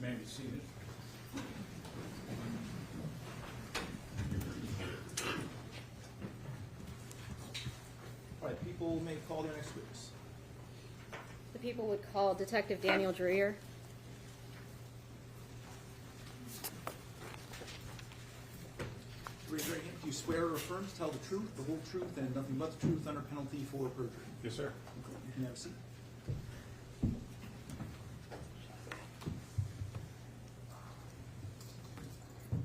may be seated. All right, people may call their next witness. The people would call Detective Daniel Dreyer. Raise your right hand. Do you swear or affirm to tell the truth, the whole truth, and nothing but the truth under penalty for perjury? Yes, sir. You can have a seat.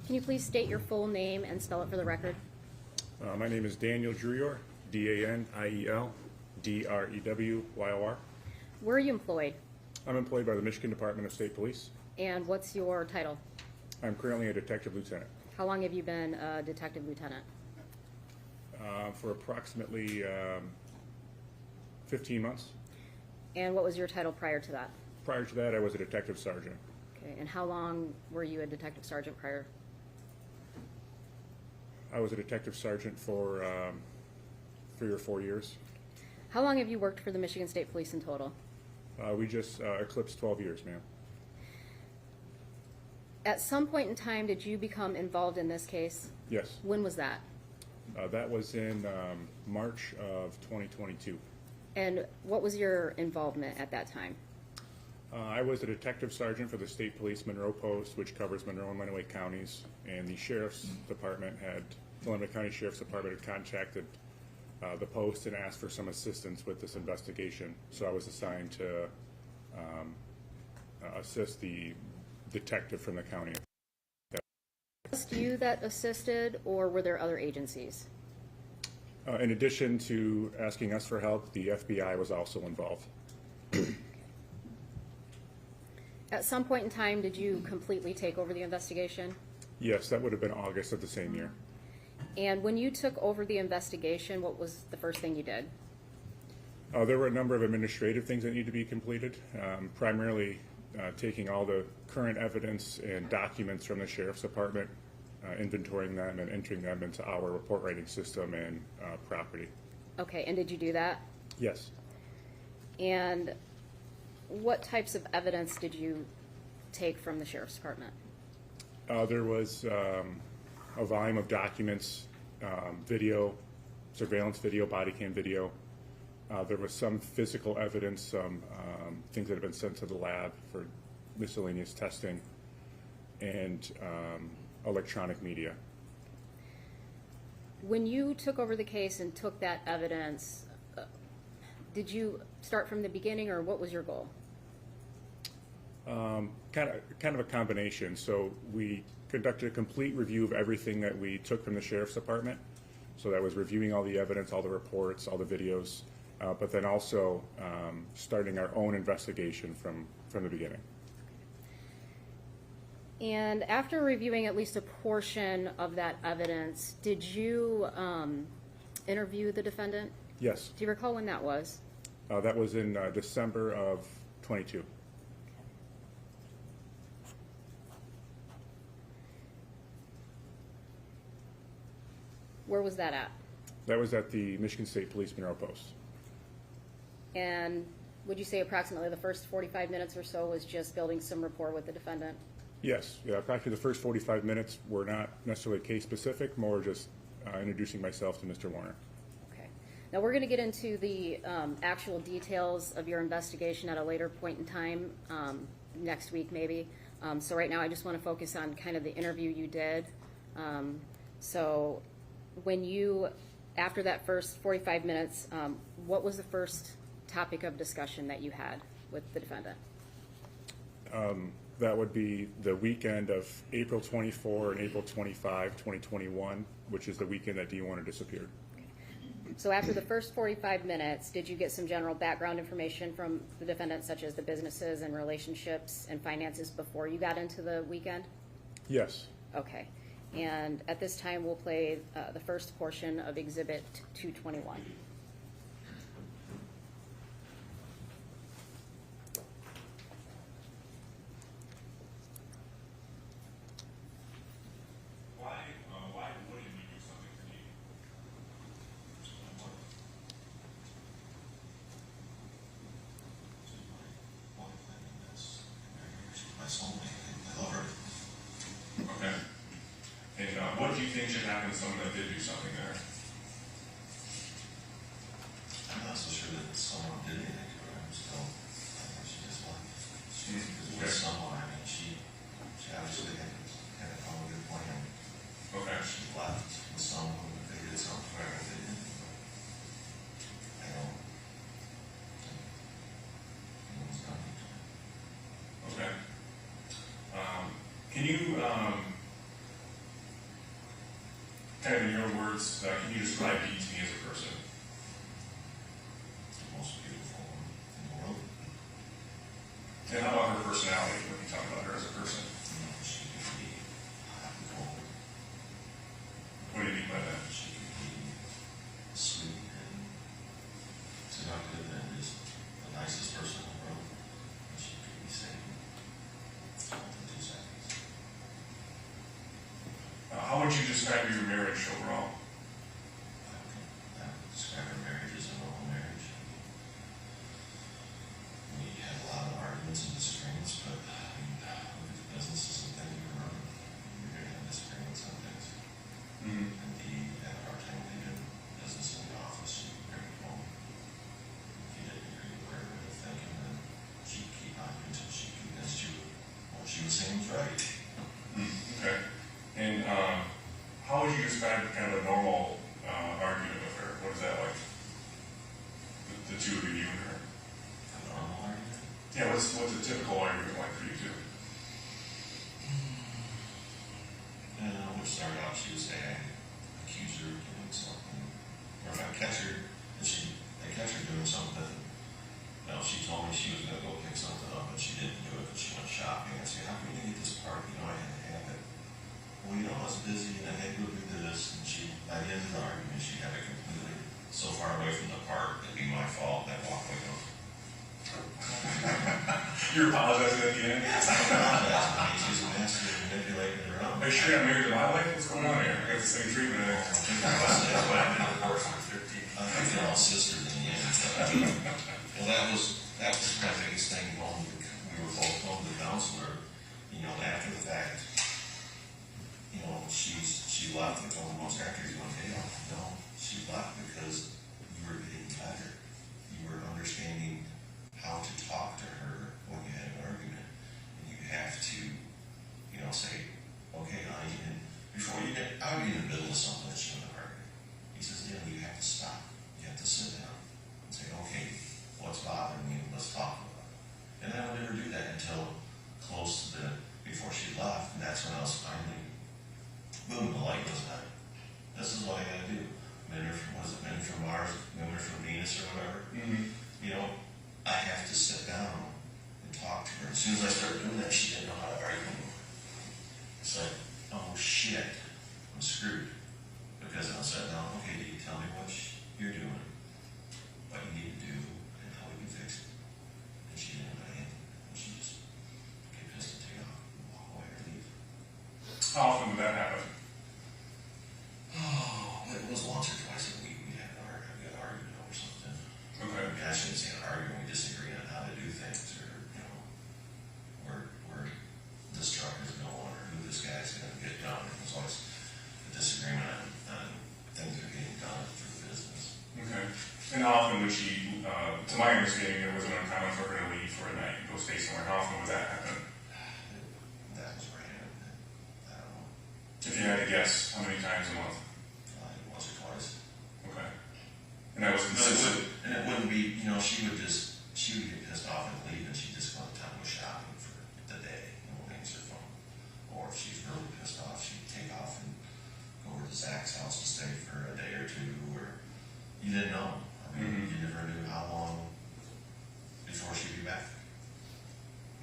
Can you please state your full name and spell it for the record? My name is Daniel Drewer, D-A-N-I-E-L, D-R-E-W-Y-O-R. Where are you employed? I'm employed by the Michigan Department of State Police. And what's your title? I'm currently a detective lieutenant. How long have you been a detective lieutenant? For approximately 15 months. And what was your title prior to that? Prior to that, I was a detective sergeant. Okay. And how long were you a detective sergeant prior? I was a detective sergeant for 3 or 4 years. How long have you worked for the Michigan State Police in total? We just eclipsed 12 years, ma'am. At some point in time, did you become involved in this case? Yes. When was that? That was in March of 2022. And what was your involvement at that time? I was a detective sergeant for the State Police Monroe Post, which covers Monroe and Lenawee counties, and the Sheriff's Department the Lenawee County Sheriff's Department had contacted the Post and asked for some assistance with this investigation. So I was assigned to assist the detective from the county. Just you that assisted, or were there other agencies? In addition to asking us for help, the FBI was also involved. At some point in time, did you completely take over the investigation? Yes, that would have been August of the same year. And when you took over the investigation, what was the first thing you did? There were a number of administrative things that needed to be completed, primarily taking all the current evidence and documents from the Sheriff's Department, inventorying them and entering them into our report writing system and property. Okay, and did you do that? Yes. And what types of evidence did you take from the Sheriff's Department? There was a volume of documents, video, surveillance video, body cam video. There was some physical evidence, some things that have been sent to the lab for miscellaneous testing, and electronic media. When you took over the case and took that evidence, did you start from the beginning, or what was your goal? Kind of a combination. So we conducted a complete review of everything that we took from the Sheriff's Department. So that was reviewing all the evidence, all the reports, all the videos, but then also starting our own investigation from the beginning. And after reviewing at least a portion of that evidence, did you interview the defendant? Yes. Do you recall when that was? That was in December of 22. Where was that at? That was at the Michigan State Police Monroe Post. And would you say approximately the first 45 minutes or so was just building some rapport with the defendant? Yes. Yeah, practically the first 45 minutes were not necessarily case specific, more just introducing myself to Mr. Warner. Okay. Now we're going to get into the actual details of your investigation at a later point in time, next week maybe. So right now I just want to focus on kind of the interview you did. So when you, after that first 45 minutes, what was the first topic of discussion that you had with the defendant? That would be the weekend of April 24 and April 25, 2021, which is the weekend that D1 disappeared. So after the first 45 minutes, did you get some general background information from the defendant, such as the businesses and relationships and finances before you got into the weekend? Yes. Okay. And at this time, we'll play the first portion of Exhibit 221. Why wouldn't you do something to me? My soulmate. think should happen to someone that did do something there? I'm not so sure that someone did anything to her. I'm still, I think she just left. She Okay. was someone, I mean, she obviously had a good plan. Okay. She left with someone, if they did something, or if they didn't. I don't think anyone's done anything. Okay. Can you, kind of in your own words, can you describe Dee to me as a person? The most beautiful woman in the world. And how about her personality? What can you talk about her as a person? She can be hot and cold. What do you mean by that? She can be sweet and seductive and just the nicest person in the world. And she can be saying all in 2 seconds. How would you describe your marriage overall? I would describe our marriage as a normal marriage. We had a lot of arguments and disagreements, but I mean, look at the businesses and things we were running. You're going to have disagreements on things. Mm-hmm. And Dee had a hard time leaving business in the office. She would bring it home. If you didn't agree with her way of thinking, then she'd keep on until she convinced you what she was saying was right. Okay. And how would you describe kind of a normal argument with her? What is that like? The two of you and her. A normal argument? Yeah, what's a typical argument like for you two? We'd start out, she would say, I accuse her of doing something. Or if I catch her, I catch her doing something, she told me she was going to go pick something up, and she didn't do it, but she went shopping. I said, how come you didn't get this part? I had to have it. Well, I was busy, and I had to go do this, and by the end of the argument, she had it completely so far away from the part, it'd be my fault, and I walked away from You're apologizing at the end? She was a master of manipulating her own. Are you sure you got married to my wife? What's going on here? I got the same treatment. That's why I've been divorced for 13. I think they're all sisters in the end. Well, that was my biggest thing when we were both home to the counselor. After the fact, she left. I told him most after he went, hey, no, she left because you were getting better. You were understanding how to talk to her when you had an argument, and you have to, say, okay, honey, and before you get, I would be in the middle of something that she wouldn't argue. He says, you have to stop. You have to sit down and say, okay, what's bothering me? Let's talk about it. And I would never do that until close to before she left, and that's when I was finally, boom, the light goes on. This is what I gotta do. Men from Mars, women from Venus, or whatever. Mm-hmm. I have to sit down and talk to her. As soon as I started doing that, she didn't know how to argue. It's like, oh shit, I'm screwed. Because I said, no, okay, Dee, tell me what you're doing, what you need to do, and how we can fix it. And she didn't know anything. And she just get pissed and take off and walk away or leave. How often would that happen? Oh, it was once or twice a week we had an argument over something. Okay. I shouldn't say an argument, we disagreed on how to do things, or, where this truck is going, or who this guy's going to get done. It was always a disagreement on things that are getting done through the business. Okay. And how often would she, to my understanding, it wasn't uncommon for her to leave for a night and go stay somewhere. How often would that happen? That was random. I don't know. If you had to guess, how many times a month? Once or twice. Okay. And that was consistent? And it wouldn't be, she would get pissed off and leave, and she'd just go to town and go shopping for the day and won't answer her phone. Or if she's really pissed off, she'd take off and go over to Zach's house and stay for a day or two, or you didn't know. You never knew how long before she'd be back.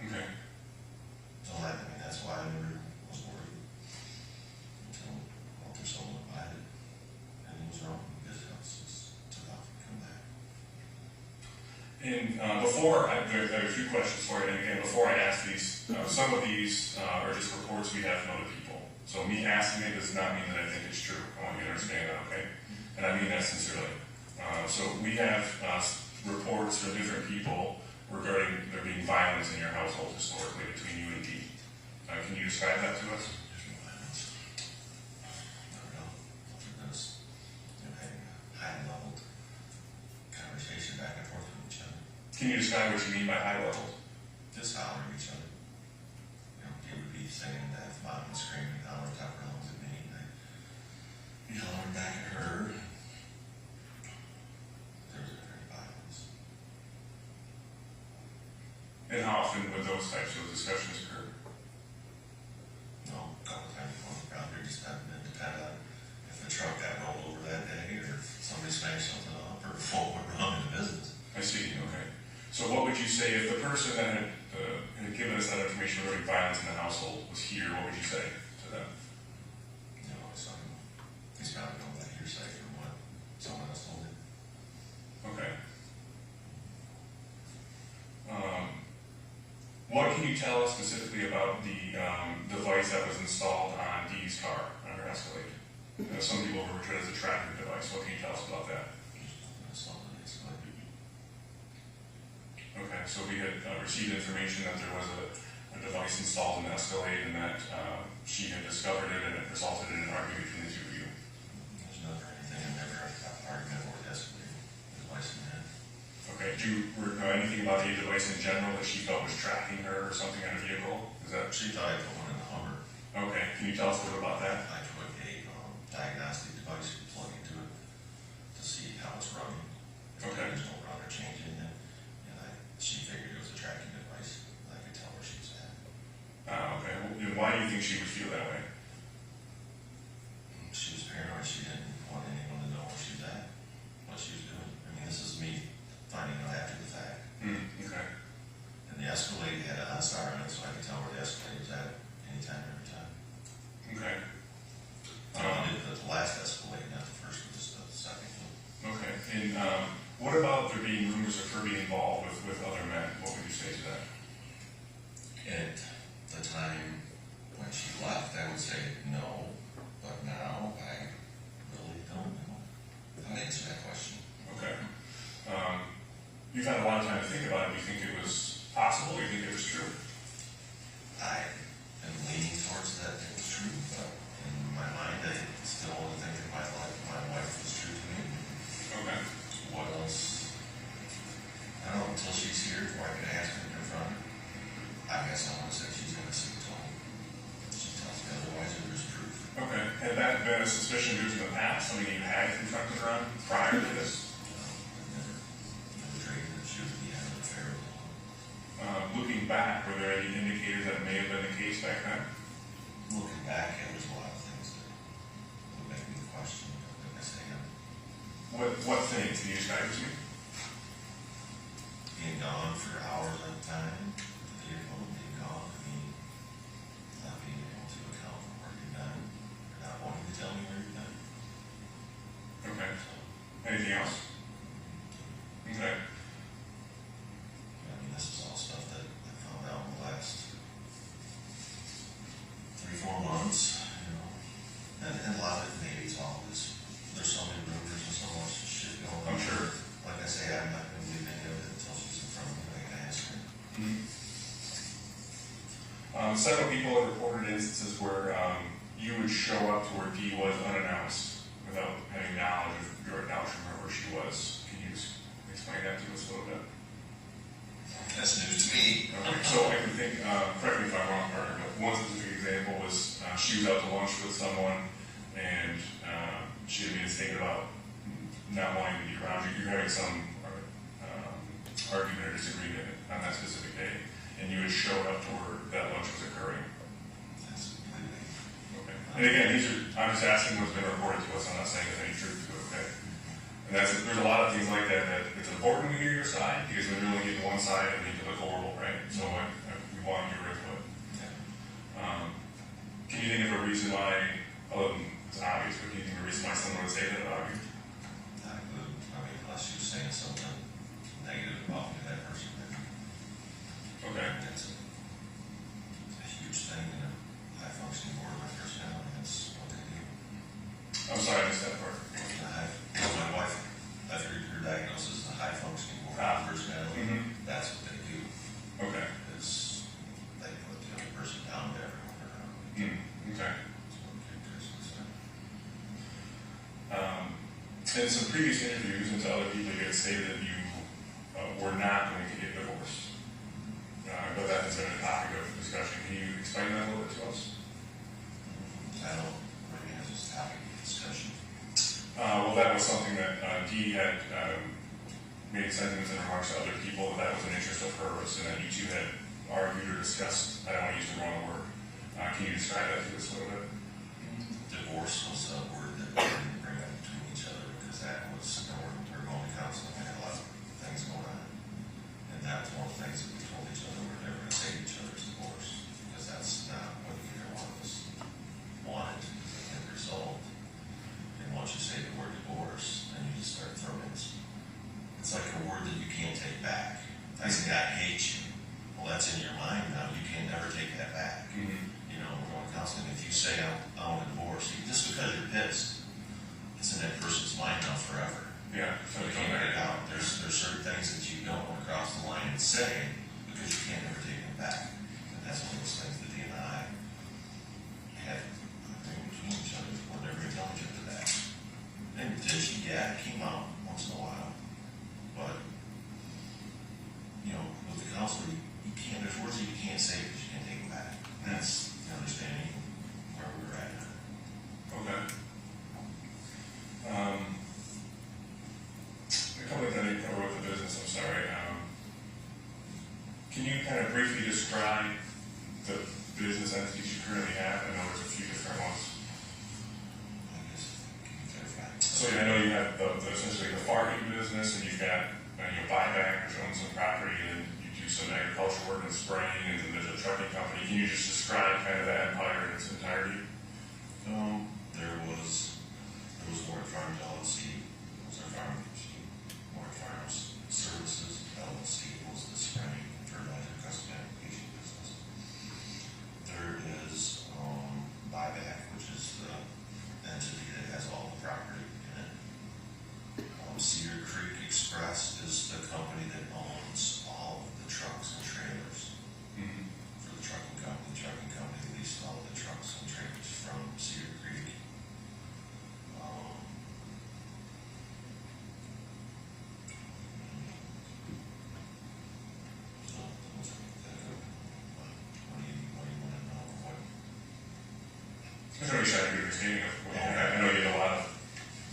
Okay. So that's why I never was worried until Walter sold it, bought it, and he was wrong because it just took off and come back. And before, I have a few questions for you. And again, before I ask these, some of these are just reports we have from other people. So me asking it does not mean that I think it's true. I want you to understand that, okay? And I mean that sincerely. So we have reports from different people regarding there being violence in your household historically between you and Dee. Can you describe that to us? There's no violence. Can you describe what you mean by high levels? Just hollering at each other. You know, he would be singing the F-bomb and screaming, hollering top rounds at me. And I'd be hollering back at her. There was very violence. And how often would those types of discussions occur? No, a couple times on the ground, just happened to depend on if the truck got rolled over that day, or if somebody smashed something up, or if what went wrong in the business. I see, okay. So what would you say if the person that had given us that information regarding violence in the household was here, what would you say to them? You know, so he's probably going that hearsay from what someone else told him. Okay. What can you tell us specifically about the device that was installed on Dee's car, on her Escalade? Some people refer to it as a tracking device. What can you tell us about that? Okay, so we had received information that there was a device installed in the Escalade and that she had discovered it and it resulted in an argument between the two of you. There's never anything, I never had an argument over the Escalade, the device in that. Okay, do you know anything about the device in general that she felt was tracking her or something on a vehicle? Is that? She thought I put one in the Hummer. Okay, can you tell us a little about that? I put a diagnostic device you plug into it to see how it's running. If Okay. there's no run or change in it. And she figured it was a tracking device. I could tell where she was at. Okay, well, and why do you think she would feel that way? She was paranoid. She didn't want anyone to know where she was at, what she was doing. I mean, this is me finding out after the fact. Okay. And the Escalade had an OnStar on it, so I could tell where the Escalade was at anytime, every time. Okay. I did the last Escalade, not the first one, just the second one. Okay, and what about there being rumors of her being involved with other men? What would you say to that? At the time when she left, I would say no, but now I really don't know how to answer that question. Okay. You've had a lot of time to think about it. Do you think it was possible? Do you think it was true? I am leaning towards that it was true, but in my mind, I still only think that my wife was true to me. Okay. What else? I don't know, until she's here, before I can ask her to confront her. I guess I want to say she's going to see what's on. She tells me otherwise, or there's proof. Okay. Had that been a suspicion of yours in the past? Something you had confronted her on prior to this? Never traded that she was behind the affair with alone. Looking back, were there any indicators that may have been the case back then? Looking back, there's a lot of things that would make me question, like I say, What things? Can you describe it to me? being gone for hours at a time, the vehicle being gone, I mean, not being able to account for where you've been, or not wanting to tell me where you've been. Okay. So, Anything else? Okay. I mean, this is all stuff that I found out in the last 3-4 months, you know. And a lot of it, maybe it's all this, there's so many rumors and so much shit going on. I'm sure. Like I say, I'm not going to believe any of it until she's in front of me and I can ask her. Several people have reported instances where you would show up to where Dee was unannounced without having knowledge of your knowledge from her where she was. Can you explain that to us a little bit? That's news to me. Okay, so I can think, correct me if I'm wrong, partner, but one specific example was she was out to lunch with someone and she had made a statement about not wanting to be around you. You're having some argument or disagreement on that specific day, and you had showed up to where that lunch was occurring. That's completely. Okay. And again, I'm just asking what's been reported to us. I'm not saying there's any truth to it, okay? And there's a lot of things like that it's important to hear your side, because when you're only getting one side, it can look horrible, right? So we want your input. Can you think of a reason why, other than it's obvious, but can you think of a reason why someone would say that about you? I mean, unless you're saying something negative about me, that person, then Okay. that's a huge thing in a high-functioning board of my personality. That's what they do. I'm sorry, I missed that part. My wife, after her diagnosis, is a high-functioning board of personality. That's what they do. Okay. Is they put the other person down to everyone around them. Okay. That's what characteristics are. In some previous interviews and to other people, you had stated that you were not going to explain that a little bit to us? I don't, maybe that's just a topic of discussion. Well, that was something that Dee had made sentiments and remarks to other people, that was an interest of hers, and that you two had argued or discussed. I don't want to use the wrong word. Can you describe that to us a little bit? Divorce was a word that we didn't bring up between each other because that was, we were going to counseling and had a lot of things going on. And that was one of the things that we told each other, we're never going to say to each other's divorce because that's not what either one of us wanted as a result. And once you say the word divorce, then you just start throwing it. It's like a word that you can't take back. I say, I hate you. Well, that's in your mind now. You can never take that back. Mm-hmm. You know, we're going counseling. If you say, I want a divorce, just because you're pissed, it's in that person's mind now forever. Yeah. So you can't get it out. There's certain things that you don't want to cross the line and say because you can't ever take them back. And that's one of those things that Dee and I had between each other. We're never intelligent to that. Invitation, yeah, it came out once in a while. But, you know, with the counselor, you can't, there's words that you can't say because you can't take them back. That's the understanding where we're at now. Okay. A couple of things I wrote the business, I'm sorry. Can you kind of briefly describe the business entities you currently have? I know there's a few different ones. I guess, can you clarify? So I know you have essentially the farming business, and you've got buyback, which owns some property, and you do some agricultural work and spraying, and then there's a trucking company. Can you just describe kind of that empire in its entirety? There was Warren Farms LLC, was our farm, Warren Farms Services LLC was the spraying and fertilizer custom application business. There is buyback, which is the entity that has all the property in it. Cedar Creek Express is the company that owns all of the trucks and trailers for the trucking company. The trucking company leased all the trucks and trailers from Cedar Creek. What do you want to know? I'm trying to get a good understanding of what you have. I know you have a lot of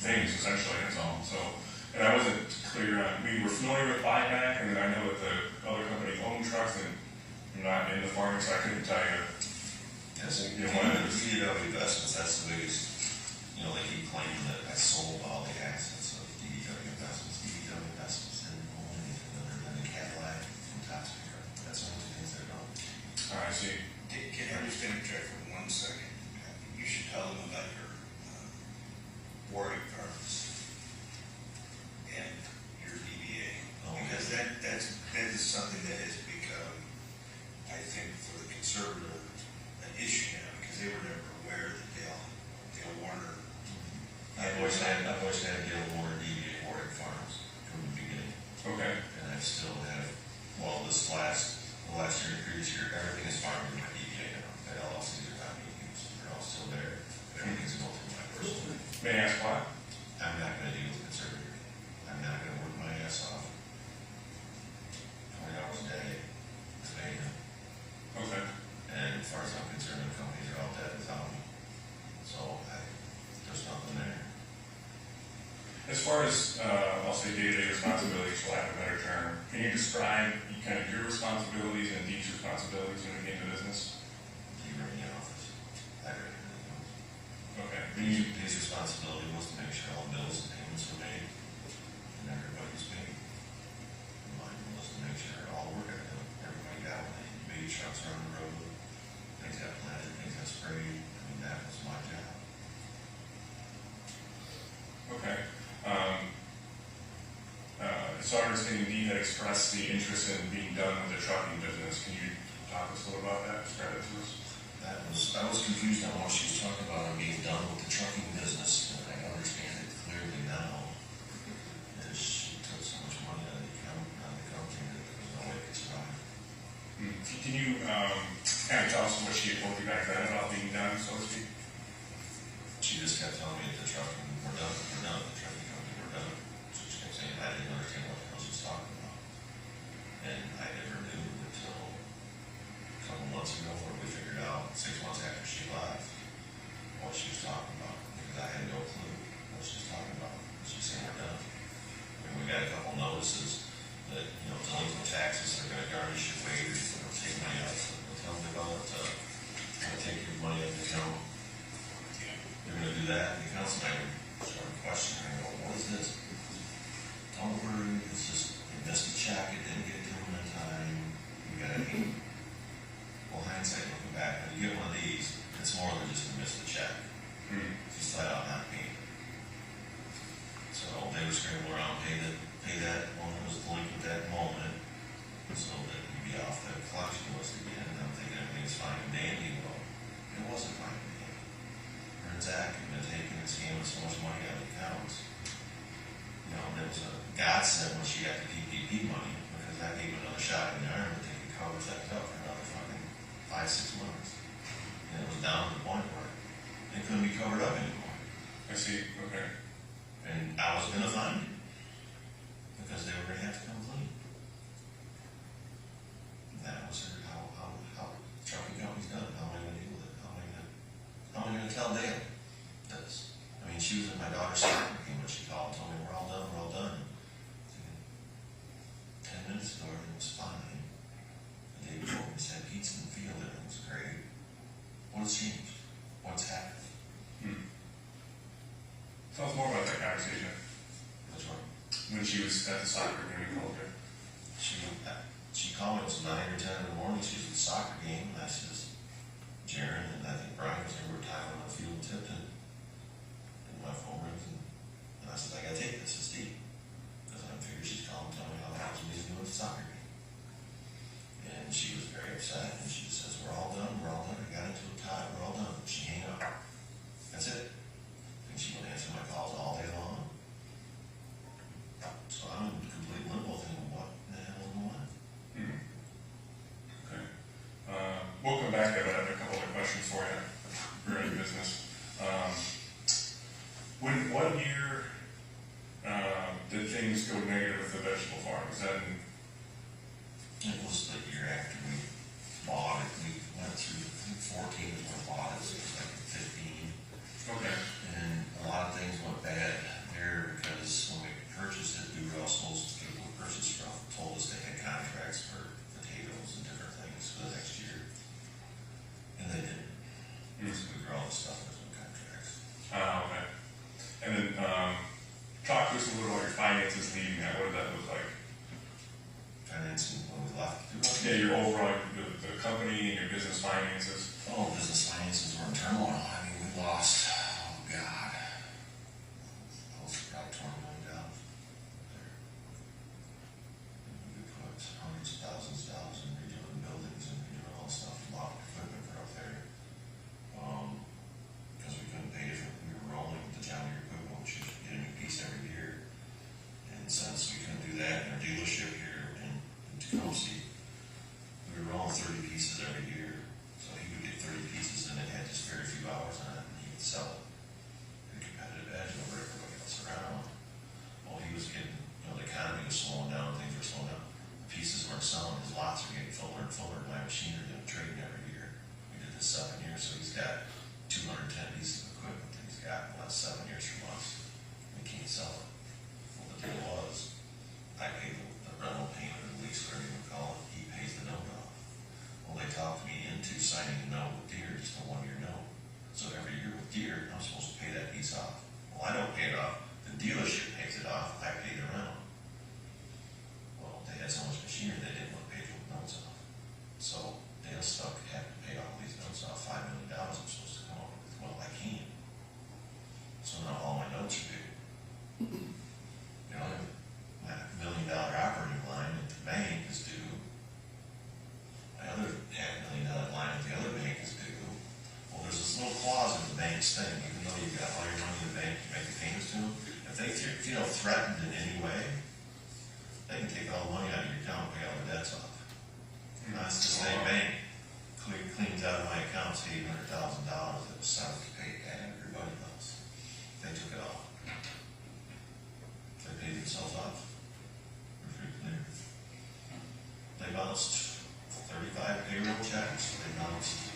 things, essentially, that's all. So, and I wasn't clear on, we were familiar with buyback, and then I know that the other company owned trucks, and I'm not in the farming, so I couldn't tell you. Yes, You know, one of the DEW investments, that's the biggest, they keep claiming that I sold all the assets of DEW investments. DEW investments didn't own anything other than a Cadillac from Toxic. That's one of the things they're doing. I see. Can I just interject for 1 second? You should tell them about your boarding firms and your DBA. Because that is something that has become, I think, for the conservative, an issue now, because they were never aware that Dale Warner. I've always had Dale Warner DBA boarding farms from the beginning. Okay. And I've still had, the last year and previous year, everything is farmed in my DBA now. The LLCs are not being used. They're all still there. Everything's going through my personal. May I ask why? I'm not going to deal with conservative. I'm not going to work my ass off 20 hours a day to pay them. Okay. And as far as I'm concerned, the companies are all dead without me. So there's nothing there. As far as, I'll say day-to-day responsibilities, for lack of a better term, can you describe kind of your responsibilities and Dee's responsibilities when it came to business? He ran the office. I ran everything else. Okay. His responsibility was to make sure all bills and payments were made and everybody was paid. And mine was to make sure all work got done. Everybody got what they made, trucks are on the road, things got planted, things got sprayed. I mean, that was my job. Okay. So I understand Dee had expressed the interest in being done with the trucking business. Can you talk to us a little about that? Describe it to us. I was confused on what she was talking about on being done with the trucking business, and I understand it clearly now. As she took so much money out of the company that there was no way it could survive. Can you kind of tell us what she had told you back then about being done, so to speak? She just kept telling me that the trucking, we're done, the trucking company, we're done. So she kept saying, I didn't understand what the hell she was talking about. And I never knew until a couple months months ago when we figured out 6 months after she left what she was talking about, because I had no clue what she was talking about. She said we're done. And we got a couple notices that, you know, delinquent taxes are going to garnish your wages, they'll take money out, so they'll tell me about it, they'll take your money out of the account. They're going to do that, and the council and I started questioning, I go, what is this? Don't worry, it's just, you missed a check, it didn't get to them in time, you got to hate. Well, hindsight looking back, when you get one of these, it's more than just a missed a check. It's flat out not paid. So they were scrambling around, pay that one that was delinquent that moment, so that you'd be off the collection list again. And I'm thinking everything's fine and dandy. Well, it wasn't fine and dandy. Her and Zach had been taking and scamming so much money out of the accounts. You know, and it was a godsend when she got the PPP money, because that gave another shot in the arm that they could cover things up for another fucking 5-6 months. And it was down to the point where it couldn't be covered up anymore. I see, okay. And I was going to find it, because they were going to have to come clean. And that was her, how trucking companies done it. How am I going to deal with it? How am I going to tell Dale this? I mean, she was in my daughter's soccer game when she called and told me, we're all done. 10 minutes ago, everything was fine. The day before, we said pizza in the field, everything was great. What has changed? What's happened? Tell us more about that conversation. Which one? When she was at the soccer game, you called her. She called me, it was 9 or 10 in the morning, she was at the soccer game, and I says, Jaron, and I think Brian was there, we were tied on the field in Tipton, and my phone rings, and I said, I gotta take this, it's Steve, because I figured she's calling to tell me how the house was doing at the soccer game. And she was very upset, and she says, we're all done, I got into a tie, we're all done. She hung up. That's it. And she would answer my calls all day long. So I'm in complete limbo thinking, what the hell is going on? Okay. We'll come back to that. I have a couple other questions for you. We're in business. What year did things go negative with the vegetable farm? Was that in... It was the year after we bought it. We went through, I think 14 is when we bought it, so it was like 15. Okay. And a lot of things went bad there because when we purchased it, we were also supposed to, people who purchased from told us they had contracts for potatoes and different things for the next year. And they didn't. So we grew all the stuff with no contracts. Okay. And then talk to us a little about your finances leading that. What did that look like? Financing when we left. Yeah, your overall, the company and your business finances. Oh, business finances were in turmoil. I mean, we lost, oh God, close to probably $20 million there. We put hundreds of thousands of dollars in redoing buildings and redoing all stuff, a lot of equipment for up there. Because we couldn't pay it, we were rolling the John Deere equipment, which is get a new piece every year. And since we couldn't do that in our dealership here in Tecumseh, we were rolling 30 pieces every year. So he would get 30 pieces and it had just very few hours on it, and he would sell it. A competitive edge over everybody else around. Well, he was getting, you know, the economy was slowing down, things were slowing down. The pieces weren't selling, his lots were getting fuller and fuller, and my machinery didn't trade every year. We did this 7 years, so he's got 210 pieces of equipment that he's got in the last 7 years from us. We can't sell it. Well, the deal was, I pay the rental payment, or the lease, whatever you would call it, he pays the note off. Well, they talked me into signing a note with Deere, just a 1-year note. So every year with Deere, I'm supposed to pay that piece off. Well, I don't pay it off. The dealership pays it off. I pay the rental. Well, they had so much machinery, they didn't want to pay the notes off. So Dale stuck having to pay all these notes off. $5 million I'm supposed to come up with. Well, I can't. So now all my notes are paid. You know, my $1 million operating line at the bank is due. My other $500,000 line at the other bank is due. Well, there's this little clause in the bank's thing, even though you've got all your money in the bank, you make the payments to them. If they feel threatened in any way, they can take all the money out of your account and pay all the debts off. And that's the same bank cleans out of my accounts $800,000 that was settled to pay everybody else. They took it all. They paid themselves off. We're pretty clear. They bounced $30 35 payroll checks, they announced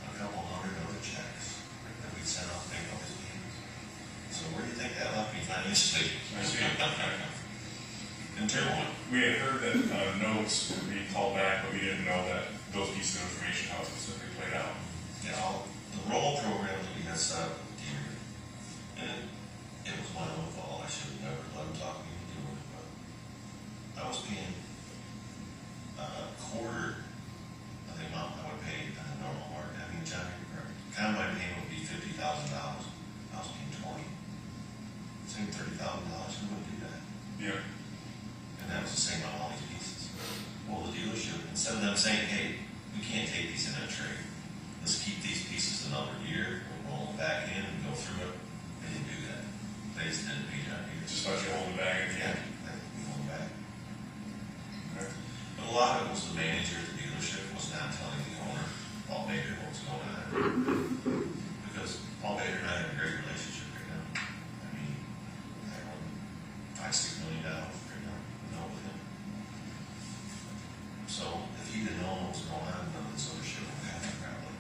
a couple hundred other checks that we sent out to make all these payments. So where do you think that left me financially? I see. Internally. We had heard that notes would be called back, but we didn't know that those pieces of information, how it specifically played out. You know, the roll program that we had set up with Deere, and it was my own fault. I should have never let him talk me into doing it, but I was paying a quarter of the amount I would pay on a normal market. I mean, Johnny, kind of my payment would be $50,000. I was paying 20. Saying $30,000, who would do that? Yeah. And that was the same on all these pieces. Well, the dealership, instead of them saying, hey, we can't take these in that trade, let's keep these pieces another year, we'll roll them back in and go through it, they didn't do that. They just didn't pay John Deere. Just let you hold the bag at the Yeah, end. they roll them back. Okay. But a lot of it was the manager at the dealership was not telling the owner, Paul Baker, what was going on. Because Paul Baker and I have a great relationship right now. I mean, I own $5-6 million right now, with him. So if he didn't know what was going on, none of this other shit would happen probably.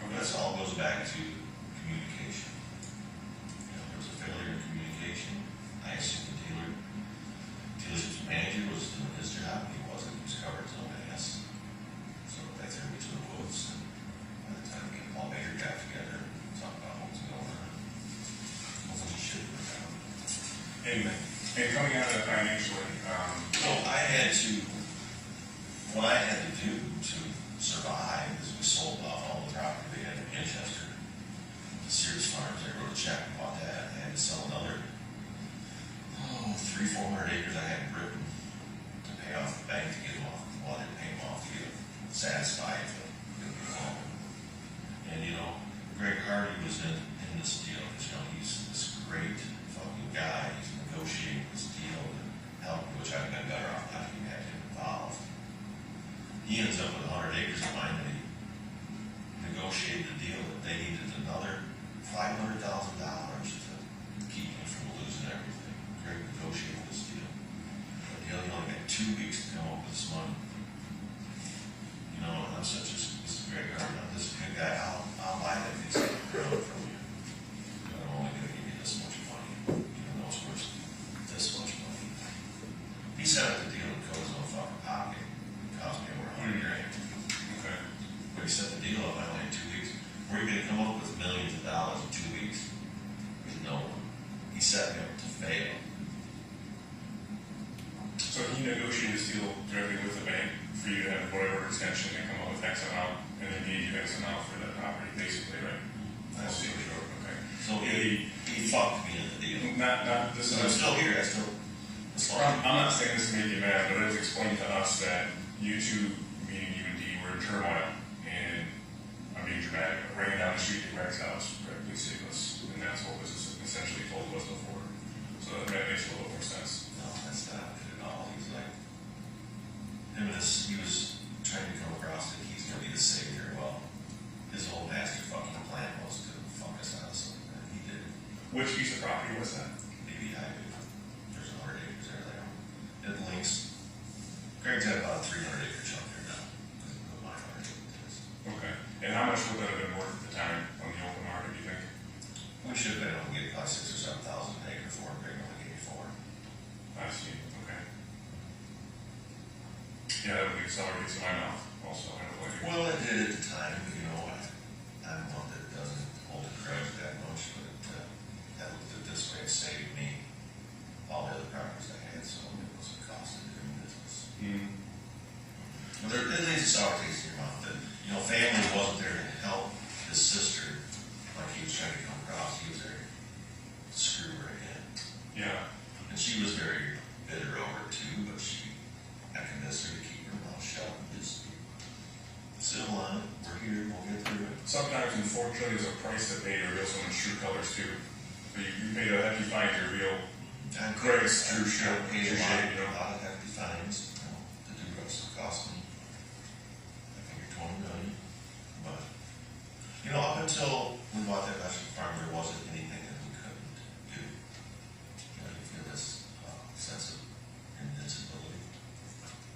Okay. This all goes back to communication. You know, there was a failure in communication. I assumed the dealership's manager was doing his job, and he wasn't. He was covering his own ass. So they threw me to the woods, and by the time me and Paul Baker got together and talked about what was going on, hopefully shit went down. And coming out of it financially, So what I had to do to survive is we sold off all the property we had in Manchester. The Sears Farms, I wrote a check and bought that. I had to sell another 300-400 acres I had in Britain to pay off the bank to get them off. Well, I didn't pay them off to get satisfied to get them home. And you know, Greg Hardy was in this deal. You know, he's this great fucking guy. He's negotiating this deal and helping, which I've been better off not even had him involved. He ends up with 100 acres of mine, and he negotiated a deal that they needed another $500,000 to keep him from losing everything. Greg negotiated this deal. But he only had 2 weeks to come up with this money. You know, and I'm such a, this is Greg Hardy, I'm this good guy, I'll buy that piece of ground from you. But I'm only going to give you this much money, even though it's worth this much money. He set up the deal and goes in a fucking pocket. It cost me over $100,000. okay. But he set the deal up, I only had 2 weeks. Where are you going to come up with millions of dollars in 2 weeks? With no one. He set me up to fail. So he negotiated this deal directly with the bank for you to have whatever extension and come up with X amount, and then gave you X amount for that property, basically, right? That's for for sure. Okay. So he fucked me in the deal. Not this So I'm is. still here, I still. I'm not saying this to make you mad, but it was explained to us that you two, meaning you and Dee, were in turmoil, and I'm being dramatic, ran down the street to Greg's house, Greg, please save us, and that's what was essentially told us before. So that makes a little more sense. No, that's not it at all. He's like, he was trying to come across that he's going to be the savior. Well, his whole master fucking plan was to fuck us out of something, and he did it. Which piece of property was that? Maybe I do. There's 100 acres there. It links. Greg's got about a 300-acre chunk there now. My 100 acres. Okay. And how much would that have been worth at the time on the open market, do you think? We should have been able to get about 6,000 or 7,000 an acre for it. Greg only gave 4. I see, okay. Yeah, that would be accelerated to my mouth, also, I don't know. Well, it did at the time, but you know, I'm one that doesn't hold a grudge that much, but I looked at it this way, it saved me all the other properties I had, so it wasn't costing doing business. But there is a sour taste in your mouth that, you know, family wasn't there to help his sister like he was trying to come across. He was there to screw her in. Yeah. And she was very bitter over it too, but I convinced her to keep her mouth shut and just civil on it. We're here, we'll get through it. Sometimes, unfortunately, there's a price to pay to reveal someone's true colors, too. So you paid a hefty fine to reveal Greg's true shape, paid true a shape, you know. lot of hefty fines, you know, to do what's cost me. I think $20 million. But, you know, up until we bought that vegetable farm, there wasn't anything that we couldn't do. You know, you feel this sense of invincibility.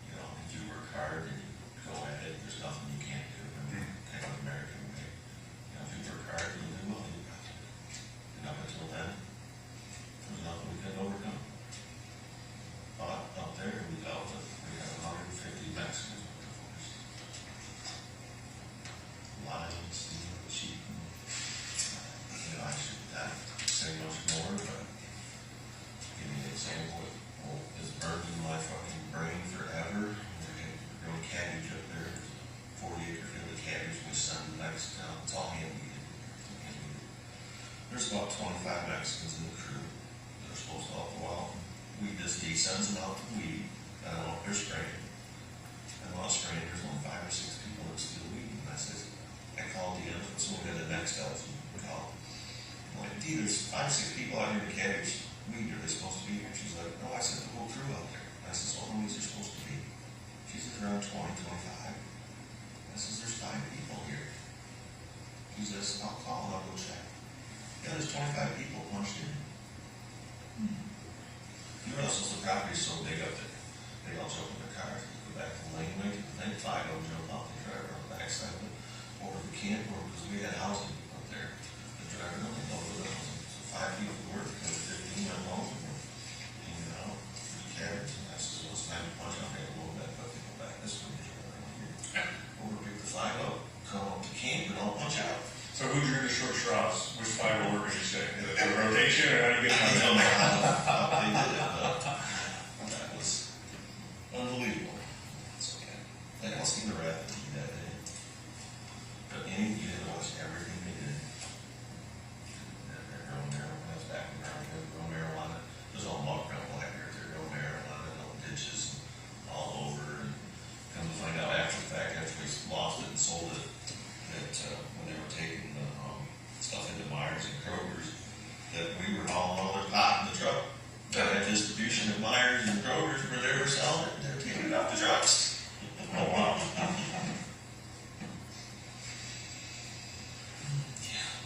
You know, if you work hard and you go at it, there's nothing you can't do. I mean, kind of American way. You know, if you work hard, you'll do well. And up until then, there's nothing we couldn't overcome. But up there, we dealt with, we had 150 Mexicans with the force. Lions, stealing, sheep. You know, I should not say much more, but give me an example. It's burned in my fucking brain forever. We're going cabbage up there, 40 acre field of cabbage. We send the next down. It's all hand weeded. There's about 25 Mexicans in the crew that are supposed to help the well. We just descends them out to weed. I don't know if they're spraying. And while spraying, there's only 5 or 6 people that steal weed. And I called the other, so we got the next elf. We call. I'm like, D, there's 5 or 6 people out here in the cabbage. Weed, are they supposed to be here? She's like, no, I sent the whole crew out there. I says, well, how many are supposed to be? She says, around 20, 25. I says, there's 5 people here. She says, I'll call and I'll go check. Yeah, there's 25 people punched in. You know, the property's so big up there. They all jump in their cars, they go back to the laneway, then 5 of them jump out, they drive around the backside over the camp, because we had housing up there. The driver, no, they don't go to the housing. So 5 people work, because 15 went home, and you know, 3 cabins, and I said, well, it's time to punch out there a little bit, but they go back this way, they drive around here. Over, pick the flag up, come up to camp, and all punch out. So who's your short straws? Which 5 will work, as you say? Is it a rotation, or how do you get I on don't know that? how they did it, but that was unbelievable. It's okay. I don't see the rat that day. But any, you didn't watch everything they did. They're growing marijuana, that's back in Maryland, they're growing marijuana. There's all muck around Blackbeard, they're growing marijuana in all ditches all over. And come to find out after the fact, after we lost it and sold it, that when they were taking the stuff into Myers and Kroger's, that we were hauling all their pot in the truck. That had distribution at Myers and Kroger's where they were selling it, they were taking it off the trucks. Oh, wow.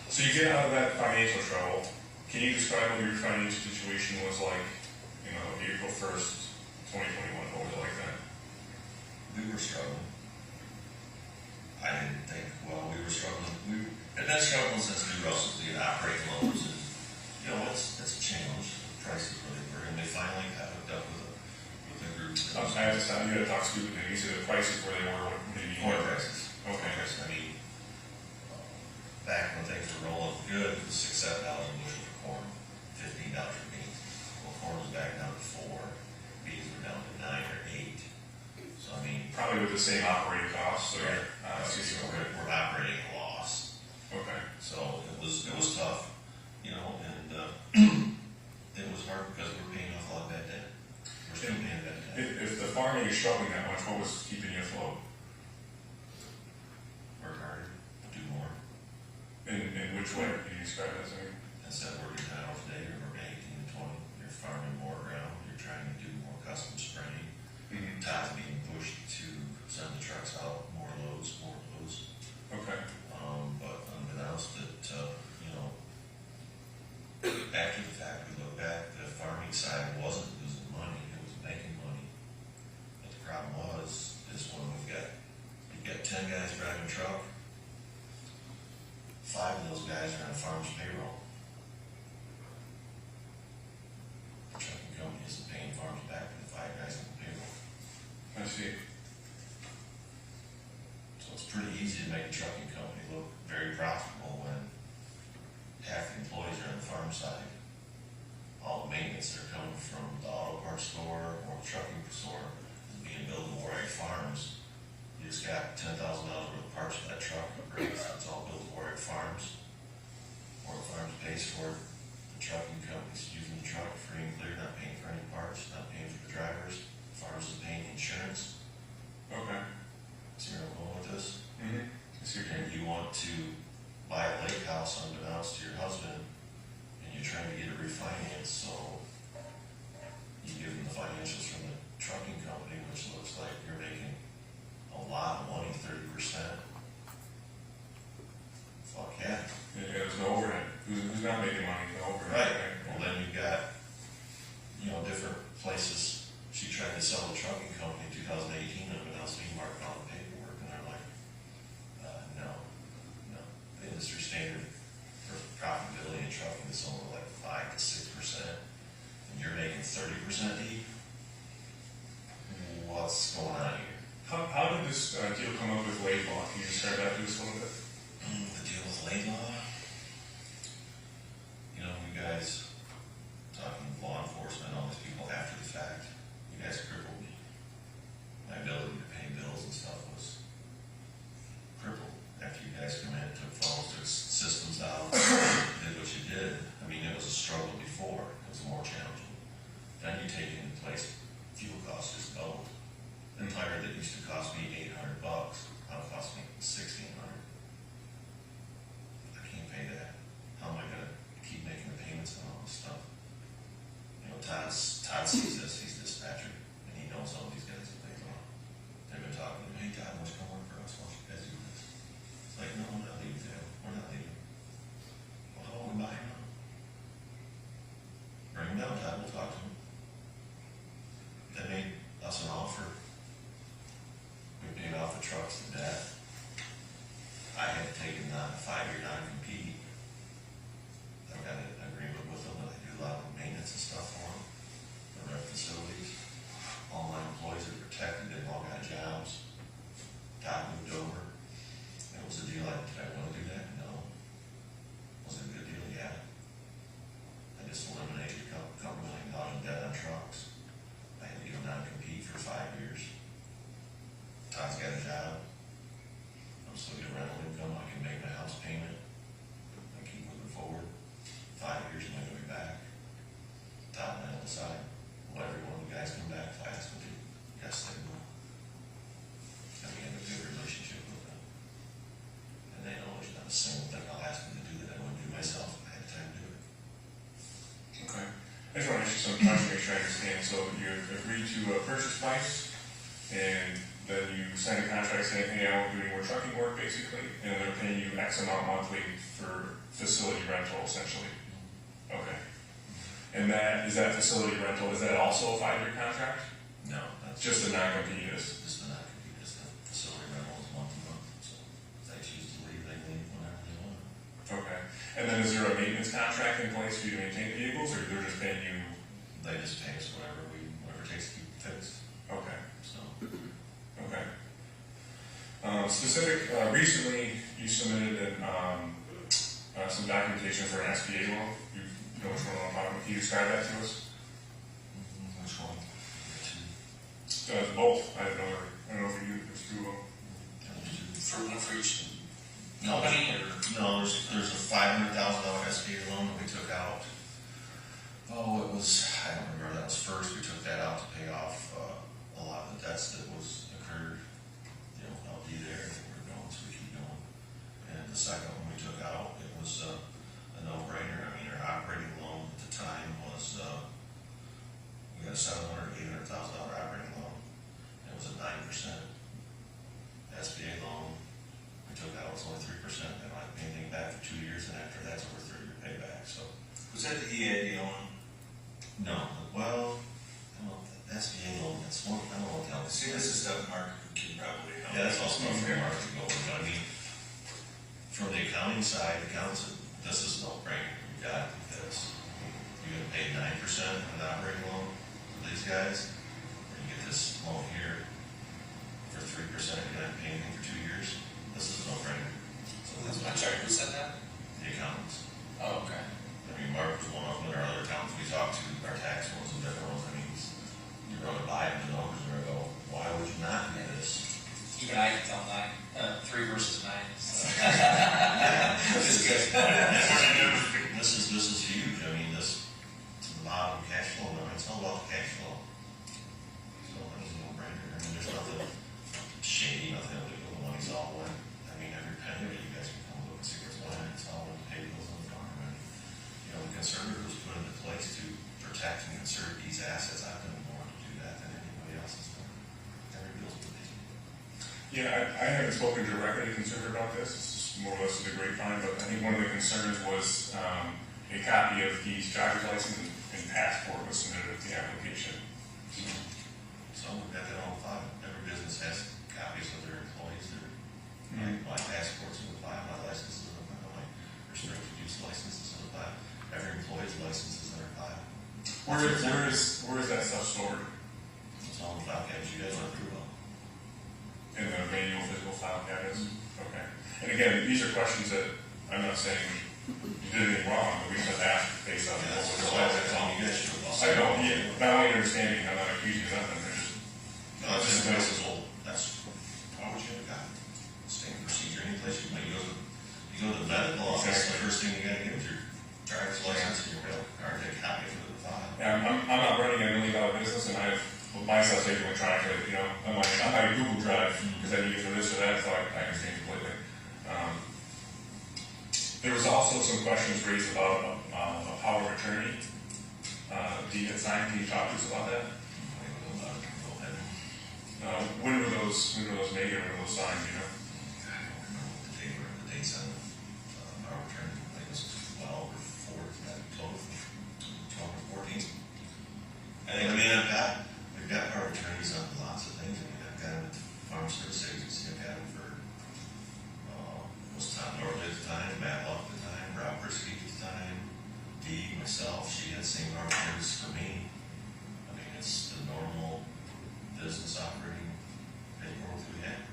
So you get out of that financial trouble. Can you describe what your financial situation was like, you know, April 1st, 2021? What was it like then? We were struggling. I didn't think, well, we were struggling. We had been struggling since New Russell's, the operating loans, and, you know, it's a challenge. The prices really were, and they finally got hooked up with a group. I understand. You had to talk stupid to me. You said the prices where they were, what maybe Corn prices. Okay. I mean, back when things were rolling good, it was $6, $7 a bushel for corn, $15 for beans. Well, corn was back down to 4. Beans were down to 9 or 8. So, I mean, Probably with the same operating costs. So right. so We're operating at a loss. okay. So it was tough, you know, and it was hard because we're paying off a lot of bad debt. We're still paying bad debt. If the farming is struggling that much, what was keeping you afloat? Work harder, do more. In which way? Can you describe that to me? Instead of working 10 hours a day, you're working 18 to 20. You're farming more ground. You're trying to do more custom spraying. Mm-hmm. Time's being pushed to send the trucks out, more loads, more loads. Okay. But unbeknownst that, you know, after the fact, we look back, the farming side wasn't losing money, it was making money. But the problem is when you've got 10 guys driving a truck, 5 of those guys are on the farm's payroll. The trucking company isn't paying farms back for the 5 guys on the payroll. I see. So it's pretty easy to make a trucking company look very profitable when half the employees are on the farm side. All the maintenance that are coming from the auto parts store or the trucking store is being billed to Warwick Farms. You just got $10,000 worth of parts for that truck. It's all billed to Warwick Farms. Warwick Farms pays for it. The trucking company's using the truck free and clear, not paying for any parts, not paying for the drivers. Farms is paying insurance. Okay. See where I'm going with this? Mm-hmm. I see what you're And you want to buy a lake house unbeknownst to your husband, and you're trying to get it refinanced, so you give them the financials from the trucking company, which looks like you're making a lot of money, 30%. Fuck yeah. Yeah, there's no overhead. Who's not making money? No overhead. Right. Well, then you've got, you know, different places. She tried to sell the trucking company in 2018, unbeknownst to me, marking all the paperwork, and they're like, deal come up with Laidlaw? Can you describe that to us a little bit? The deal with Laidlaw? You know, you guys, talking law enforcement, all these people after the fact, you guys crippled me. My ability to pay bills and stuff was crippled after you guys come in, took phones, took systems out, did what you did. I mean, it was a struggle before. It was more challenging. Then you take into place fuel costs just doubled. An tire that used to cost me $800 now it costs me $1,600. I can't pay that. How am I going to keep making the payments on all this stuff? You know, Todd sees this. He's dispatcher, and he knows all these guys that they want. They've been talking to me. Hey, Todd, what's going on for us? Why don't you guys do this? It's like, no, we're not leaving, Phil. We're not leaving. Well, how are we buying them? Bring them down, Todd. We'll talk to them. They made us an offer. We paid off the trucks to death. I had taken a 5-year non-compete. I've got an agreement with them that I do a lot of maintenance and stuff for them, the rec facilities. All my employees are protected. They've all got jobs. Todd moved over. It was a deal. Did I want to do that? No. Was it a good deal? Yeah. I just eliminated a couple $1 million in debt on trucks. I had to do a non-compete for 5 years. Todd's got a job. I'm still getting rental income. I can make my house payment. I keep moving forward. 5 years, am I going back? Todd and I will decide. Will every one of the guys come back if I ask them to? Yes, they will. And we have a good relationship with them. And they know there's not a single thing I'll ask them to do that I wouldn't do myself if I had time to do it. Okay. I just want to ask you some questions to make sure I understand. So you agreed to a purchase price, and then you signed a contract saying, hey, I won't do any more trucking work, basically, and they're paying you X amount monthly for facility rental, essentially. Okay. And is that facility rental, is that also a 5-year contract? No, that's Just a non-compete is? Just the non-compete. Just the facility rental is month to month. So if they choose to leave, they leave whenever they want. Okay. And then is there a maintenance contract in place for you to maintain vehicles, or they're just paying you? They just pay us whatever it takes to keep it fixed. Okay. So Okay. Recently you submitted some documentation for an SBA loan. You know which one I'm talking about. Can you describe that to us? which one? Both. I don't know if you there's 2 of them. For one for each No, company or? no. There's a $500,000 SBA loan that we took out. Oh, it was, I don't remember, that was first. We took that out to pay off a lot of the debts that was occurred. You know, I'll be there and we're going, so we keep going. And the second one we took out, it was a no-brainer. I mean, our operating loan at the time was, we got a $700,000, $800,000 operating loan. It was a 9% SBA loan. We took out, it was only 3%. And I paid anything back for 2 years, and after that's over 3-year payback. So Was that the EAD loan? no, well, I don't know, the SBA loan, that's one, I don't know what the hell. See, this is stuff Mark can probably help. Yeah, that's all stuff from Mark to go with. I mean, from the accounting side, accountants, this is no brainer. You got this. You're gonna pay 9% on the operating loan for these guys, and you get this loan here for 3%. You're not paying anything for 2 years. This is no brainer. So that's I'm sorry, who said that? the accountants. Oh, okay. I mean, Mark was one of them, and our other accountants we talked to, our tax ones and different ones. I mean, you run it by them, the numbers, and they go, why would you not do this? Even I can tell 3 versus 9. So. Just good. This is huge. I mean, this it's a lot of cash flow. I mean, it's all about cash flow. So it's a no-brainer. I mean, there's nothing shady, nothing illegal. The money's all went. I mean, every penny of it, you guys can come look and see where it's went. It's all went to pay bills on the farm. And, you know, the conservative was put into place to protect and conserve these assets. I've been more to do that than anybody else has done. Every bill's been paid. Yeah, I haven't spoken directly to Consumer about this. This is more or less a grapevine, but I think one of the concerns was a copy of his driver's license and passport was submitted with the application. So we've got that on file. Every business has copies of their employees. My passport's in the file, my license is in the file, my restricted use license is in the file. Every employee's license is in their file. Where is that stuff stored? It's all in the file cabinets. You guys went through them. In the manual file cabinets? Okay. And again, these are questions that I'm not saying you did anything wrong, but we just have to ask based on what was alleged. That's all you guys should have. I don't, yeah, not only understanding, I'm not accusing you of nothing, there's just, No, it's just a basis old. That's probably what you have got. Standard procedure, any place you might go to, the medical office, the first thing you gotta get is your driver's license and your bill card, take a copy of the file. yeah, I'm not running $1 million business, and I have my stuff taken electronically, you know, I'm my Google Drive, because I need it for this or that, so I understand completely. There was also some questions raised about a power of attorney. Deed had signed, can you talk to us about that? When were those made, or when were those signed, you know? I don't remember what the date were, the dates on our return, I think it was 12 or 14. I think, we've got our attorneys on lots of things. I mean, I've got them at the Farm Service Agency, I've got them for, was Tom Norley at the time, Matt Luck at the time, Rob Brisky at the time, Dee, myself, she had the same attorneys for me. I mean, it's the normal business operating paperwork we have.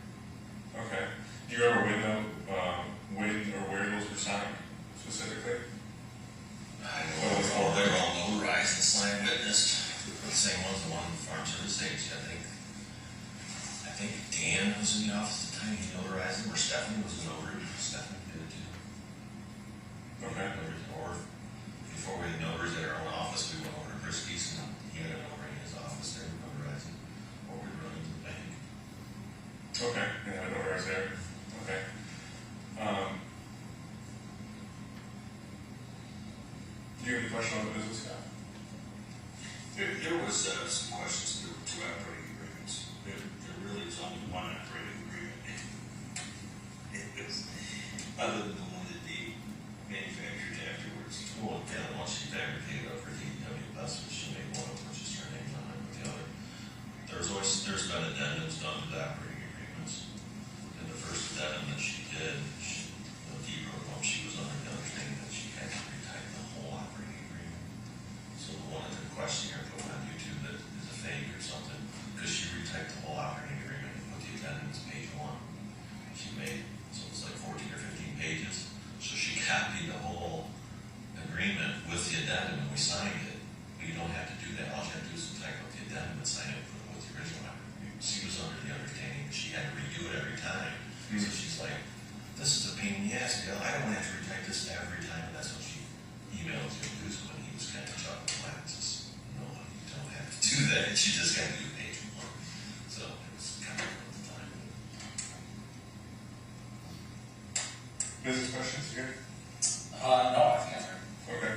Okay. Do you remember when or where those were signed specifically? I know they're all notarized and signed witnessed. The same ones, the one in the Farm Service Agency. I think Dan was in the office at the time, he notarized them, or Stephanie was the notary. Stephanie did it too. Okay. Or before we had notaries at our own office, we went over to Brisky's and he had a notary in his office there notarizing, or we were running to the bank. Okay, yeah, I know where I was there. Okay. Do you have any question on the business guy? There was some questions. There were 2 operating agreements. There really is only 1 operating agreement. It was, other than the one that the manufactured afterwards. Well, yeah, once she fabricated up for DW bus, which she made one of them, just her name on it with the other. There's been addendums done to the operating agreements. And the first addendum that she did, the Dee wrote one, she was under the understanding that she had to retype the whole operating agreement. So the one that the questioner put on YouTube that is a fake or something, because she retyped the whole operating agreement and put the addendum as page 1. She made, so it's like 14 or 15 pages. So she copied the whole agreement with the addendum and we signed it. But you don't have to do that. All you have to do is type up the addendum and sign it with the original agreement. She was under the understanding that she had to redo it every time. So she's like, this is a pain in the ass, Dale. I don't have to retype this every time. And that's what she emailed to Goose when he was kind of chuckling and says, no, you don't have to do that. She just got to do page 1. So it was kind of the time. Business questions here? No, I think I'm ready. Okay.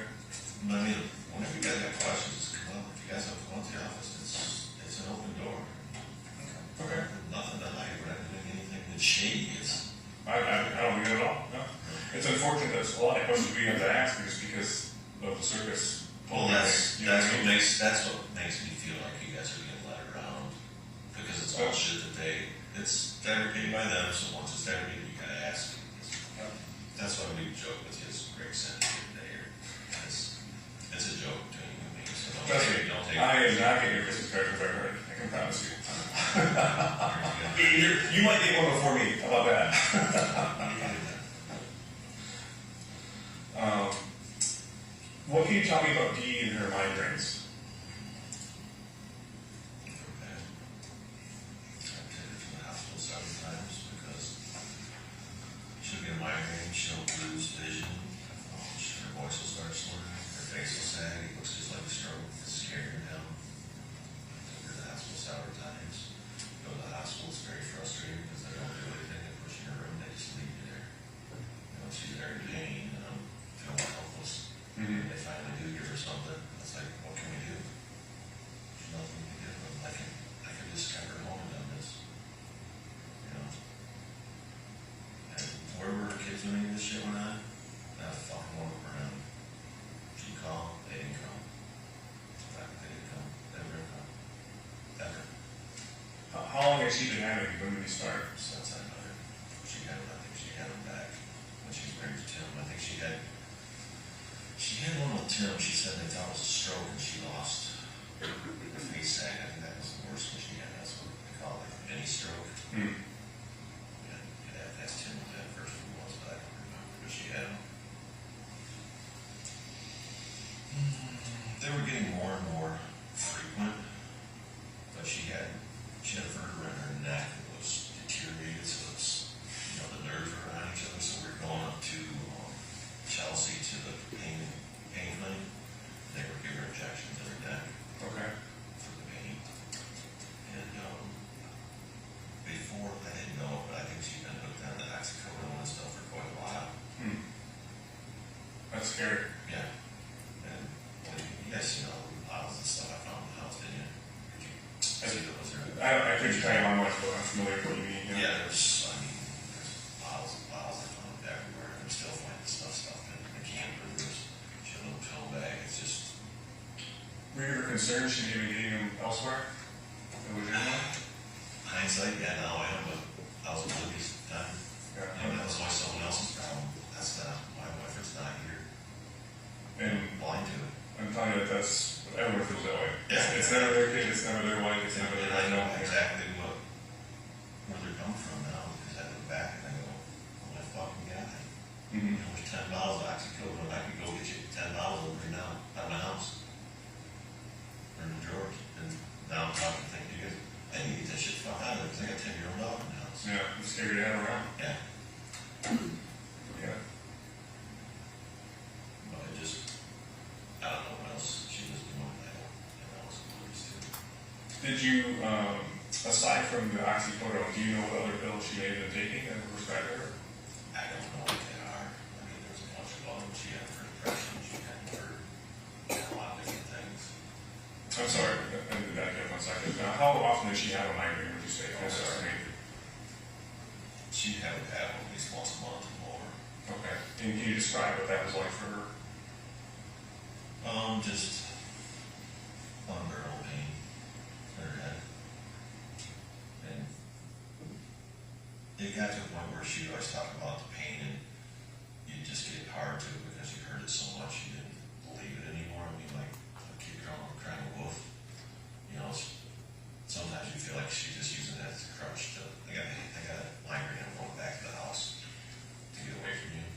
I mean, whenever you guys have questions, just come up. If you guys have come to the office, it's an open door. Okay. Nothing to hide. We're not doing anything that's shady. I don't think at all. No. It's unfortunate that a lot of questions we have to ask just because of the circus. Well, that's what makes me feel like you guys are getting led around, because it's all shit that it's fabricated by them. So once it's fabricated, you gotta ask. That's why we joke with you. As Greg said today. It's a joke between you and me. So Trust me, don't take I am not getting your Christmas card from February. I can promise you. You might get one before me. How about that? What can you tell me about Dee and her migraines? I've taken her to the hospital several times because she'll get a migraine, she'll lose vision, her voice will start slurring, her face will sag, it looks just like a stroke, it's scaring her down. Took her to the hospital several times. Go to the hospital, it's very frustrating because they don't do anything, they push you in a room, they just leave you there. You know, she's very in pain, and I'm feeling helpless. Mm-hmm. They finally do give her something. It's like, what can we do? There's nothing we can do. I can just kept her home and done this. You know? And where were her kids when any of this shit went on? Not a fucking one of them around. She called, they didn't come. In fact, they didn't come. They never come. Ever. How long has she been having it? When did we start? Since I met her. I think she had him back when she was married to Tim. I think she had one with Tim. She said they thought it was a stroke and she lost her face sag. I think that was the worst one she had. That's what they call it, a mini stroke. Mm. And scary. Yeah. And, well, you guys seen all the piles and stuff I found in the house, didn't you? Did you see those? I couldn't tell you how much, but I'm familiar with what you mean. Yeah, there's piles and piles I found everywhere. I'm still finding stuff in the camper. There's a little pill bag. It's just, Were you ever concerned she may be getting them elsewhere? hindsight, yeah, now I am, but I was oblivious at the time. Yeah. And that was always someone else's problem. That's not my wife, it's not here. And Blind to it. I'm telling you that that's, everyone feels that way. Yeah. It's never their kid, it's never their wife, it's And never their I know husband. exactly where they're coming from now, because I look back and I go, oh my fucking God. Mhm. You know, there's 10 bottles of oxycodone, I could go get you 10 bottles of it right now, out of my house. Or in the drawers. And now I'm talking, thinking, you guys, I need to get that shit fuck out of there, because I got a 10-year-old dog in the house. Yeah, it's scary to have around. Yeah. Yeah. But I just, I don't know what else she was doing. I was oblivious to. Did you, aside from the oxycodone, do you know what other pills she may have been taking that were prescribed her? I don't know what they are. I mean, there's a bunch of them. She had for depression, she had for a lot of different things. I'm sorry, I did back up 1 second. How often does she have a migraine, would you say? I'm sorry. She had at least once a month or more. Okay. And can you describe what that was like for her? Just unbearable pain in her head. And it got to a point where she would always talk about the pain, and you just get hard to it because you heard it so much you didn't believe it anymore. I mean, like a kid crying a wolf. You know, sometimes you feel like she's just using that as a crutch to, I got a migraine, I'm going back to the house to get away from you.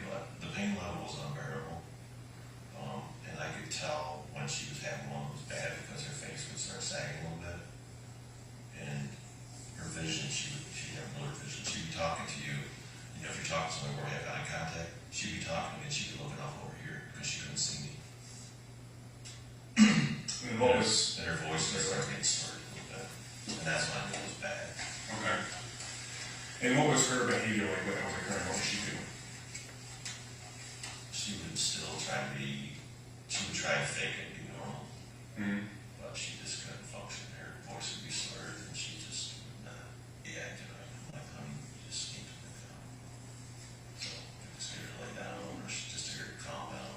But the pain level was unbearable. And I could tell when she was having one that was bad because her face would start sagging a little bit. And her vision, she'd have blurred vision. She'd be talking to you. You know, if you're talking to somebody where you have eye contact, she'd be talking to me and she'd be looking off over here because she couldn't see me. And what was... And her voice would start getting slurred a little bit. And that's when I knew it was bad. Okay. And what was her behavior like when that was occurring? What was she doing? She would still try to be, she would try to fake it and be normal. But she just couldn't function. Her voice would be slurred and she just would not be acting right. I'm like, honey, you just need to lay down. So I just get her to lay down, or just to get her to calm down.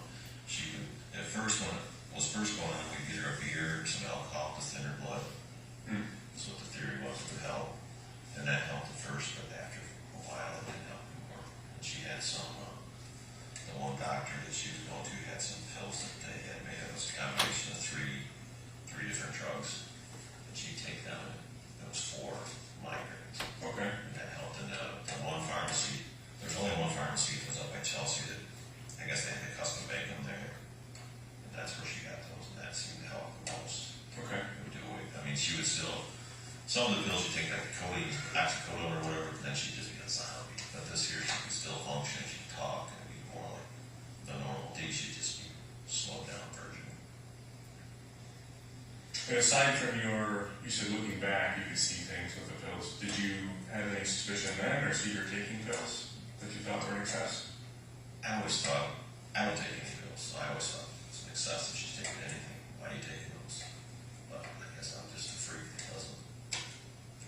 She would, at first when it was first going on, we'd get her a beer, some alcohol to thin her blood. That's what the theory was, it would help. And that helped at first, but after a while it didn't help anymore. And she had some, the one doctor that she was going to had some pills that they had made. It was a combination of three different drugs. And she'd take them, and it was for migraines. Okay. And that helped. And the one pharmacy, there's only one pharmacy that was up by Chelsea that, I guess they had to custom make them there. And that's where she got those, and that seemed to help the most. Okay. It would do it. I mean, she would still, some of the pills you take like the codeine, oxycodone or whatever, then she'd just be a zombie. But this here, she could still function, she could talk, and it'd be more like the normal D, she'd just be slowed down version. And aside from you said looking back, you could see things with the pills. Did you have any suspicion then, or see her taking pills that you thought were in excess? I always thought, I don't take any pills, so I always thought it's an excess if she's taking anything. Why are you taking those? But I guess I'm just a freak that doesn't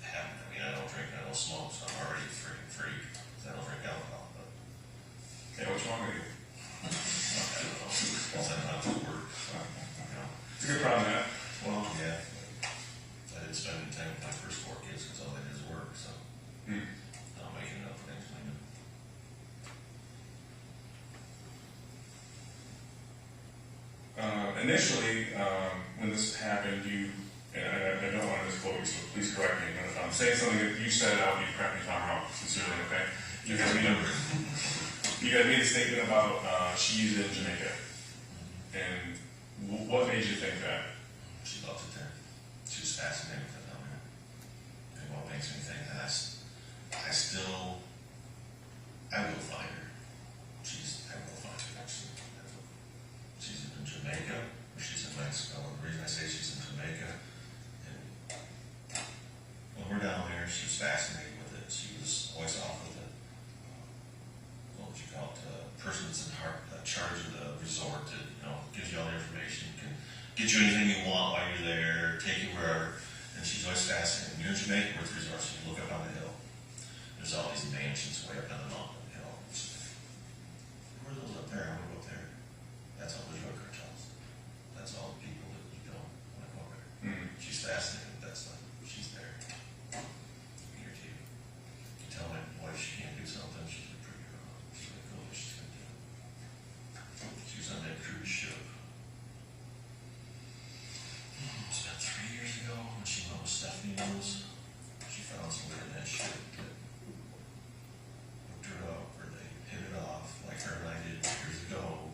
have, I mean, I don't drink, I don't smoke, so I'm already a freaking freak, because I don't drink alcohol, but Hey, what's wrong with you? I don't know, because I don't have to work, you know. It's a good problem, man. Well, yeah. I didn't spend any time with my first 4 kids because all they did is work, so I'm making up for things, maybe. Initially, when this happened, and I don't want to misquote you, so please correct me, but if I'm saying something that you said out, you correct me if I'm wrong, sincerely, okay? You guys made a statement about she's in Jamaica. And what made you think that? She loves it there. She was fascinated with it down there. And what makes me think that I will find her. I will find her actually. She's in Jamaica, or she's in Mexico. And the reason I say she's in Jamaica, and when we're down there, she was fascinated with it. She was always off with it. What would you call it? Person that's in charge of the there's all these mansions way up on the mountain, you know. Where are those up there? I want to go up there. That's all the drug cartels. That's all the people that you don't want to go over there. Mm-hmm. She's fascinated with that stuff. She's there. Here too. You tell my wife she can't do something, she's a pretty girl. She's like, oh, she's gonna do it. She was on that cruise ship. It's about 3 years ago when she went with Stephanie Mills. She found somebody in that ship that hooked her up, or they hit it off like her and I did years ago.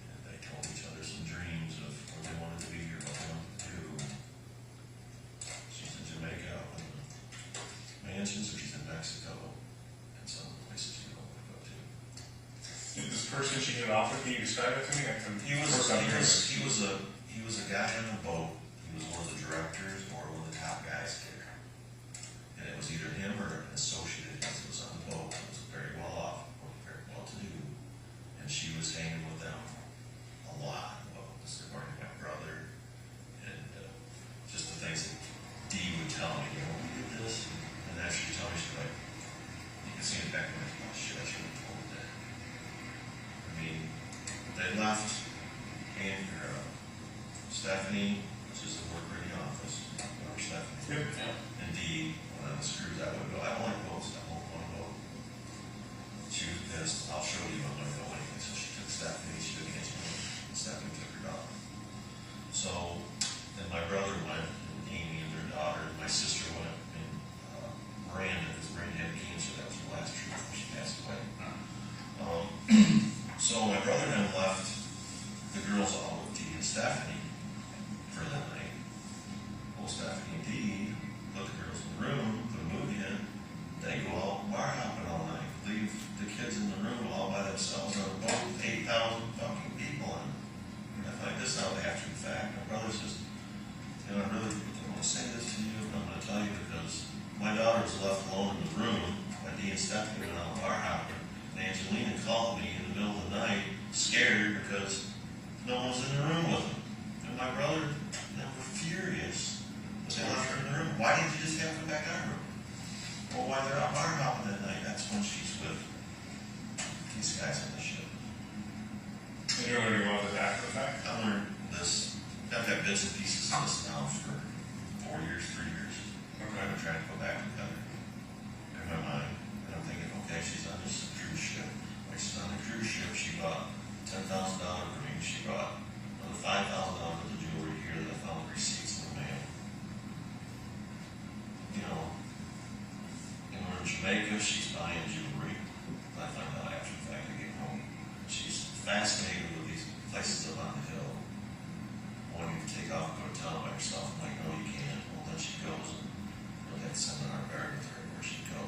And they told each other some dreams of what they wanted to be or what they wanted to do. She's in Jamaica up in the mansions, or she's in Mexico, and some places you don't want to go to. Did this person she hit off with, can you describe it to me? He was a guy on the boat. He was one of the directors or one of the top guys there. And it was either him or an associate of his that was on the boat. He was very well off, very well to do. And she was hanging with them a lot. Well, this is according to my brother. And just the things that Dee would tell me, you know, we did this. And then she'd tell me, she'd be like, you can see it back when I was, oh shit, I should have told that. I mean, they left and Stephanie, which is the worker in the office, or Stephanie, and Dee went on the cruise. I would go, I don't like boats, I won't want to go. She was pissed, I'll show you, I'm not going to go anything. So she took Stephanie, she took Angelina, and Stephanie took her dog. So, then my brother went, and Amy and their daughter, and my sister went, and Miranda, because Miranda had cancer, that was her last trip before she passed away. So my brother then left the girls all with Dee and Stephanie for that night. Well, Stephanie and Dee put the girls in the room, put a movie in. They go out bar hopping all night. Leave the kids in the room all by themselves on a boat with 8,000 fucking people in. And I find this out after the fact. My brother says, you know, I really don't want to say this to you, but I'm going to tell you because my daughter was left alone in the room when Dee and Stephanie went out bar hopping. And Angelina called me in the middle of the night, scared because no one was in the room with them. And my brother, they were furious. But they left her in the room. Why didn't you just have her back on her? Well, while they're out bar hopping that night, that's when she's with these guys on the ship. And you're learning about this after the fact? I learned this. I've got bits and pieces of this now for 4 years, 3 years. Okay. I've been trying to go back together in my mind. And I'm thinking, okay, she's on this cruise ship. Like she's on the cruise ship, she bought $10,000 ring. She bought another $5,000 of the jewelry here that I found the receipts in the mail. You know, and we're in Jamaica, she's buying jewelry. I find out after the fact I get home. She's fascinated with these places up on the hill. Wanting to take off and go to town by herself. I'm like, no, you can't. Well, then she goes and we had seminar garden with her where she'd go.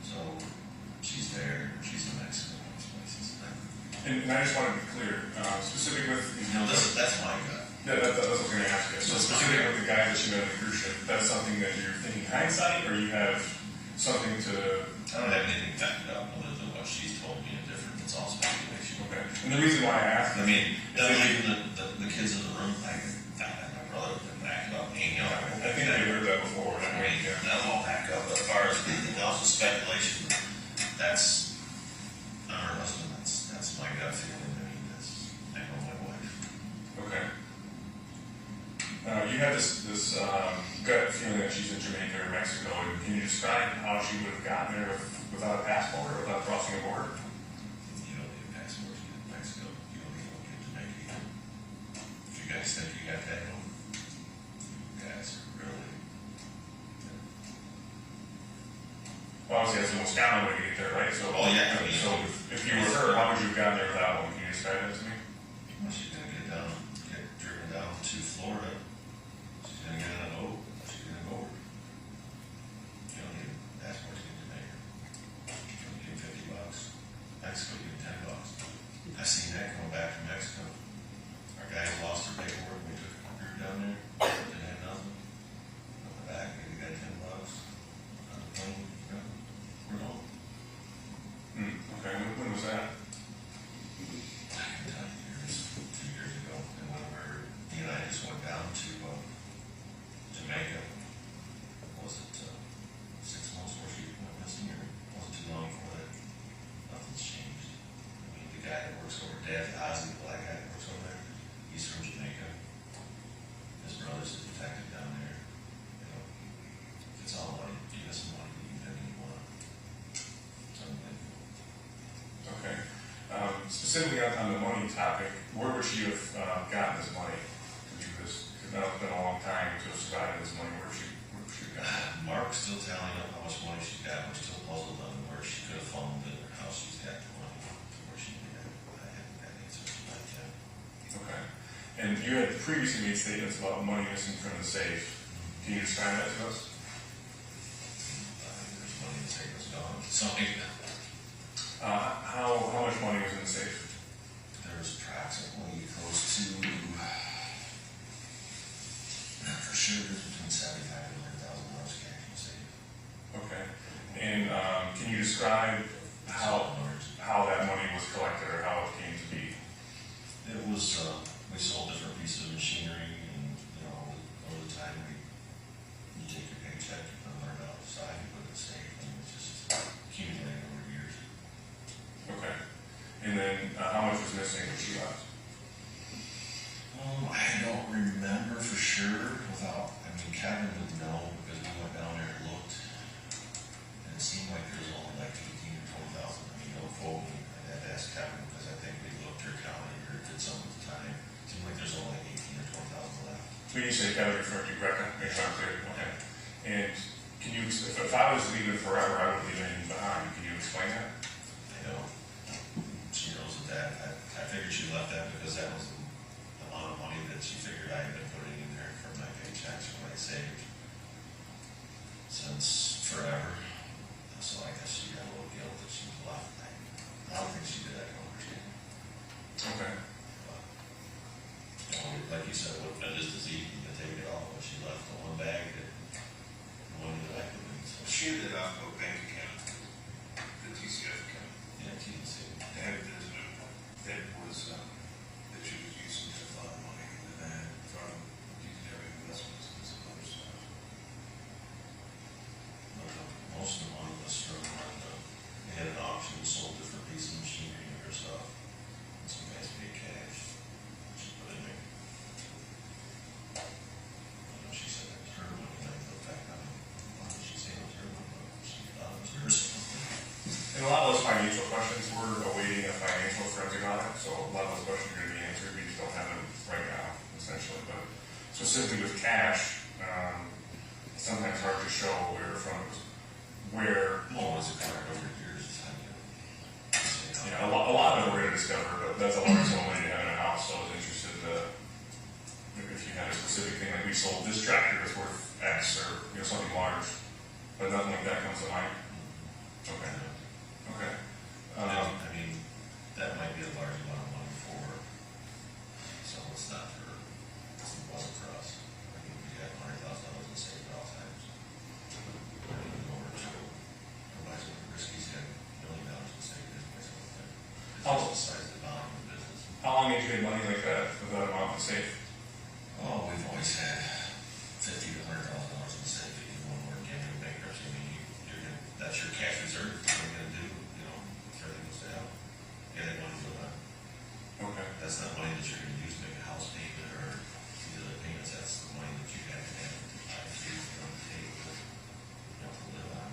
So she's there, she's in Mexico, these places. And I just want to be clear, specific with... You know, that's my gut. Yeah, that's what I was going to ask you. So specific with the guy that you met on the cruise ship, that's something that you're thinking hindsight, or you have something to... I don't have anything backed up other than what she's told me and different. It's all speculation. Okay. And the reason why I asked... I mean, even the kids in the room, like, my brother would back up. You know, I think I heard that before. I mean, that'll all back up. But as far as anything else with speculation, that's not her husband. That's my gut feeling. I mean, I know my wife. Okay. You have this gut feeling that she's in Jamaica or Mexico, and can you describe how she would have gotten there without a passport or without crossing a border? You don't need a passport to get to Mexico. You don't need one to get to Jamaica either. If you guys think you got that one, you guys are really... Well, obviously that's the most common way to get there, right? So, Oh, yeah. So if you were her, how would you have gotten there without one? Can you describe that to me? Well, she's going to get driven down to Florida. She's going to get on a boat. She's going to go over. You don't need a passport to get to Jamaica. You don't need $50. Mexico, you get $10. I seen that going back from Mexico. Our guy lost her paperwork. We took a group down there. Didn't have nothing. On the back, maybe got $10 on the plane. You know, we're home. Okay, when was that? I can tell you years, 2 years ago, and when he and I just went down to Jamaica, was it 6 months before she specifically on the money topic, where would she have gotten this money to do this? Because now it's been a long time to have survived this money. Where she got it? Mark's still tallying up how much money she's got. We're still puzzled on where she could have found it or how she's got the money, where she did it. I haven't got an answer to that yet. Okay. And you had previously made statements about money missing from the safe. Can you describe that to us? There's money in the safe that's gone. Something. How much money was in the safe? There's approximately close to, for sure, there's between $75,000 and $100,000 cash in the safe. Okay. And can you describe how that money was collected or how it came to be? It was, we sold different pieces of machinery, and, over the time, you take your paycheck, you put $100 aside, you put it in the safe, and it's just accumulating over years. Okay. And then how much was missing when she left? I don't remember for sure Kevin would know because we went down there and looked, and it seemed like there was only like 18 or 20,000. Don't quote me. I'd have to ask Kevin because I think we looked or counted or did something at the time. It seemed like there's only 18 or 20,000 left. When you say Kevin, referring to Greca, make sure I'm clear. Okay. And can you, if I was leaving forever, I wouldn't leave anything behind. Can you explain that? I know. She knows that. I figured she left that because that was the amount of money that she figured I had been putting in there for my paychecks when I saved since forever. So I guess she got a little guilt that she left. I don't think she did. I don't understand. Okay. But, like you said, what that is easy to take it all. But she left the one bag that the one that I could use. So She ended up with a bank account, the TCF account. yeah, TNC. That was, that she was using to fund money into that from DTW investments and some other stuff. Most of the money was from they had an auction, sold different pieces of machinery and her stuff. And some guys paid cash. She put in there. She said it was her money, and I looked back on it. Why did she say it was her money? She thought it was hers. And a lot of those financial questions, we're awaiting a financial forensic audit, so a lot of those questions are going to be answered. We just don't have them right now, essentially. But specifically with cash, it's sometimes hard to show where from it was. Where, Well, was it covered over years? yeah, a lot of it we're going to discover, but that's a large sum of money to have in a house, so I was interested if you had a specific thing, like we sold this tractor that's worth X or something large, but nothing like that comes to mind. Okay. Okay. I mean, that might be a large amount of money for her. So it's not for, it wasn't for us. I mean, we got $100,000 in saved at all times. I mean, over to, everybody's looking risky, he's got $1 million in saved. Everybody's looking at How- the size of the volume of business. How long have you had money like that with that amount in safe? Oh, we've always had $50,000 to $100,000 in saved, even when we're getting bankruptcy. I mean, you're gonna, that's your cash reserve. What are you gonna do? If everything goes down, you got that money for that. Okay. That's not money that you're going to use to make a house payment or these other payments. That's the money that you have to buy food on the table to live on.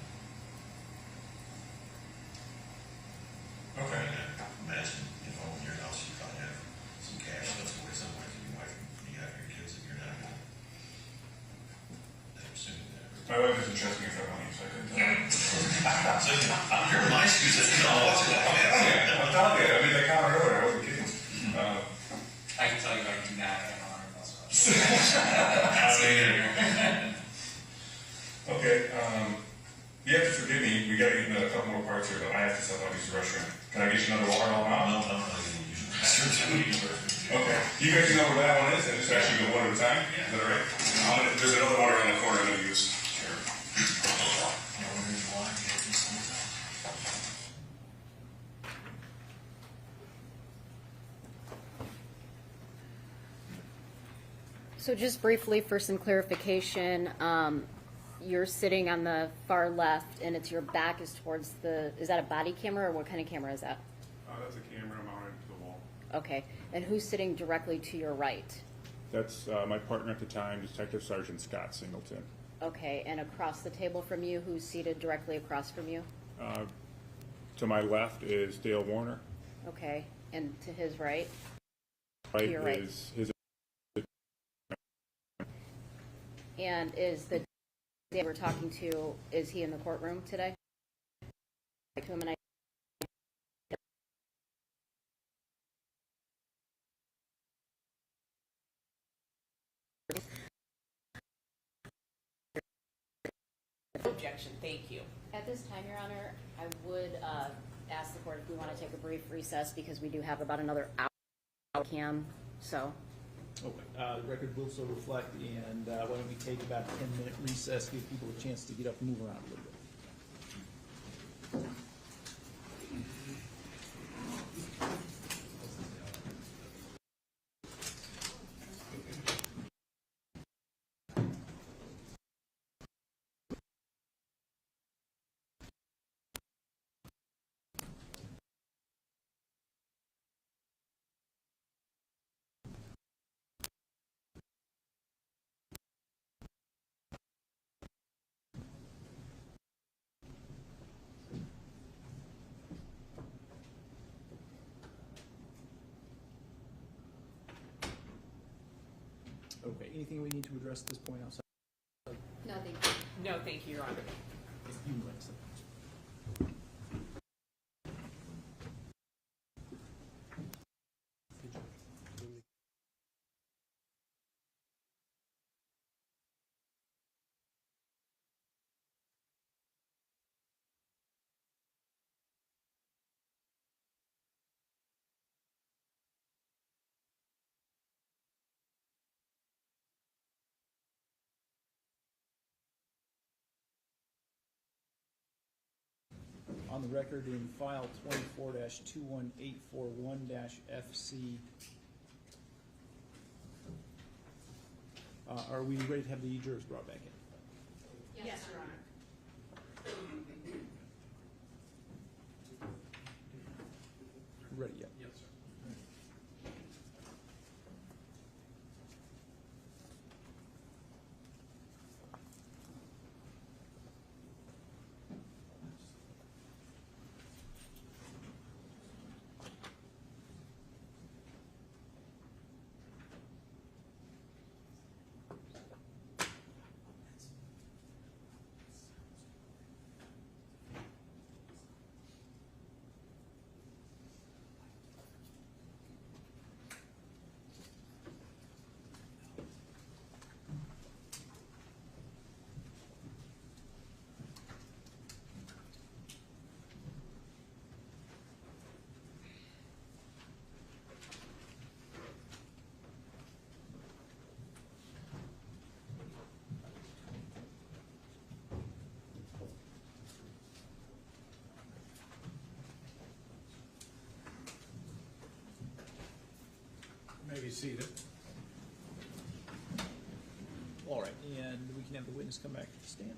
Okay. I mean, I imagine, in your house, you probably have some cash that's away somewhere to your wife. You have your kids if you're not going to. I'm assuming that. My wife doesn't trust me for money, so I couldn't tell her. So you're my excuse. What's it like? Yeah, I'm telling you, I mean, they counted earlier, I wasn't kidding. I can tell you I do not have $100,000. Okay, you have to forgive me, we gotta get into a couple more parts here, but I have to step out to use the restroom. Can I get you another water all out? No, I'm not going to use your Okay, you guys know where that one is, and just actually go one at a time, is that all right? There's another water in the corner I'm gonna use. Sure. So just briefly for some clarification, you're sitting on the far left and it's your back is towards is that a body camera or what kind of camera is that? That's a camera mounted to the wall. Okay, and who's sitting directly to your right? That's my partner at the time, Detective Sergeant Scott Singleton. Okay, and across the table from you, who's seated directly across from you? To my left is Dale Warner. Okay, And to his right? Right You're right. is his. And is the day we're talking to, is he in the courtroom today? To him and I. Objection, thank you. At this time, Your Honor, I would ask the court if we want to take a brief recess because we do have about another hour cam, so. Okay, the record will so reflect, and why don't we take about a 10-minute recess, give people a chance to get up and move around a little bit. Okay, anything we need to address at this point outside? No, thank you. No, thank you, Your Honor. You can let us know. On the record in file 24-21841-FC. Are we ready to have the jurors brought back in? Yes, Your Honor. Ready, yeah. Yes, sir. May be seated. All right, and we can have the witness come back to the stand.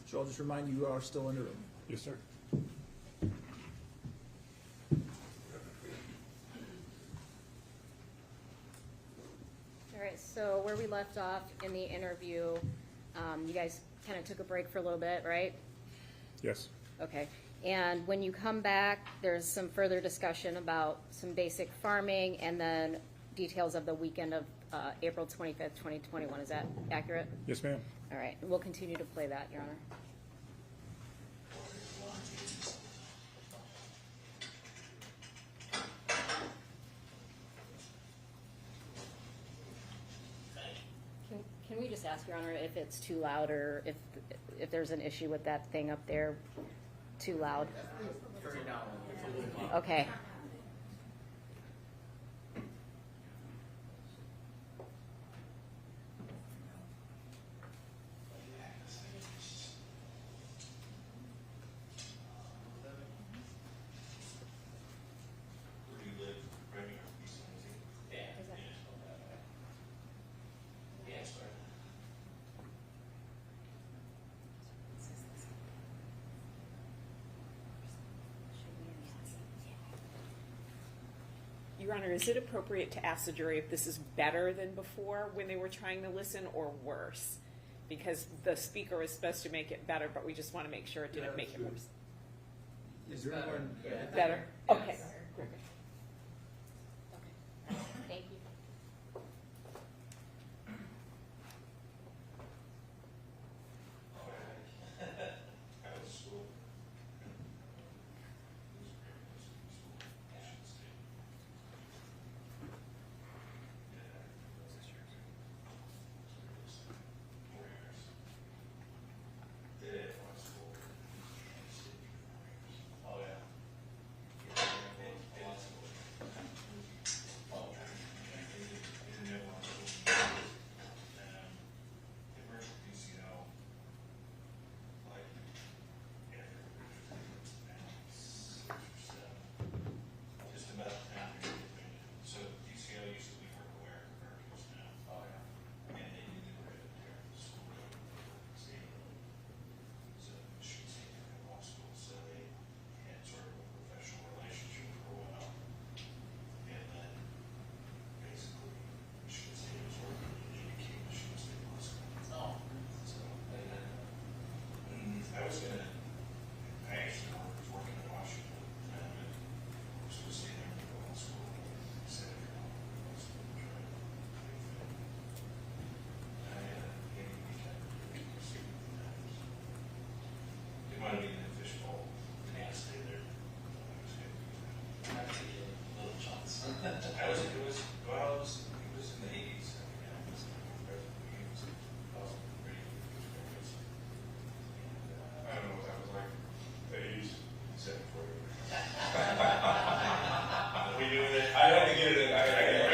So I'll just remind you, you are still in the room. Yes, sir. All right, so where we left off in the interview, you guys kind of took a break for a little bit, right? Yes. Okay, and when you come back, there's some further discussion about some basic farming and then details of the weekend of April 25th, 2021. Is that accurate? Yes, ma'am. All right, we'll continue to play that, Your Honor. Can we just ask, Your Honor, if it's too loud or if there's an issue with that thing up there? Too loud? Turn it down. It's a little loud. Okay. Where do you live? Right here, East Lansing? Yeah. Is that- Yeah, sorry. Your Honor, is it appropriate to ask the jury if this is better than before when they were trying to listen or worse? Because the speaker was supposed to make it better, but we just want to make sure it didn't make it worse. Is there anyone? Better? Okay. Great. Okay. Thank you. Out of school. Oh, yeah. Just about time to get it. So DCL used to be for aware commercials now. Oh, yeah. And they did it right up there at the school road. So she was taking her law school, so they had sort of a professional relationship for a while. And then basically, Michigan State was working in educating Michigan State Law School. Oh. So, I was gonna, I actually was working in Washington, and I was supposed to stay there and go to law school. I said, if you're not going to law school, try to make it. I gave me kind of it might have been an official, I had to stay there. I was good. I have to take little chunks. Well, it was in the 80s. I mean, I was pretty good experience. And, I don't know what that was like. The 80s. 740. We do that. I had to get it in. I had to get it.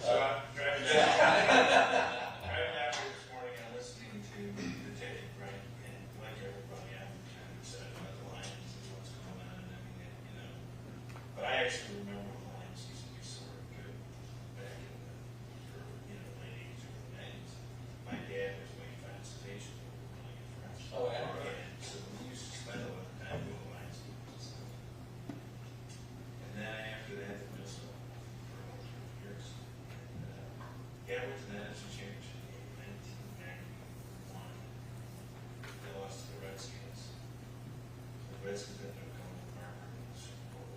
So I'm driving after this morning, I'm listening to the tape, right? And like everybody, I'm kind of excited about the Lions and what's going on and everything, you know. But I actually remember when the Lions used to be sort of good back in the, late 80s, early 90s. My dad was making participation with one of my friends. Oh, yeah? And so we used to spend a lot of time doing Lions games. And then after that, the middle school for about 3 years. And, yeah, I went to the national championship game in 1991. They lost to the Redskins. The Redskins ended up coming to Marker in the Super Bowl.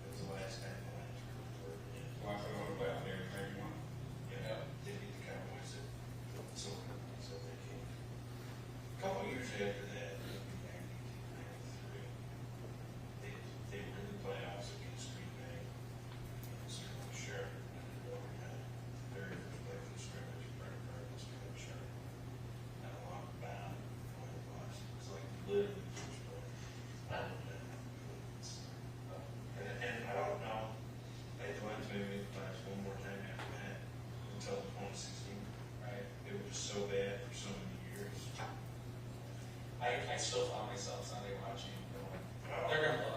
It was the last time the Lions were in. Last time I went to playoff game, 91. Yeah, they beat the Cowboys at so they came. A couple of years after that, maybe 1993, they were in the playoffs against Green Bay. And Sheriff ended up overtime. Very first play for the scrimmage, Brent Burns, Sheriff. And a long bound when it was. It was like literally the first play. And I don't know, they went to maybe the playoffs one more time after that until 2016. Right. It was just so bad for so many years. I still found myself Sunday watching. They're gonna,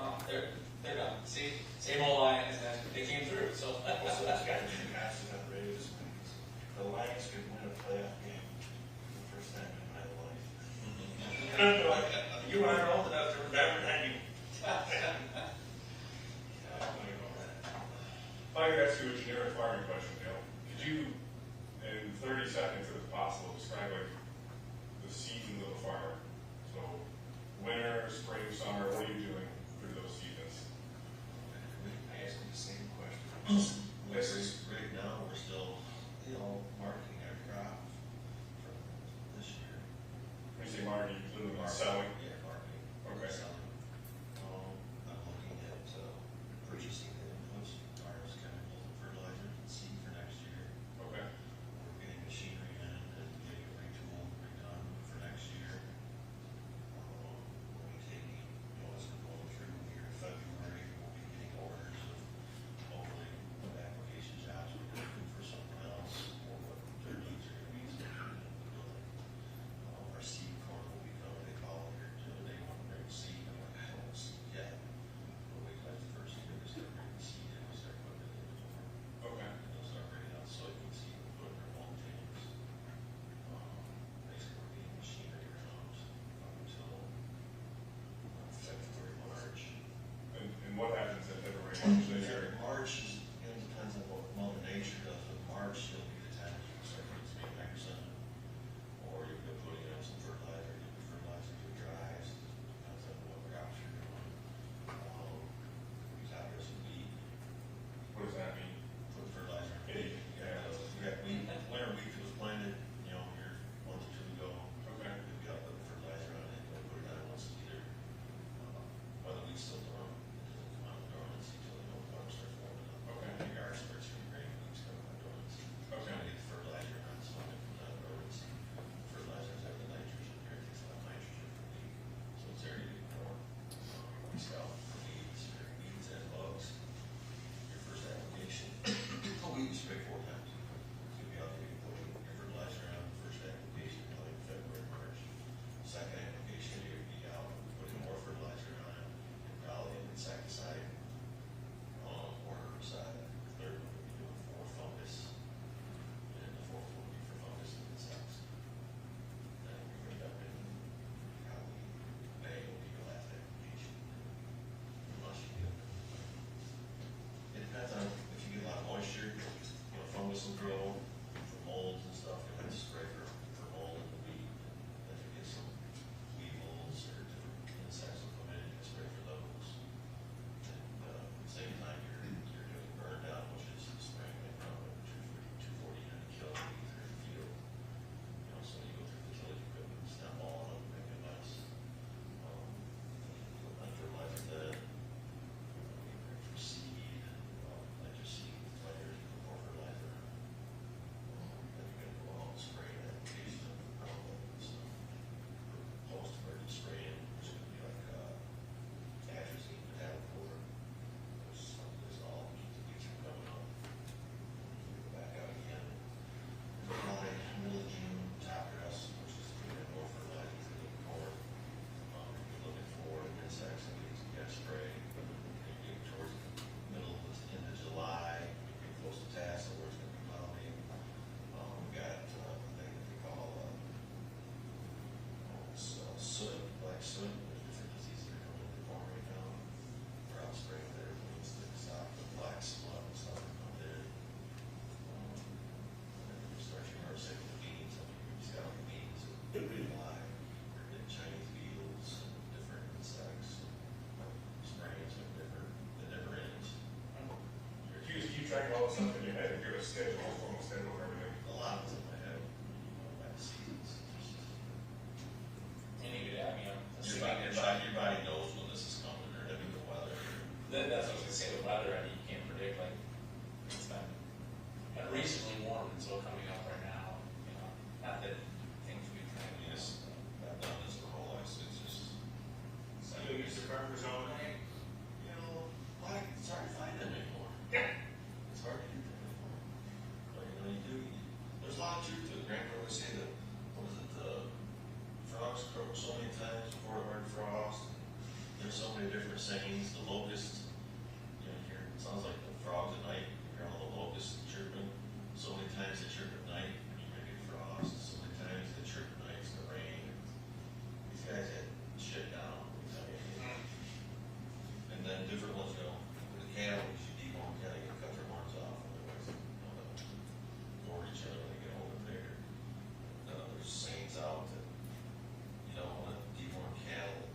they're done. See, same old Lions, and they came through. So. Also, it's got to be massive outrageous things. The Lions could win a playoff game for the first time in my life. You aren't old enough to remember that. If I could ask you a generic farming question, Dale, could you, in 30 seconds if possible, describe like the seasons of a farmer? So winter, spring, summer, what are you doing through those seasons? I asked you the same question. Right now, we're still, marking our crop from this year. When you say marketing, you literally mean selling? Yeah, marketing. Okay. Selling. I'm looking at purchasing the inputs, ours, chemicals, and fertilizers, and seed for next year. Okay. We're getting machinery in and getting it retooled, redone for next year. We'll be taking, as we're going through here in February, we'll be getting orders of hopefully what application jobs we're going to do for someone else, or what their needs are going to be, so we can build it. Our seed corn will be coming, they call it here all this stuff in your head, you're gonna schedule, formal schedule for everything. A lot of them I have, by the seasons. And even, I mean, Your body knows when this is coming, or I mean, the weather. that's what I was gonna say, the weather, I mean, you can't predict, like, it's been unreasonably warm, and so coming up right now, you know, not that things we kind of, Yes, I've done this my whole life, so it's just. So you use the buffer zone, You know, like, it's hard to find them anymore. It's hard to get them anymore. But you know, there's a lot of truth to it. Grandpa always say that, what is it, frogs croak so many times before a hard frost. There's so many different sayings. The locust, you know, here, it sounds like the frogs at night, you hear all the locusts chirping. So many times they chirp at night, you may get frost. So many times they chirp at night, it's the rain. These guys had shit down, let me tell you. And then different ones, you know, with the cattle, you should debone cattle, you cut their horns off, otherwise, they'll gore each other when they get older there. There's sayings out that, you don't want to deworm cattle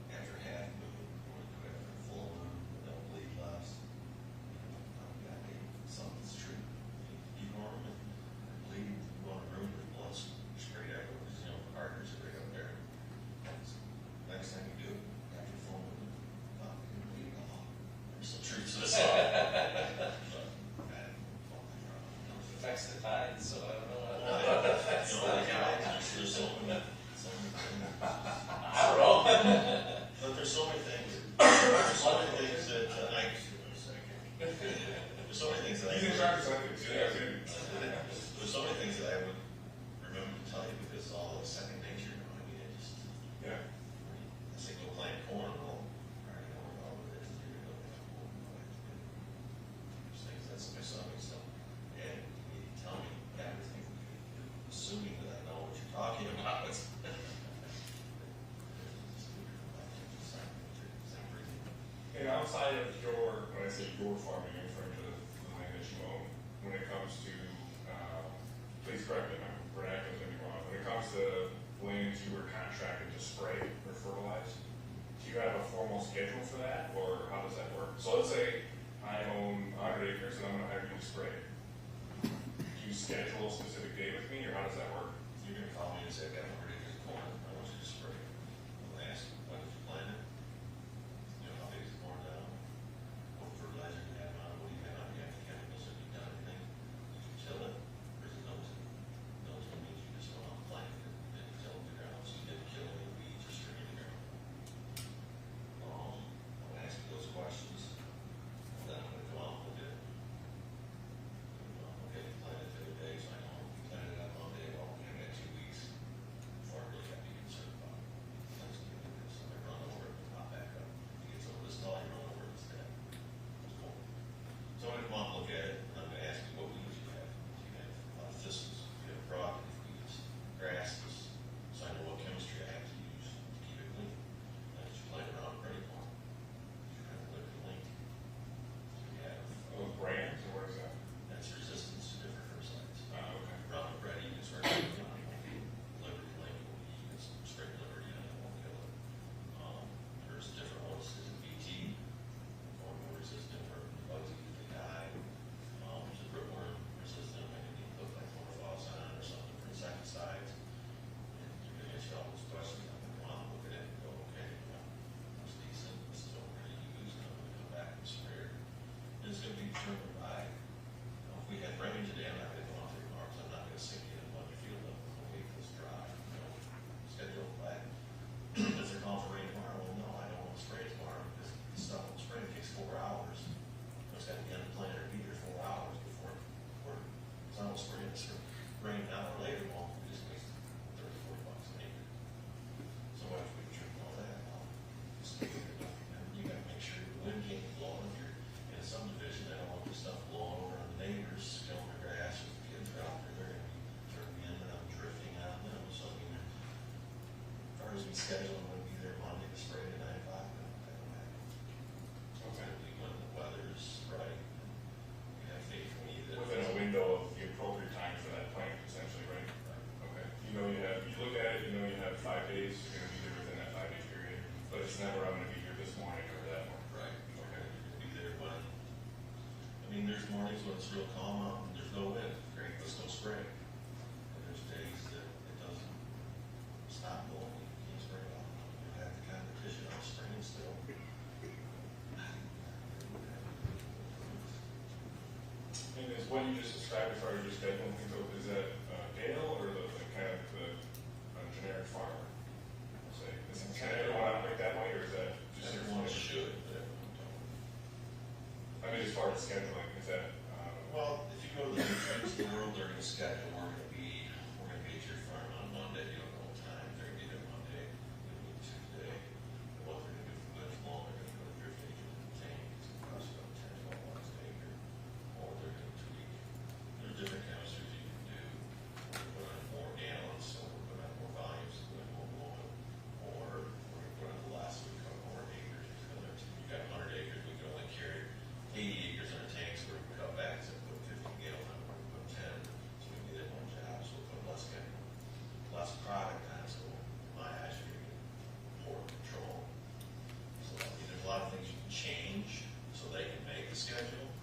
after half moon, you want to do it after full moon, they'll bleed less. Yeah, something's true. You deworm them and bleed, you want to ruin their blood straight afterwards, you know, partners are right up there. Next time you do it, after full moon, you're bleeding a lot. There's some truth to this. it affects the tides, so I don't know. There's so many I don't know. but there's so many things. There's so many things that there's so many things that He's in charge of something, so yeah, good. there's so many things that I would remember to tell you because it's all like second nature. You know, I mean, it just Yeah. I say go plant corn. Well, I already know where all of it is. You're gonna go plant corn. There's things that's my son and stuff. And you tell me everything, assuming that I know what you're talking about. And outside of your, when I say your farming, I'm referring to the land that you own, when it comes to, please correct me if I'm vernacular gonna be wrong, when it comes to lands you were contracted to spray or fertilize, do you have a formal schedule for that, or how does that work? So let's say I own 100 acres and I'm gonna hire you to spray. Do you schedule a specific day with me, or how does that work? You're gonna call me and say, I got 100 acres of corn, I want you to spray. I'm gonna ask you, when did you plant it? You know, how big is the corn now? What fertilizer do you have on, what do you have on, you have the chemicals, have you done anything? Did you till it? Or is it nosing? Nosing means you just went out and planted it, and you tilled the ground, so you didn't kill any weeds or string in the ground. I'm gonna ask you those questions, and then I'm gonna come out and look at it. Okay, you planted it the other day, so I know you planted it on Monday, well, we got 2 weeks before I really got to be concerned about it. That's good, because I run over it and pop back up. It gets over this tall, you run over it, it's dead. It's cool. So I'm gonna come out and look at it, and I'm gonna ask you what weeds you have. Do you have thistles, do you have broadleaf weeds, grasses, so I know what chemistry I have to use to keep it clean. Not just playing around with ready corn. You're gonna live clean. So you have Are those brands, or what is that? that's resistance to different herbicides. Okay. Round ready, it's where Liberty Link will be, it's straight Liberty, and it won't kill it. There's different ones, there's a BT, or more resistant for bugs that usually die. There's a rootworm resistant, maybe you can put like chlorophos on or something for insecticides. And you're gonna ask you all those questions, I'm gonna come out and look at it and go, okay, it's decent, this is what we're gonna use, and I'm gonna come back and spray it. And it's gonna be determined by, you know, if we had rain today, I'm not gonna go out there tomorrow, because I'm not gonna sink in and let your field up, I'll wait till it's dry, you know, schedule it back. If they're calling for rain tomorrow, well, no, I don't want to spray it tomorrow, because the stuff will spray, it takes 4 hours. It's got to get in the plant or be there 4 hours before it works. So I will spray it, it's rain an hour later, well, we just wasted $30-40 an acre. So after we drink all that, you gotta make sure the wind can't blow. If you're in a subdivision, I don't want this stuff blowing over on the neighbors, killing their grass. If the kids are out there, they're gonna be turning in, and I'm drifting on them. So I mean, as far as we schedule, I'm gonna be there Monday to spray at 9 o'clock. I don't have. It's gonna be when the weather's right. You have faith in me that. Within a window of the appropriate time for that plant, essentially, right? Okay. You look at it, you have 5 days, you're gonna be there within that 5-day period, but it's never, I'm gonna be here this morning or that morning. Right. Okay. You're gonna be there when. I mean, there's mornings mornings when it's real calm out and there's no wind, great, let's go spray. And there's days that it doesn't stop blowing, you can't spray it off. You have the competition on spraying still. And is what you just described as far as your schedule and things, is that Dale or the kind of the generic farmer? Say, is it kind of everyone operate that way, or is that just Everyone your should, but everyone don't. I mean, as far as scheduling, is that? Well, if you go to the trends of the world, they're gonna schedule, we're gonna be at your farm on Monday, you don't know what time, they're gonna be there Monday, they're gonna be Tuesday. And what they're gonna do for good long, they're gonna go to drift agent and tank, it's gonna cost you about $10 an acre. Or they're gonna tweak, there's different chemistries you can do. We're gonna put on more gallons, so we're gonna have more volumes, so we're gonna blow it. Or we're gonna put on the last week of more acres, because you've got 100 acres, we can only carry 80 acres in a tank, so we can cut back, so put 50 gallons on, we're gonna put 10, so we can get more jobs, so we'll put less product on, so my actually poor control. So I mean, there's a lot of things you can change, so they can make the schedule.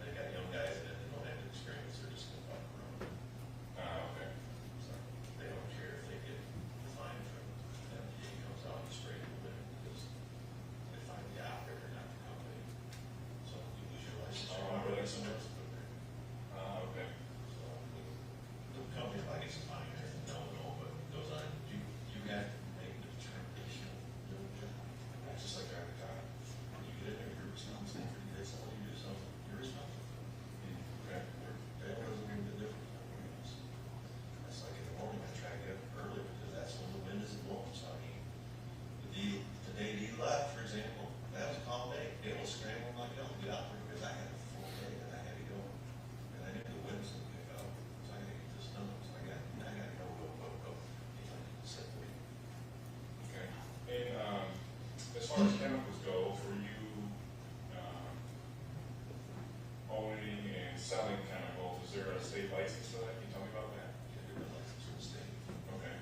They got young guys in it that don't have the experience, they're just gonna fuck around. Okay. So they don't care if they get fined from the MTA comes out and spray the wind, because they find the operator, not the company. So you lose your license, Oh, you're really? really somewhere else to put there. Okay. So the company might get some fine, or no, but it goes on, you have to make the determination of doing the job. That's just like driving a car. When you get in there, you're responsible for it. It's all you do something, you're responsible for it. Okay. That doesn't make the difference. That's like in the morning, I try to get up early because that's when the wind isn't blowing. So I mean, the day he left, for example, that was a calm day. It was scrambling like hell to get out there because I had a full day and I had to go. And I knew the wind was going to pick up. So I had to get this done. So I got to go. He's like, sit there. Okay. And as far as chemicals go, for you owning and selling chemicals, is there a state license for that? Can you tell me about that? Get your license from the state. Okay.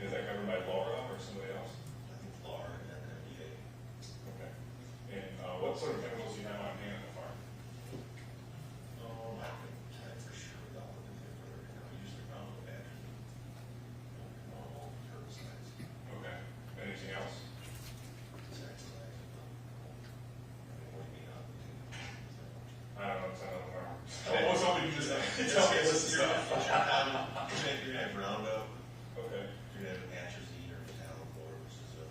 Is that covered by Laura or somebody else? I think Florida and NBA. Okay. And what sort of chemicals do you have on hand at the farm? Oh, I couldn't tell you for sure without looking at it, but I usually found the battery. Normal herbicides. Okay. Anything else? Insecticides. What do you mean on the I don't know. It's another farm. What was something you just tell me this You're stuff? gonna have Roundup, Okay. you're gonna have atrazine or metallichlor, which is a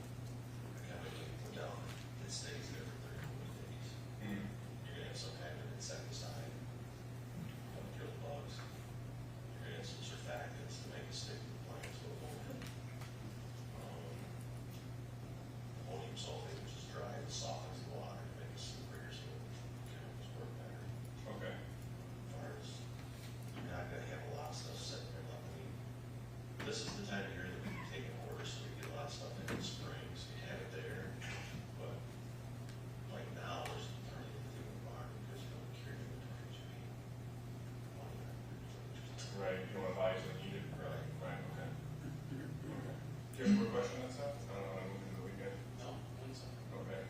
chemical you put down, it stays there for 30 days. Mm. You're gonna have some kind of insecticide, don't kill the bugs. You're gonna have some surfactants to make it stick to the plant so it won't hit. Ammonium sulfate, which is dry, it softens the water to make it slipperier so the chemicals work better. Okay. As far as, you're not gonna have a lot of stuff sitting there, like, I mean, this is the time of year that we can take an order, so we get a lot of stuff in the spring, so you have it there. But, like now, there's hardly anything in the barn, because you don't carry inventory, you need money. Right. You don't want to buy something you didn't. Right. Right. Okay. Okay. Do you have more question on that? I don't know. I'm looking at the weekend. No, that's Okay.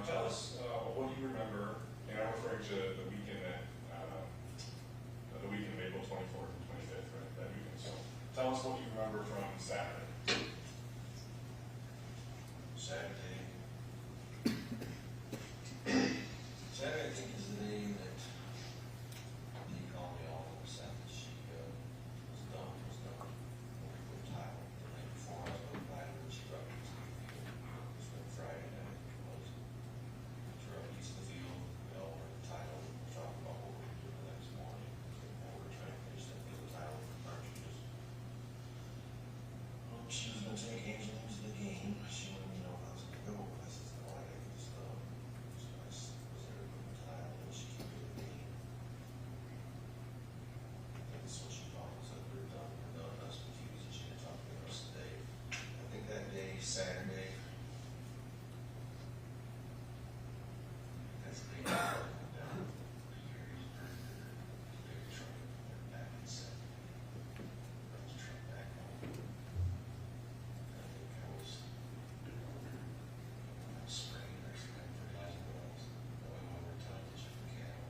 Tell us, what do you remember, and I'm referring to the weekend the weekend of April 24th and 25th, right, that weekend. So tell us what you remember from Saturday. Saturday, I think, is the day that he called me all upset that she was done. When we put tile the night before, I was going by her and she brought me to the field. It was when Friday night it was. She brought me to the field, we all were the tile, we talked about what we were doing the next morning. We were trying to finish that field tile with cartridges. She was gonna take Angel into the game. She wanted me to know if I was gonna go. I said, no, I gotta get this done. So I was there with the tile, and she came to the game. And that's what she called us, said, we're done. I was confused, and she didn't talk to me the rest of the day. I think that day, Saturday, that's the day I went down. Gary's burger, big truck, went back and said, brought the truck back home. I think I was spraying or some kind of fertilizer wells, going over time to check the cattle.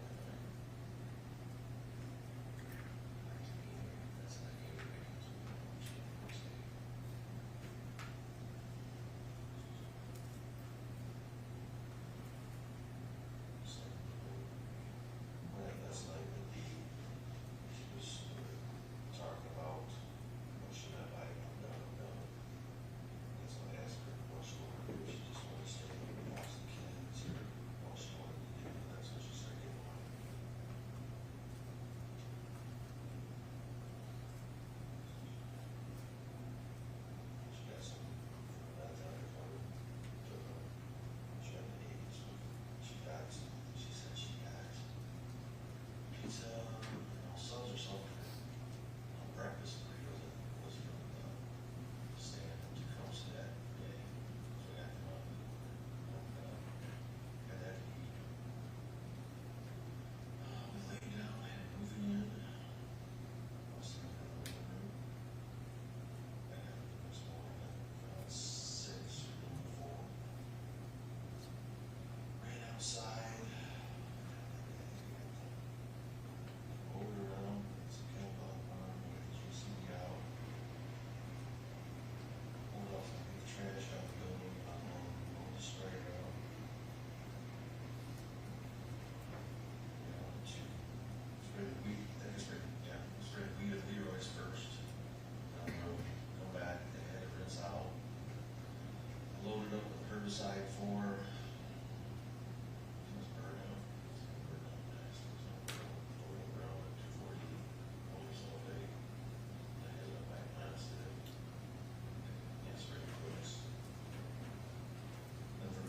oversight for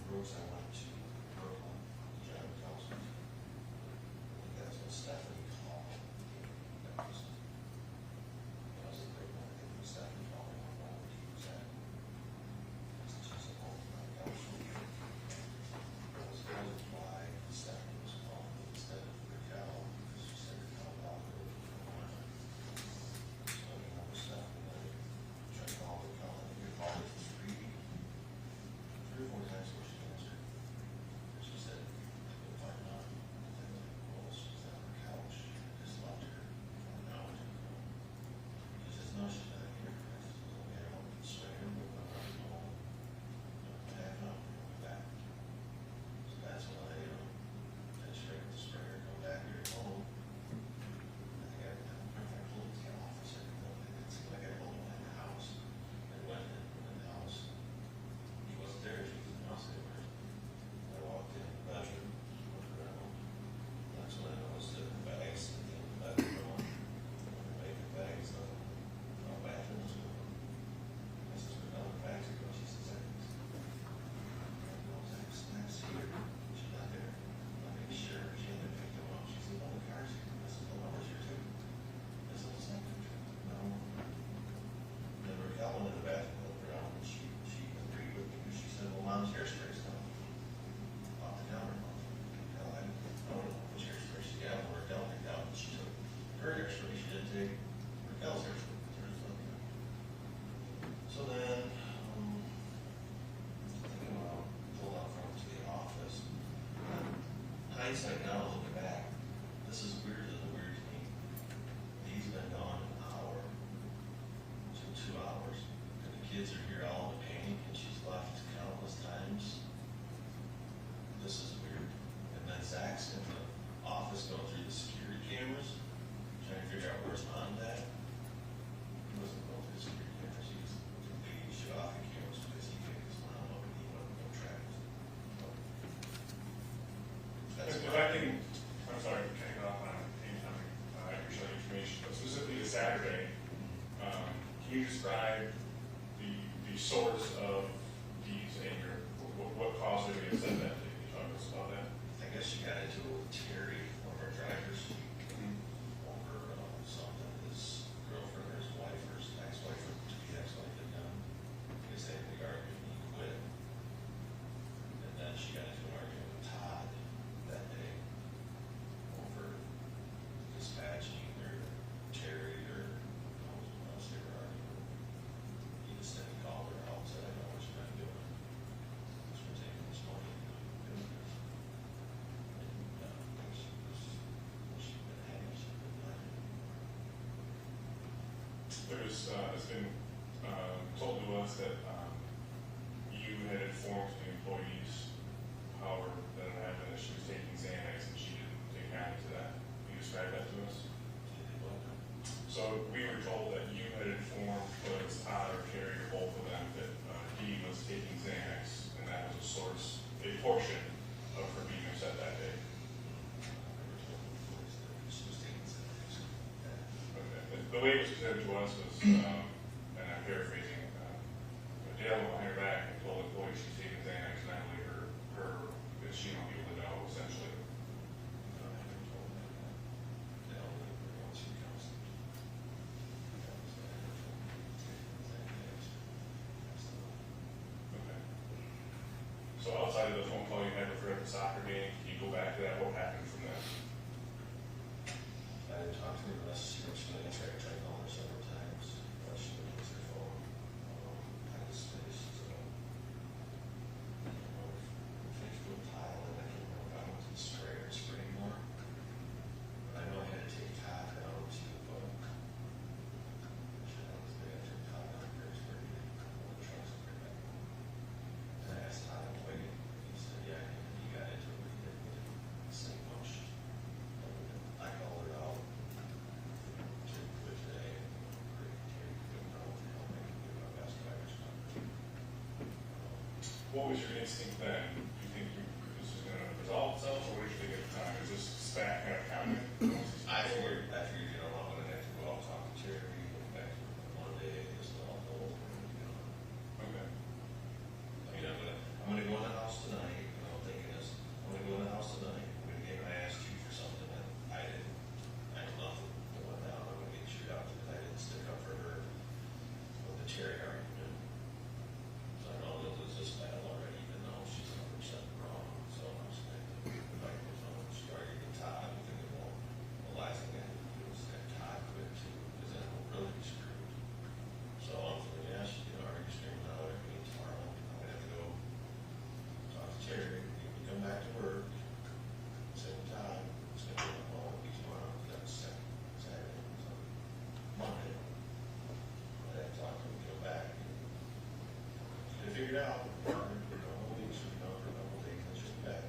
Brooks, I went to Brooklyn, John Townsend. I think that's what Stephanie called. That was the Brooklyn, I think it was Stephanie calling on what he was at. She said, oh, my gosh, it was by Stephanie was calling instead of Raquel, because she said Raquel called her. So I didn't know Stephanie, I tried to call Raquel, I think your call was 3 or 4 times where she answered. She said, if I'm not, well, she's on her couch, I just left her for an hour. She says, no, she's not here. I said, okay, I won't swear her, but I'm not home. I have no with that. So that's when I, straight with the sprayer, go back here home. I think I pulled the office, it seemed like I pulled him in the house. I went in the house. He wasn't there, she was in the house anywhere. I walked in the bedroom, looked around. That's when I noticed the bags in the bedroom. Making bags, no bathroom was going. I said, where the bags go? She says, Zach's here. She's not there. I made sure she had to pick them up. She said, oh, the car's here. I said, the number's here too. I said, it's not good. No. Then Raquel went in the bathroom, looked around, and she agreed with me. She said, well, Mom's hairspray's done. Off the counter. Raquel, I don't know which hairspray she got. Raquel picked out, and she took her hairspray. She didn't take Raquel's hairspray. So then, thinking about pulled out front to the office. Hindsight now, looking back, this is weirder than the weird to me. He's been gone an hour to 2 hours, and the kids are here all in a panic, and she's left countless times. This is weird. And then Zach's in the office going through the security cameras, trying to figure out where's Mom at. He wasn't going through the security cameras, he was completely shut off the cameras because he picked his Mom up and he wanted to go track it. That's If I can, I'm sorry, cutting off on anytime I appreciate the information, but specifically to Saturday, can you describe the source of Dee's anger? What caused her to get upset that day? Can you talk to us about that? I guess she got into it with Terry, one of our drivers, over something his girlfriend or his wife or his ex-wife or to-be ex-wife had done. I guess they had a big argument and he quit. And then she got into an argument with Todd that day over dispatching or Terry or what else they were arguing. He just said he called her out and said, I know what you've been doing. Because we're taking this money and doing this. She's been having, she's been lying. It's been told to us that you had informed the employees, however, that it happened, that she was taking Xanax and she didn't take kindly to that. Can you describe that to us? So we were told that you had informed, whether it was Todd or Carrie or both of them, that Dee was taking Xanax, and that was a source, a portion of her being upset that day. Okay. The way it was presented to us was, and I'm paraphrasing, Dale went behind her back and told the employee she's taking Xanax, not only her, that she don't be able to know, essentially. Okay. So outside of the phone call you had with her at the soccer game, can you go back to that? What happened from that? I didn't talk to her unless she was going to try to call her several times. She wouldn't answer her phone. I was finished, so. I don't know if we finished with tile, and I can't remember if I went to the sprayer and spray more. But I know I had to take Todd down to, I was there, I took Todd down there, spray one of the trucks and bring back home. And I asked Todd, I'm waiting. He said, yeah, he got into it, but he didn't say much. I called her out to quit today. what was your instinct then? Do you think this was going to resolve itself, or what did you think at the time? Is this stack kind of counting? I figured, you know, I'm gonna have to go out and talk to Terry, go back Monday, this and all, you know. Okay. I mean, I'm gonna go in the house tonight, you know, thinking this, I'm gonna go in the house tonight, I'm gonna get, I asked you for something that I didn't, I know nothing that went down, I'm gonna get chewed out because I didn't stick up for her with the Terry argument. So I know they'll lose this battle already, even though she's 100% wrong, so I'm just like, the fight goes on, she argued with Todd, I think it won't, the last thing I had to do was have Todd quit too, because then we'll really be screwed. So I'm thinking, yeah, she's gonna argue screaming out at me tomorrow, I'm gonna have to go talk to Terry, when we come back to work, same time, it's gonna be on all week tomorrow, that's Saturday, so Monday. I have to talk to him, go back, get it figured out, you know, we should be gone for a couple of days, and she'll be back.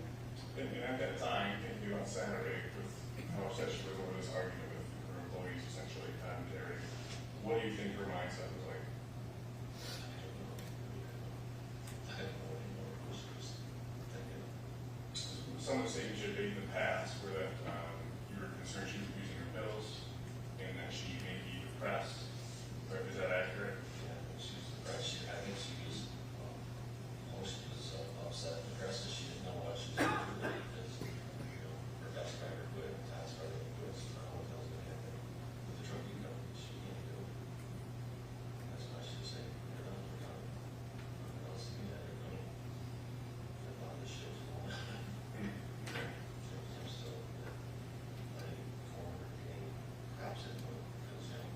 And at that time, you do on Saturday, with how upset she was over this argument with her employees, essentially, Terry, what do you think her mindset was like? I don't know anymore, it was just thinking, Some of the statements you made in the past were that you were concerned she was abusing her pills, and that she may be depressed. Is that accurate? yeah, she was depressed, I think she was, most was upset, depressed, that she didn't know what she was going to do, because, you know, her best friend quit, Todd's brother quit, so I don't know what the hell's going to happen with the trucking company, she can't do it. That's why she was saying, we're done, nothing else to do that, they're going to, a lot of this shit was going on. I'm still, I think, former getting crops in, because, you know,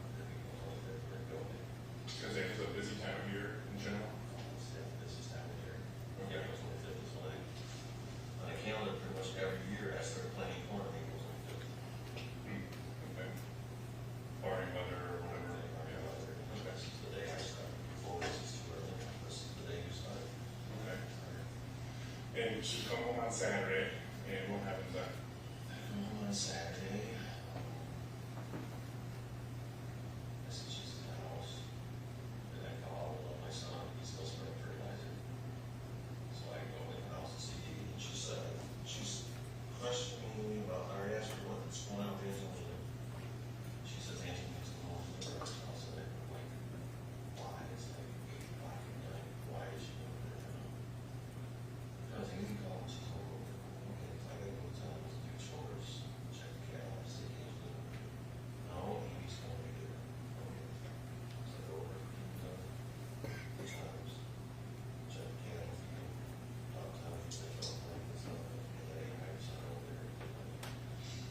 they're going to go in. Because it was a busy time of year in general. This is time of year. Okay. April 25th is when on a calendar, pretty much every year, I start planning corn on April 25th. Okay. Barring weather or whatever. Yeah. This is the day I start. Before this is too early. This is the day you start. Okay. And she come home on Saturday, and what happens then? On Saturday, I said she's in the house. And I call my son, he's still spraying fertilizer. So I go in the house and see, and she said, she's questioning me about, I asked her what's going on with Angelina. She says Angelina's going to the rest house, and I'm like, why? It's like 8 o'clock at night, why is she going there? Because Amy called, she's over, okay, I gotta go tell her to do chores, check the cat, I see Angelina. No, Amy's going to do it. Okay. So I go over, times, check the cat, talk to them, they don't like this, and they hire someone over there.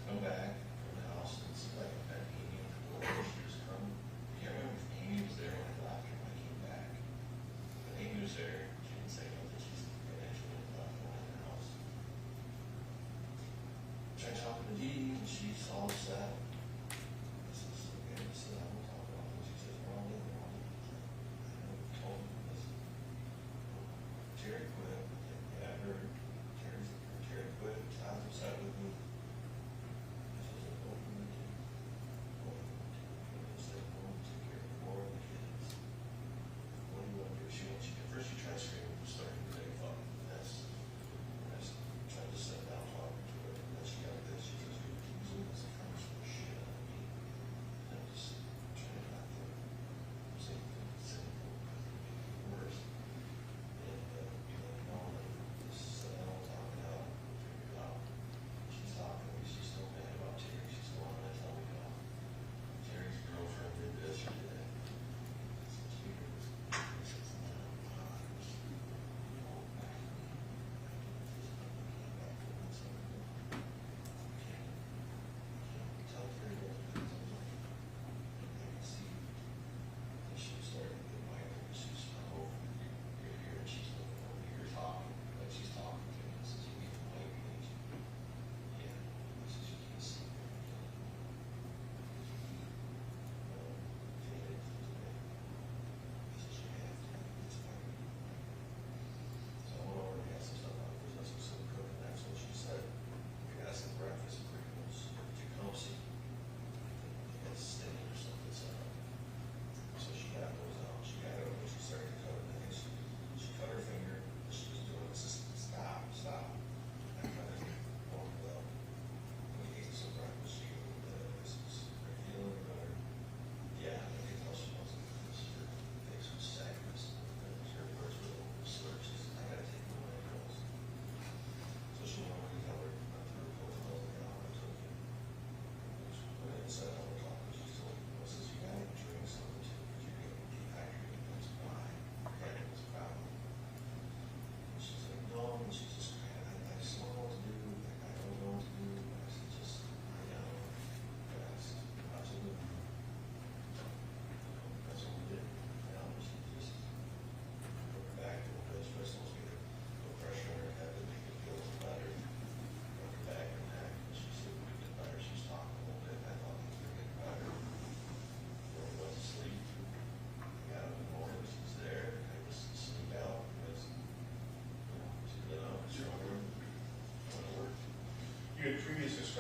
Come back from the house, and it's like I had Amy at the door, she was coming. I can't remember if Amy was there when I left or when I came back. But Amy was there, she didn't say nothing, she's actually left in the house. Tried talking to Dee, and she's all upset. I says, okay, I said, I won't talk about it. She says, well, I told him this. Terry quit. Yeah, I heard Terry quit. Todd's upset with me. I said, what are you going to do? What are you going to do? I said, I'm going to take care of more of the kids. What do you want to do? First she tried screaming, starting to say, fuck, that's, I tried to sit down, talking to her, and then she got this, she says, you're using this comes from shit out of me. And I'm just trying not to say things, because it make it worse. And,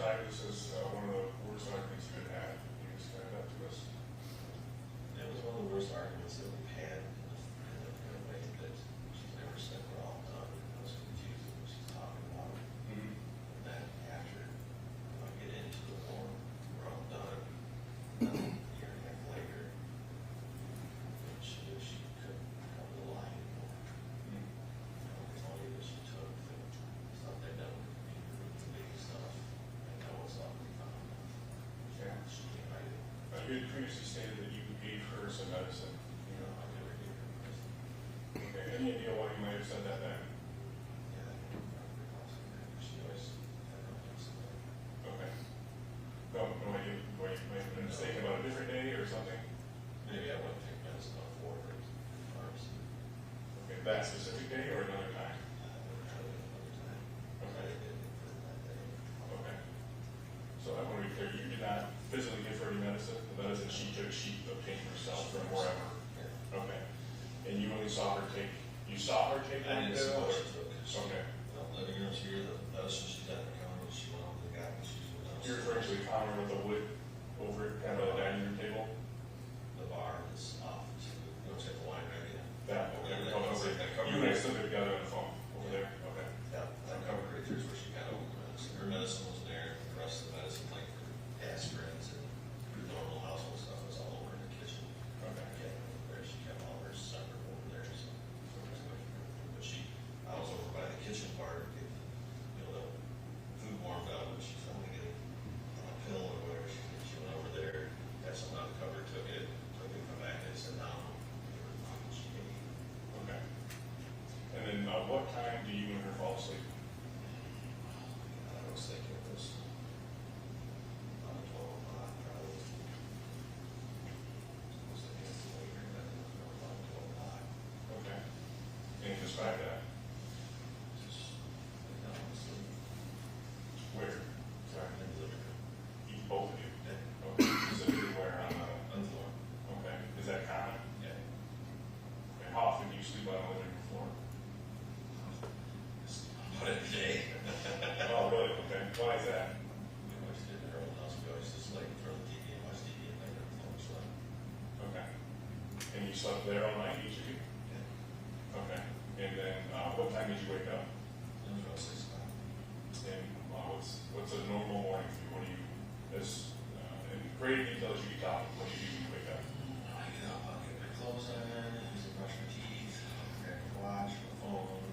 describe this as one of the worst arguments you had had. Can you describe that to us? It was one of the worst arguments that we've had in a way that she's never said we're all done. I was confused with what she's talking about. Mm-hmm. And then after I get into it more, we're all done. A year and a half later, she knew she couldn't come to the line anymore. The money that she took, the stuff they done with the big stuff, and that was all we found. Yeah. She came right in. You had previously stated that you gave her some medicine. You know, I never gave her medicine. Okay. Any idea why you might have said that then? Yeah, I don't remember possibly. She always had her medicine. Okay. No, might have been mistaken about a different day or something? Maybe I went to take medicine on Florida pharmacy. Okay, that specific day or another time? I never tried it another time. I didn't for that day. Okay. So I want to be clear, you did not physically give her any medicine? The medicine she took, she obtained herself from wherever? Yeah. Okay. And you only saw her take, you saw her take I one didn't see pill? what or- she took. Okay. The living room's here, the medicine she's got in the counter, she went over to the guy and she went downstairs. You're referring to the counter with the wood over it, kind of a dining room table? The bar is off to, you know, take the wine right in. That, okay. Yeah, Oh, that's okay. like that cover. You and I stood there together on the phone over there? Okay. Yeah, that cover right there's where she got over the medicine. Her medicine was there, the rest of the medicine, like for aspirins and normal household stuff, was all over in the kitchen. Okay. Yeah, where she kept all hers separate over there, so. But I was over by the kitchen part, get, you know, the food warmed up, and she told me to get a pill or whatever, she went over there, got something out of the cupboard, took it, come back and sit down, and she ate. Okay. And then what time do you and her fall asleep? I was thinking it was about 12 o'clock, probably. I was thinking it was later, but it was about 12 o'clock. Okay. Can you describe that? Just, you know, asleep. Where? Sorry. In the living room. You, both of you? Yeah. Okay. Specifically where on the, On the floor. okay. Is that common? Yeah. Okay. How often do you sleep on the living room floor? About every day. Oh, really? Okay. Why is that? We always did in our old house, we always just like throw the TV and watch TV and like on the floor, so. Okay. And you slept there all night, each of you? Yeah. Okay. And then what time did you wake up? It was about 6 o'clock. And what's a normal morning for you? What do you, in great detail as you can talk, what do you do when you wake up? I get up, I'll get my clothes on, usually brush my teeth, grab my watch, my phone,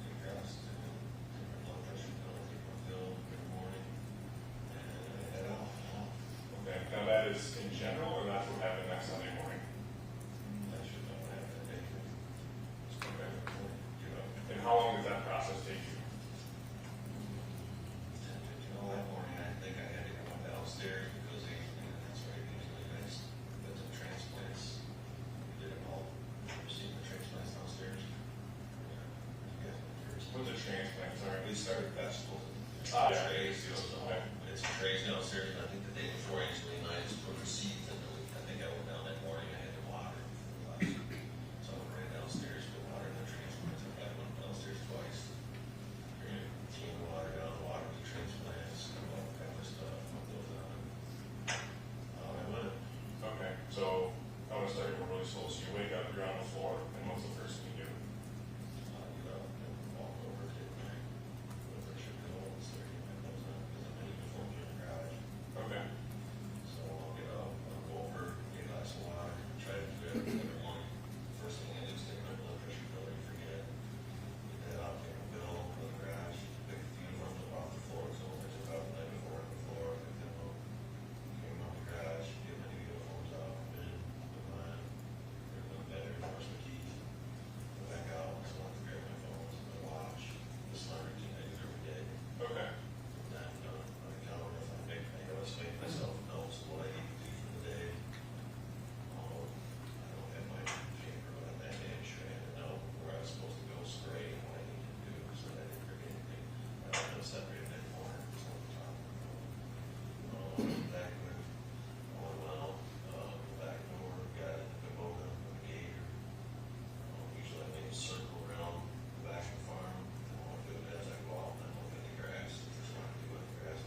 get dressed, and then take my blood pressure pill, take my pill every morning, and I head off, Okay. Now that is in general, or that's what happened next Sunday morning? I should know what happened that day. Just go back in the morning, get up. And how long does that process take you? 10, 15, that morning, I think I had to go downstairs because that's where usually nice, but the transplants, we did it all, you seen the transplants downstairs? Yeah. What's a transplant? Sorry. We started vegetables. Ah, yeah. Trays, you know, so Okay. it's trays downstairs, and I think the day before, actually, and I just put receipts, and I think I went down that morning, I had to water. So I went right downstairs, put water in the transplants, I went downstairs twice. Team water down, water the transplants, and all that kind of stuff, put those on. I went, Okay. So I'm gonna start you really slow. So you wake up, you're on the floor, and what's the first thing you do? get up, and walk over, take my blood pressure pill, and start getting my clothes on, because I'm in uniform in the garage. Okay. So I'll get up, I'll go over, get a glass of water, try to do that every morning. First thing I do is take my blood pressure pill, I forget. Get that out, take my pill, go to the garage, pick a few from the off the floor, so I took out the night before on the floor, pick them up. Came out the garage, get my new uniforms out, fit, put them on, get them better, brush my teeth. Go back out, so I can grab my phone, my watch, this is my routine I do every day. Okay. Then, on the counter, if I always make myself notes of what I need to do for the day. I don't have my paper, but on that day, I sure had to know where I was supposed to go spray and what I need to do, so that I didn't forget anything. I don't have separated that corner, so I'm talking about. Back with, going well, back door, got it, the boat, the gate. Usually I make a circle around the back of the farm, and I'll do it as I go out, and I look at the grass, if there's not to do with the grass,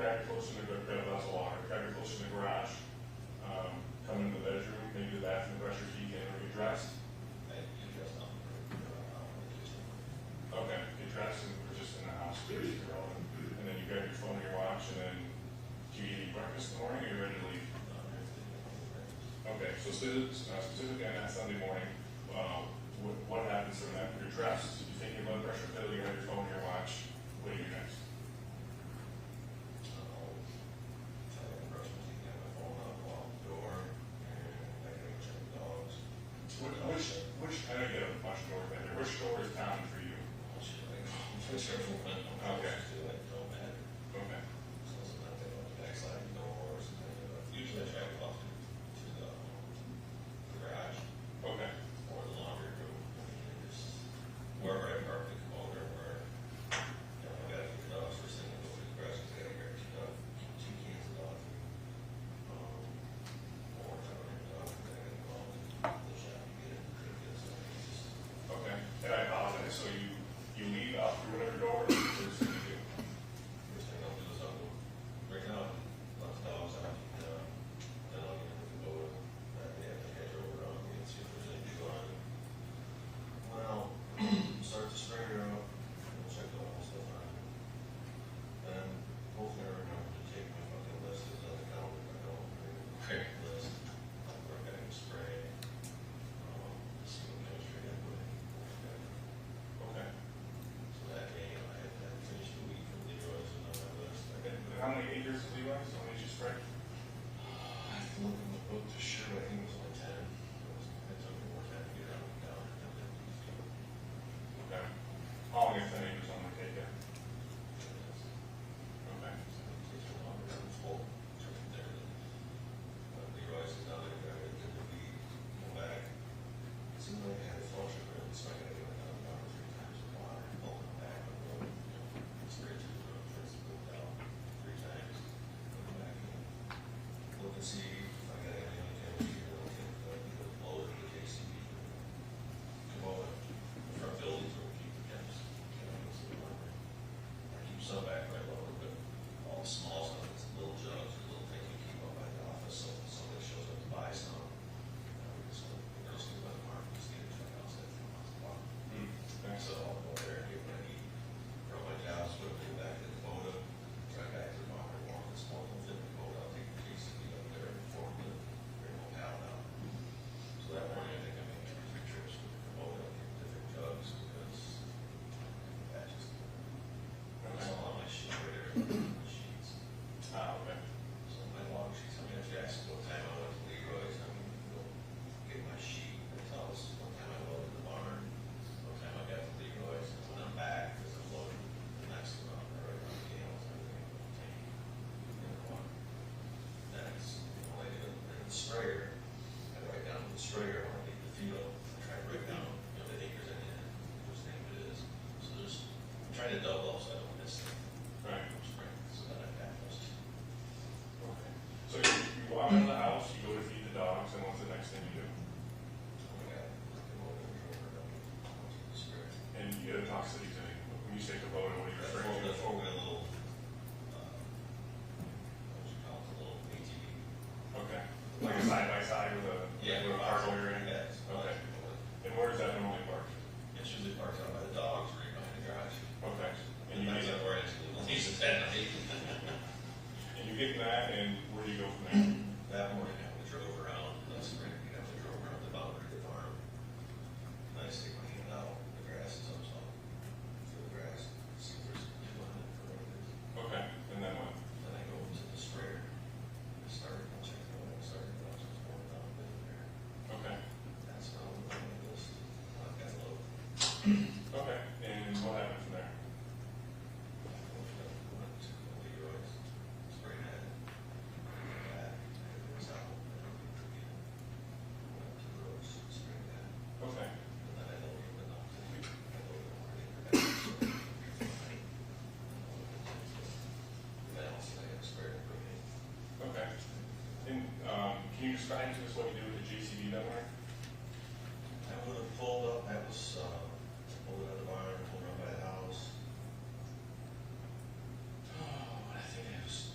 grab your clothes in the glass of water, grab your clothes in the garage, come into the bedroom, maybe the bathroom, brush your teeth, and get dressed. Okay, get dressed and we're just in the house, and then you grab your phone or your watch, and then do you eat breakfast in the morning, or you're ready to leave? Okay, so specifically on that Sunday morning, what happens from that? You're dressed, you take your blood pressure pill, you have your phone or your watch, what do you do next? Which, I know you have a bunch of doors back there, which door is town for you? Okay. Okay. Usually I travel off to the garage Okay. or the laundry room. Just wherever I park the Komodo, where I gotta get the dogs first thing I go to the garage, 'cause I gotta grab two cans of dog food. Or if I don't have dog food, I gotta go out to the shop and get it. Okay, and I apologize, so you leave out through whatever door, or first thing you do? First thing I'll do is I'll go break out, let the dogs out, then I'll get in the Komodo. They have to hedge over on me and see if there's anything going on. Well, start the sprayer out, and check the oil stuff on it. Then hopefully I remember to take my fucking list that's on the counter. I don't bring a list where I can spray, see what chemistry I put in. Okay. So that day, I had that finished the week from Leroy's and on my list. And how many acres of Levi's, how many did you spray? I have to look in the book to sure, I think it was only 10. It took me more time to get out of the counter. Okay. How long is 10 acres on the take it? Okay. Leroy's is another guy that did the weed, come back. It seemed like I had a flusher, really, so I gotta go down the water 3 times with water, pull it back, and go, spray to the road, rinse it out 3 times, come back in. Look and see if I got any other chemistry, or either blow it or the JCB. Come over, the front buildings where we keep the chemicals. I keep some back right lower, but all the small stuff, it's little jugs or little things we keep up by the office, so if somebody shows up to buy some, we just go, the girls go by the market, just get a truck outside from the block. Thanks. So I'll go there and get what I need, throw my jobs, put it back to the quota, try back to the market, walk this one, we'll fit the quota, I'll take the JCB up there and fork it, bring the pallet out. So that morning, I think I made 2 or 3 trips with the quota, get different jugs, because that just, that's all on my sheet right there, my sheets. Okay. So my log sheets, I mean, if you ask what time I went to Leroy's, I'm gonna go get my sheet, it tells what time I loaded the barn, what time I got to Leroy's, and when I'm back, because I'm loading the next one, right around the gallons, everything, the tank, and the water. Next, like in the sprayer, I write down the sprayer, when I get the field, I try to break down, the acres in it, which name it is. So there's, I'm trying to double up so I don't miss it. Right. So that I got those. Okay. So you walk out of the house, you go to feed the dogs, and what's the next thing you do? And you get a talk city to me. When you say Kubota, what are you referring to? The four-wheel little, what you call it, a little ATV. Okay. Like a side-by-side with a, with a cargo area? Yes. Okay. And where does that normally park? It's usually parked out by the dogs, right behind the garage. Okay. And you Depends get, on where it is. Leaves it at night. and you get that, and where do you go from there? That morning, we drove around, last spring, we drove around the boundary of the farm. And I stick my hand out, the grass is up, so through the grass, see if there's people in it for what it is. Okay. And then what? Then I go to the sprayer, I started, I'll check the oil, I started, I was just pouring down a bit in there. Okay. That's not on my list, I've got low. Okay. And what happened from there? Went to Leroy's, spray net, that, it was out, went to the roads, spray net. Okay. And then I loaded it up to, I loaded more in the back. Then also I got sprayed and propane. Okay. And can you describe to us what you do with the JCB that morning? I would have pulled up, that was, pulled it out of the barn, pulled around by the house. Oh, I think I was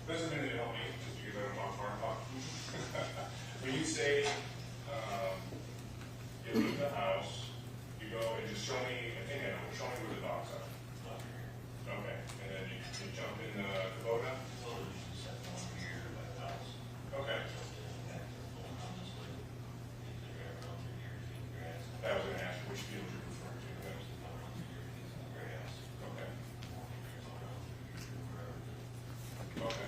Doesn't mean they help me, just because I don't talk smart talk. When you say, you leave the house, you go and just show me, I think I know, show me where the dogs are. Okay, and then you jump in the Kubota? Okay. I was gonna ask which field you're referring to. Okay. Okay.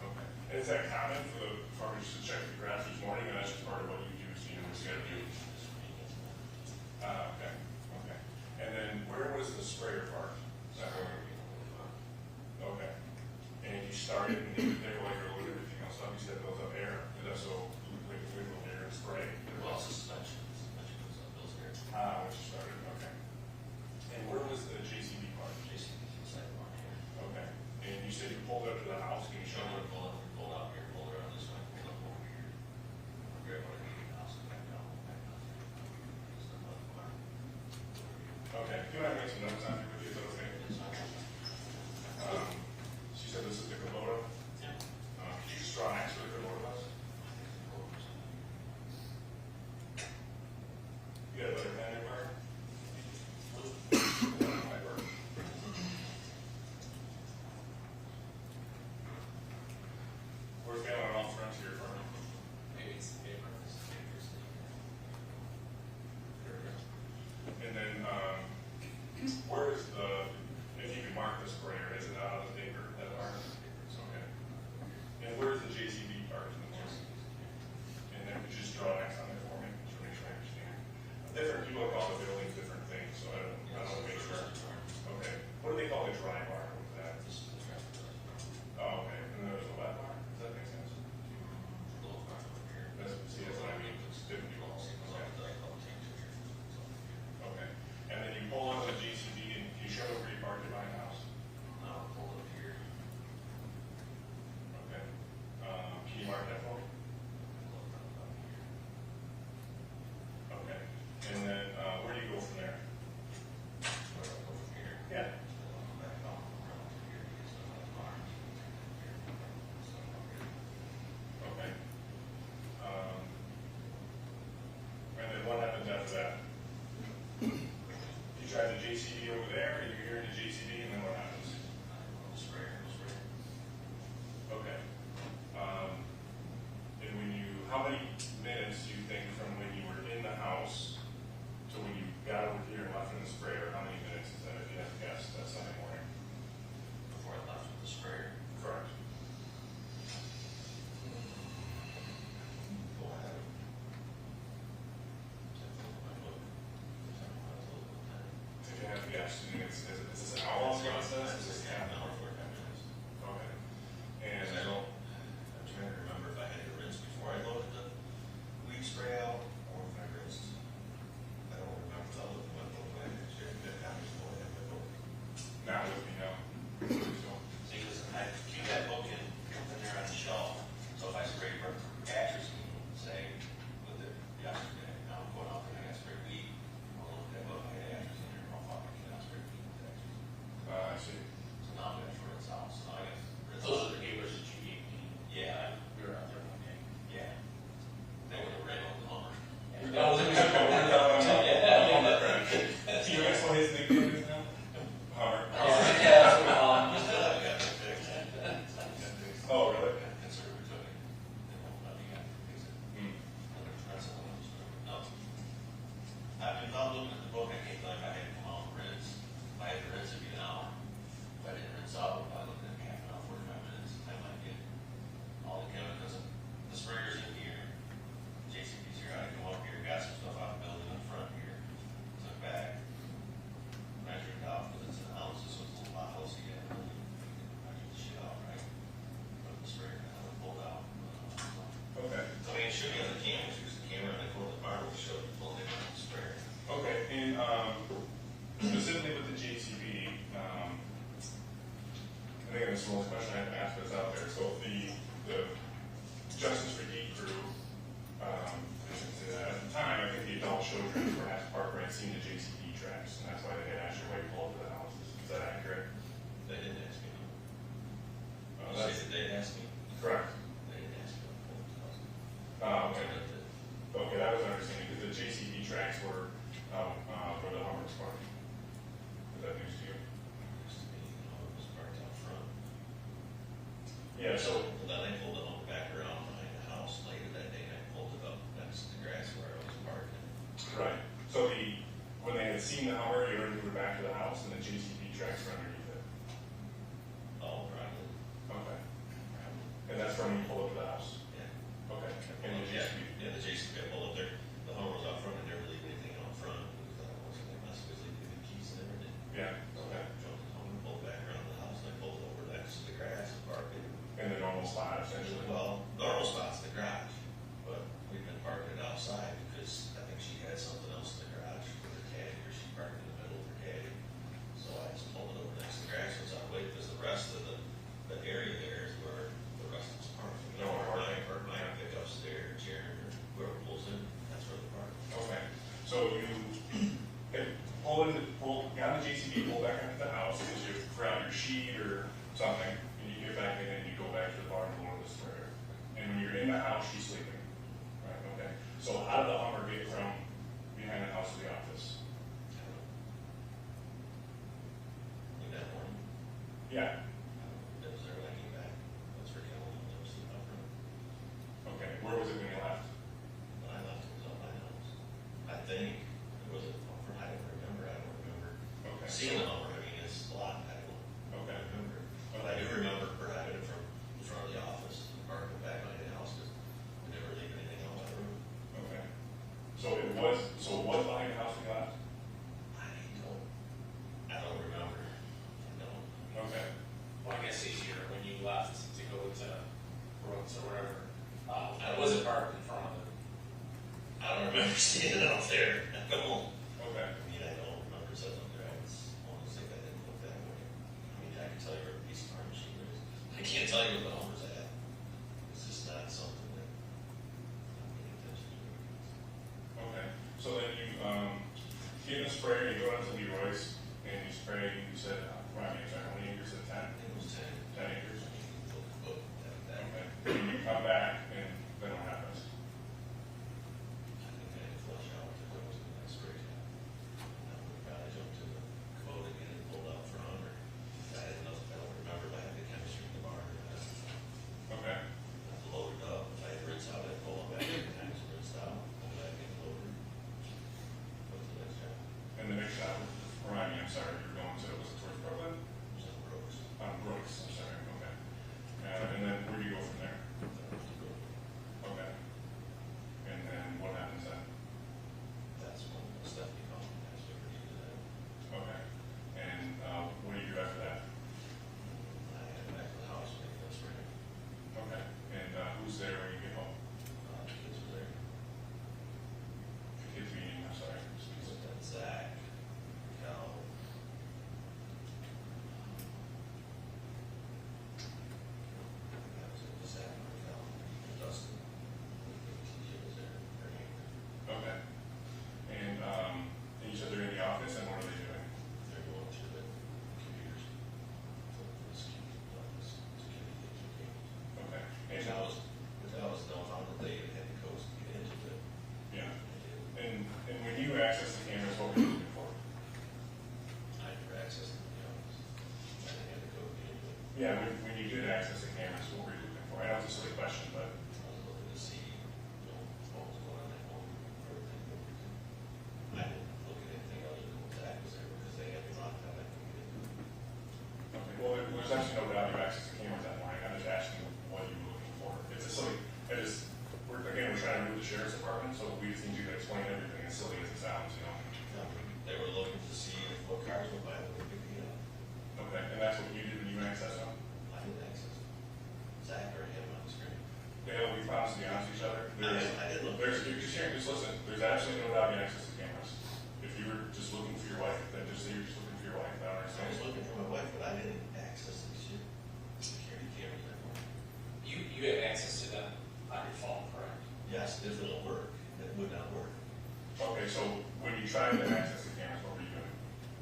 Okay. And is that common for the farmers to check the grass each morning, and that's just part of what you do, so you know what you gotta do? Okay, okay. And then where was the sprayer parked? Is that where? Okay. And you started, and you there while you're loading everything else up, you said built up air, is that so, like, wiggle air and spray? Suspension goes up those areas. Which you started, okay. And where was the JCB part? JCB's inside the barn here. Okay. And you said you pulled up to the house, can you show me? Pull out here, pull around this way, pull up over here. Grab what I need in the house, and back down there. Just above the barn. Okay. You want to make some notes on here with you, is that okay? She said this is the Kubota. Yeah. Could you just draw next to the Kubota bus? You got a better pen there, Mark? Might work. We're failing on all fronts here, Farmer. Maybe it's the paper, it's the paper. There we go. And then, where is the, if you can mark the sprayer, is it out on the paper, that mark? Okay. And where is the JCB part in the morning? And then could you just draw X on there for me, just to make sure I understand? Different people call the buildings different things, so I don't want to make sure. Okay. What do they call the dry bar? What is that? Oh, okay. And then there's a wet bar? Does that make sense? See, that's what I mean. It's different people. Okay. Okay. And then you pull onto the JCB and you show where you parked it by the house. Okay. Can you mark that for me? Okay. And then, where do you go from there? Yeah. Okay. And then what happens after that? You drive the JCB over there, or you're here in the JCB, and then what happens? Okay. And when you, how many minutes do you think from when you were in the house to when you got over here and left in the sprayer, how many minutes is that, if you had to guess, that Sunday morning? Before I left with the sprayer. Correct. If you have to guess, do you think is this an hour long process? Is this half an hour, 45 minutes? Okay. And And I don't, I'm trying to remember if I had to rinse before I loaded the weed spray out, or if I rinsed. I don't remember, I looked at my book, I actually did have to go ahead and go. now with me now. So, See, because I keep that book in there on the shelf, so if I spray for atrazine, say, with it yesterday, now I'm going out there and I got spray weed, I'll look at that book, I had atrazine in, I'll fucking cannot spray weed with atrazine. I see. So now I'm gonna rinse out, so now I got. Those are the papers that you gave me. Yeah, We were out there one day. yeah. They would have ran on the lumber. That was a good one. Yeah. Do you guys know his nickname is now? Hummer. Oh, really? I've been not looking at the book, I came like I had to come out and rinse. If I had to rinse it, get out. If I didn't rinse out, if I looked at half an hour, 45 minutes, I might get all the chemicals. The sprayer's in here, JCB's here, I come up here, got some stuff out of the building in the front here. Took back, measured it out, because it's an ounce, this was a little bottle, so you gotta really measure the shit out, right? Put the sprayer, and I pulled out. Okay. I mean, it should be on the camera, use the camera, and they pull the bar, we showed you pulling it on the sprayer. Okay, and specifically with the JCB, I think this is the most question I have to ask that's out there. So the Justice for Heat crew, at the time, I think the adult children perhaps parked right seeing the JCB tracks, and that's why they had asked you why you pulled up to the houses. Is that accurate? They didn't ask me. That's Yeah, so, And then I pulled the hummer back around behind the house later that day, and I pulled it up next to the grass where I was parking. right, so when they had seen the Hummer, you already moved back to the house, and the JCB tracks were underneath it. Oh, right. Okay. And that's from when you pulled up to the house? Yeah. Okay. And the Yeah, JCB? yeah, the JCB I pulled up there, the Hummer was out front, and never leave anything out front, because I wasn't gonna mess with leaving the keys and everything. Yeah, So okay. I jumped the Hummer, pulled back around the house, and I pulled over next to the grass and parked it. In the normal spot, essentially? Well, normal spot's the garage, but we've been parking it outside because I think she had something else in the garage for her caddy, or she parked in the middle of her caddy. So I just pulled it over next to the grass, was out wait, because the rest of the area there is where the rest of us park. You know, where I park my pickups there, Jared, or whoever pulls in, that's where they park. Okay, so you got the JCB, pulled back into the house, because you forgot your sheet or something, and you get back in and you go back to the barn door of the square. And when you're in the house, she's sleeping. Right, okay. So how did the Hummer get from behind the house to the office? In that morning, Yeah, it was there when I came back, that's where Kellen was sleeping out front. okay. Where was it when you left? When I left, it was on my house. I think, was it for, I don't remember. Okay. Seeing the Hummer, I mean, it's a lot, I don't Okay. remember. But I do remember grabbing it from the front of the office, and parking it back behind the house, because we never leave anything out by the room. Okay. So it was behind the house when you left? I don't remember. I don't. Okay. Well, I guess easier when you left to go to Brooks or wherever. I wasn't parked in front of it. I don't remember seeing it out there. I don't. Okay. I mean, I don't remember sitting up there. I was almost think I didn't look that way. I mean, I can tell you where the piece of farm machine is. I can't tell you what the Hummer's at. It's just not something that I'm paying attention to. Okay. So then you get in the sprayer, you go down to Leroy's, and you spray, you said, how many acres at 10? It was 10. 10 acres. Look at that. Okay. And you come back, and then what happens? I think I had to flush out to go to the next break. I jumped to the quote again and pulled out front, or I had enough, I don't remember, but I had the chemistry in the barn. Okay. I loaded up, if I had rinse out, I'd pull it back, and I just rinsed out, pull back in, loaded. Go to the next job. And the next shot, remind me, I'm sorry, you're going to, was it towards Brooklyn? It was in Brooks. Brooks, I'm sorry, okay. And then where do you go from there? Okay. And then what happens then? That's when the stuff became, I started to do that. Okay. And what do you do after that? I had back to the house, make this ready. Okay. And who's there when you get home? The kids were there. The kids meeting, I'm sorry. So then Zach, Cal. That was it, Zach, Cal, and Dustin. TJ was there. Okay. And you said they're in the office, and what are they doing? They're going through the computers. This security games. Okay. Which And, I was dumbfounded that they even had the codes to get into it. yeah. They did. And when you access the cameras, what were you looking for? I never accessed them, you know, I didn't have the code to get into it. Yeah, when you did access the cameras, what were you looking for? I know it's a silly question, but I was looking to see, you know, what was going on at home, everything. I didn't look at anything other than what Zach was there, because they had me locked out, I couldn't get into it. okay. Well, there's actually no doubt you access the cameras that morning. I'm just asking what you were looking for. It's a silly. We're trying to move the sheriff's department, so we just need you to explain everything as silly as it sounds, you know. They were looking to see if what cars went by, what would pick me up. Okay. And that's what you did when you accessed them. I didn't access them. Zach already had them on the screen. Dale, we promised to be honest with each other. I did look. Just listen. There's absolutely no doubt you access the cameras. If you were just looking for your wife, then just say you're just looking for your wife. I don't I was understand. looking for my wife, but I didn't access the security cameras anymore. You had access to them on your phone, correct? Yes, if it'll work, it would not work. Okay, so when you tried to access the cameras, what were you doing?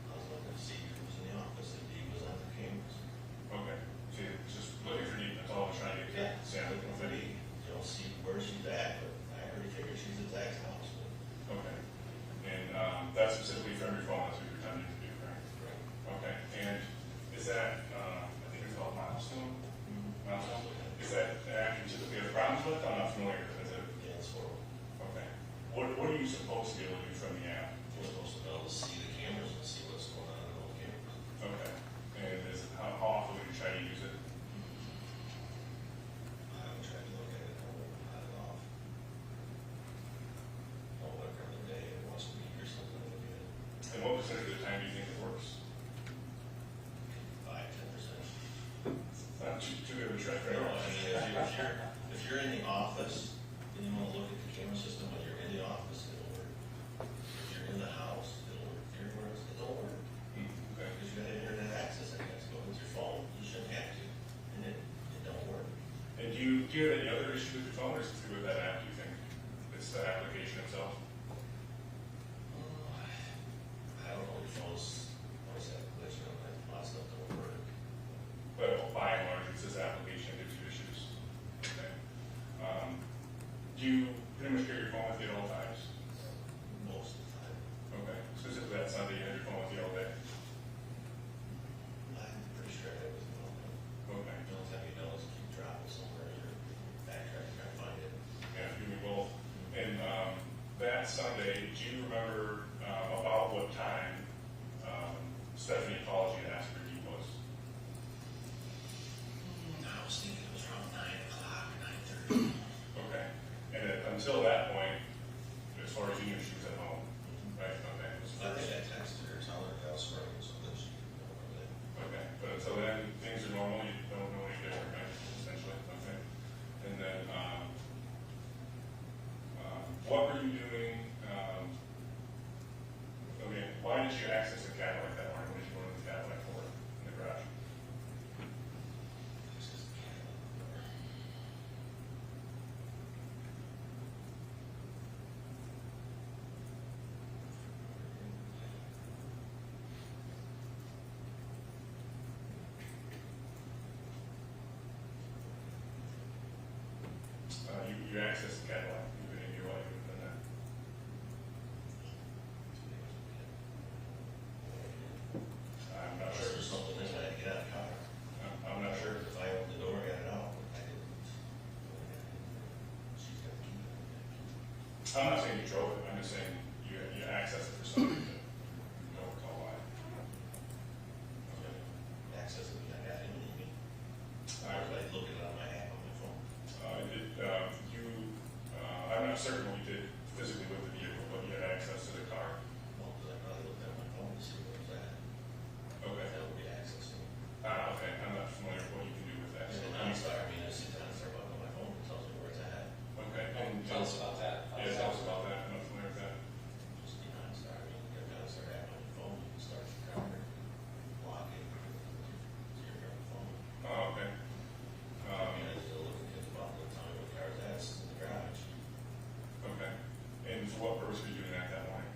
I was looking to see who was in the office, if he was on the cameras. Okay, so you're just looking for Dee, that's all we're trying to get. Yeah, Sam, looking for me, you know, see where she's at, but I already figured she's at Zach's house, but. Okay. And that's specifically from your phone, that's what you're attempting to do, right? Right. Okay, and is that, I think it's called milestone? Milestone? you supposed to be able to do from the app? We're supposed to be able to see the cameras and see what's going on in those cameras. Okay. And how often would you try to use it? I haven't tried to look at it, I won't cut it off. I'll look every day, once a week or something, look at it. And what percentage of the time do you think it works? 5-10%. Not too good of a track No, record. I mean, if you're in the office and you want to look at the camera system when you're in the office, it'll work. If you're in the house, it'll work. If you're anywhere else, it don't work. Okay. Because you got internet access, I guess, go with your phone, you shouldn't have to, and it don't work. And do you have any other issue with your phone, or is it through with that app, do you think? It's the application itself? I don't know, your phone's always have a glitch on it, a lot of stuff don't work. But by and large, it's this application that gives you issues. Okay. Do you pretty much carry your phone with you at all times? Most of the time. Okay. Specifically that Sunday, you had your phone with you all day? I'm pretty sure I was not. Okay. The only time you know is if you drop it somewhere, you're backtracking, trying to find it. Yeah, you and me both. And that Sunday, do you remember about what time Stephanie called you to ask where he was? I was thinking it was around 9 o'clock, 9:30. Okay. And until that point, as far as you knew, she was at home, right? Okay. It was I think first. I texted her, tell her else running, so that she could know where they. Okay. But until then, things are normal. You don't know any different, right? Essentially. Okay. And then, what were you doing? Okay. Why did you access the Cadillac that morning? What did you go to the Cadillac for in the garage? This is the Cadillac. You accessed the Cadillac. You didn't know why you would have done that. I'm not There's sure. just something in there, I get out of the car. I'm not sure. If I opened the door, got it out, I didn't. She's got the key. I'm not saying you drove it. I'm just saying you accessed it for some reason. You don't recall why. Okay. Access it, I got it immediately. I was like looking on my app on my phone. I'm not certain what you did physically with the vehicle, but you had access to the car. Well, because I probably looked at my phone to see where it was at. Okay. That would be accessing. Okay. I'm not familiar with what you can do with that. And then OnStar, I mean, I see the OnStar button on my phone, it tells me where it's at. Okay. And Tell us about that. Yeah, tell us about that. I'm not familiar with that. Just the OnStar, I mean, you got the OnStar app on your phone, you can start the car, lock it, so you're on the phone. Oh, okay. I mean, I just look at the button, and tell me what car it's at, it's in the garage. Okay. And for what purpose were you doing that morning?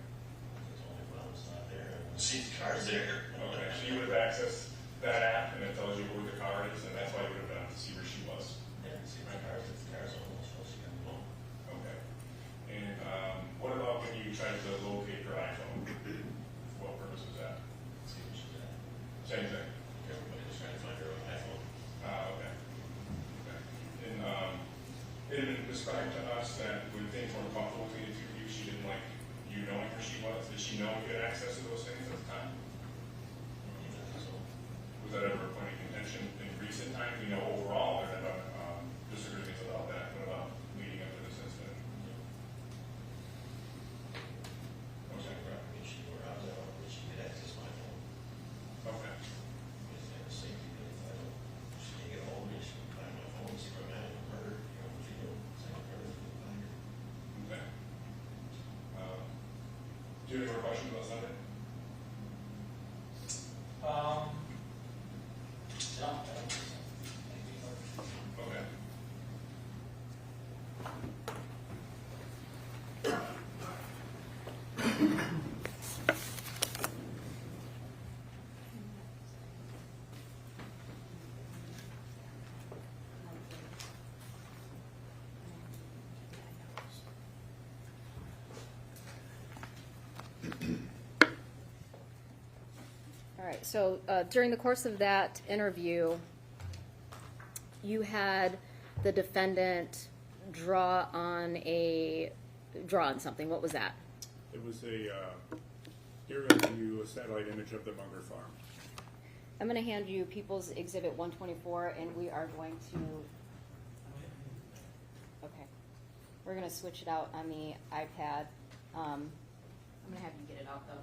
It's only when it's not there, I want to see the car's there. Okay. So you would have accessed that app, and it tells you where the car is, and that's why you would have done it to see where she was. Yeah, see my car's, if the car's almost full, she can go. Okay. And what about when you tried to locate her iPhone? For what purpose was that? See what she's at. Same thing. Everybody was trying to find her on my phone. Okay. Okay. And it had been described to us that when things weren't comfortable between the two of you, she didn't like you knowing where she was. Did she know you had access to those things at the time? So, Was that ever a point of contention in recent times? We know overall there have been disagreements about that. What about leading up to this incident? Okay. I mean, she were out there, but she could access my phone. Okay. Because they have a safety, but if I don't, she can't get a hold of me, she can find my phone, see where I'm at, and her, you know, if you don't, same with her, if you can find her. Okay. Do you have any more questions about Sunday? No, I don't think so. Okay. All right, so during the course of that interview, you had the defendant draw on something. What was that? It was a aerial view, a satellite image of the Munger farm. I'm going to hand you People's Exhibit 124, and we are going to, okay, we're going to switch it out on the iPad. I'm going to have you get it out, though.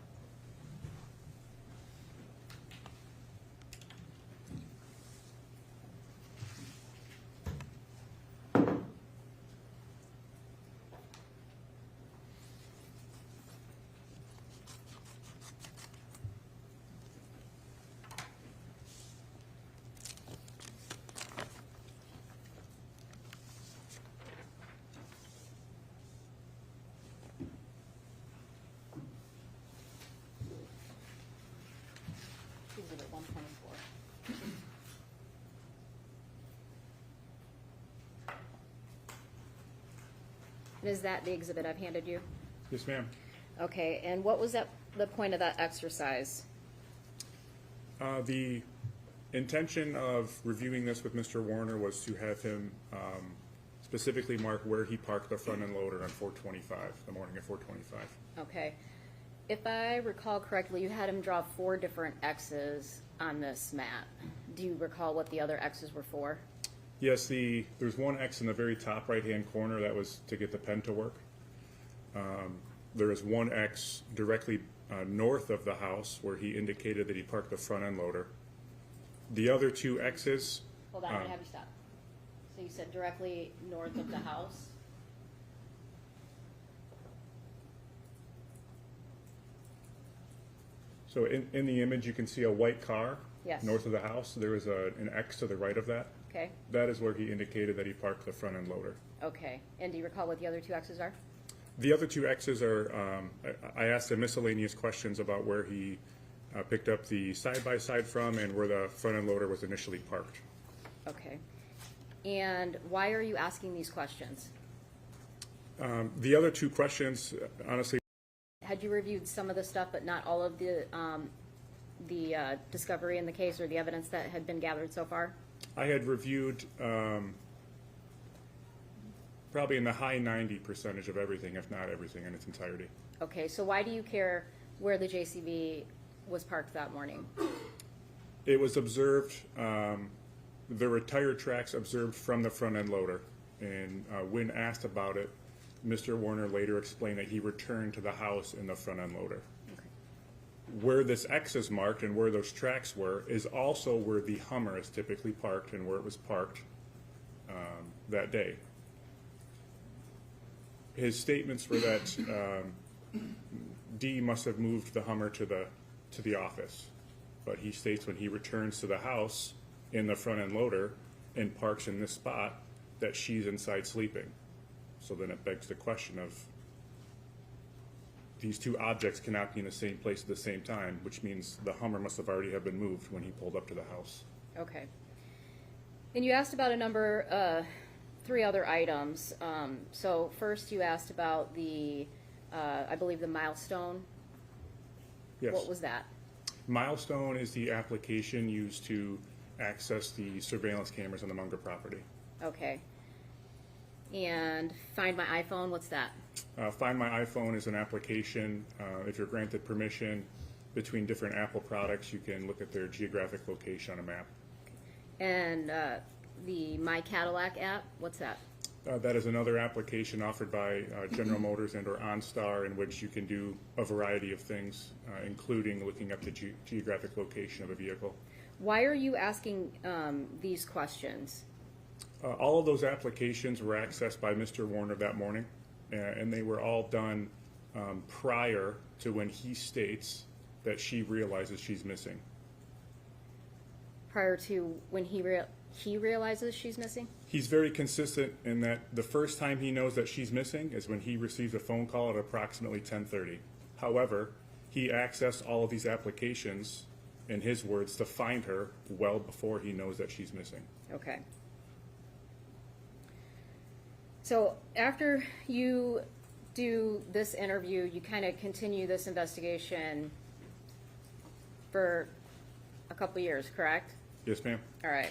Exhibit 124. And is that the exhibit I've handed you? Yes, ma'am. Okay, and what was the point of that exercise? The intention of reviewing this with Mr. Warner was to have him specifically mark where he parked the front end loader on 425, the morning of 425. Okay. If I recall correctly, you had him draw 4 different X's on this map. Do you recall what the other X's were for? Yes, there's one X in the very top right-hand corner that was to get the pen to work. There is one X directly north of the house where he indicated that he parked the front end loader. The other 2 X's. Hold on, I'm gonna have you stop. So you said directly north of the house? So in the image, you can see a white car Yes. north of the house. There is an X to the right of that. Okay, That is where he indicated that he parked the front end loader. okay. And do you recall what the other 2 X's are? The other 2 X's are, I asked him miscellaneous questions about where he picked up the side-by-side from and where the front end loader was initially parked. Okay. And why are you asking these questions? The other 2 questions, honestly, Had you reviewed some of the stuff, but not all of the discovery in the case or the evidence that had been gathered so far? I had reviewed probably in the high 90% of everything, if not everything in its entirety. Okay, so why do you care where the JCB was parked that morning? It was observed, there were tire tracks observed from the front end loader. And when asked about it, Mr. Warner later explained that he returned to the house in the front end loader. Okay. Where this X is marked and where those tracks were is also where the Hummer is typically parked and where it was parked that day. His statements were that D must have moved the Hummer to the office, but he states when he returns to the house in the front end loader and parks in this spot that she's inside sleeping. So then it begs the question of these 2 objects cannot be in the same place at the same time, which means the Hummer must have already have been moved when he pulled up to the house. Okay. And you asked about a number, 3 other items. So first you asked about the, I believe the milestone. Yes. What was that? Milestone is the application used to access the surveillance cameras on the Munger property. Okay. And Find My iPhone, what's that? Find My iPhone is an application. If you're granted permission between different Apple products, you can look at their geographic location on a map. And the My Cadillac app, what's that? That is another application offered by General Motors and or OnStar in which you can do a variety of things, including looking up the geographic location of a vehicle. Why are you asking these questions? All of those applications were accessed by Mr. Warner that morning, and they were all done prior to when he states that she realizes she's missing. Prior to when he realizes she's missing? He's very consistent in that the first time he knows that she's missing is when he receives a phone call at approximately 10:30. However, he accessed all of these applications, in his words, to find her well before he knows that she's missing. Okay. So after you do this interview, you kind of continue this investigation for a couple years, correct? Yes, ma'am. All right.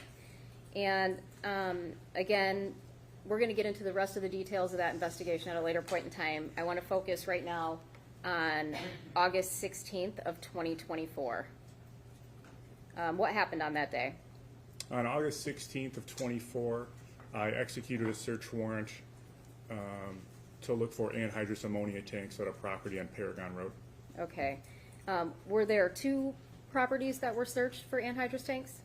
And again, we're going to get into the rest of the details of that investigation at a later point in time. I want to focus right now on August 16th of 2024. What happened on that day? On August 16th of 24, I executed a search warrant to look for anhydrous ammonia tanks at a property on Paragon Road. Okay. Were there 2 properties that were searched for anhydrous tanks?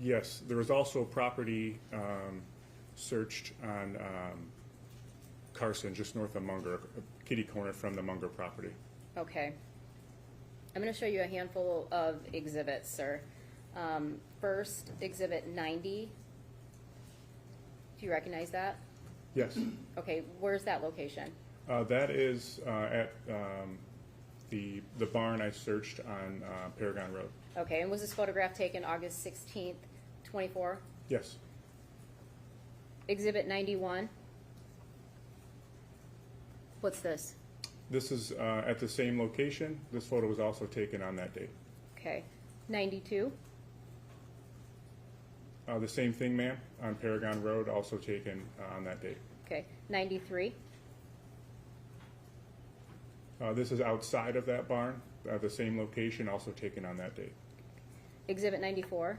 Yes, there was also property searched on Carson, just north of Munger, a kitty corner from the Munger property. Okay. I'm going to show you a handful of exhibits, sir. First, Exhibit 90. Do you recognize that? Yes. Okay, where's that location? That is at the barn I searched on Paragon Road. Okay, and was this photograph taken August 16th, 24? Yes. Exhibit 91. What's this? This is at the same location. This photo was also taken on that date. Okay. 92. The same thing, ma'am, on Paragon Road, also taken on that date. Okay. 93. This is outside of that barn, the same location, also taken on that date. Exhibit 94.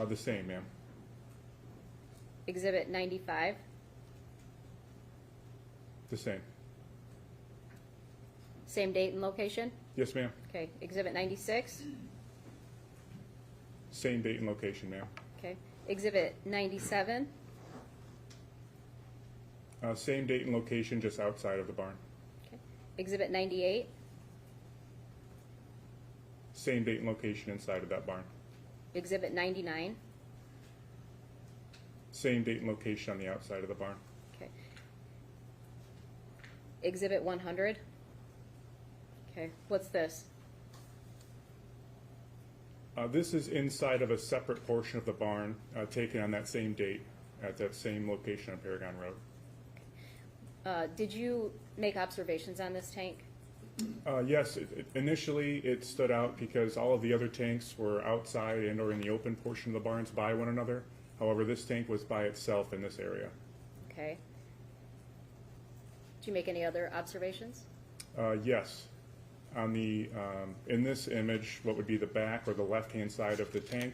The same, ma'am. Exhibit 95. The same. Same date and location? Yes, ma'am. Okay. Exhibit 96. Same date and location, ma'am. Okay. Exhibit 97. Same date and location, just outside of the barn. Okay. Exhibit 98. Same date and location inside of that barn. Exhibit 99. Same date and location on the outside of the barn. Okay. Exhibit 100. Okay. What's this? This is inside of a separate portion of the barn, taken on that same date at that same location on Paragon Road. Did you make observations on this tank? Yes, initially it stood out because all of the other tanks were outside and or in the open portion of the barns by one another. However, this tank was by itself in this area. Okay. Did you make any other observations? Yes. On the in this image, what would be the back or the left-hand side of the tank,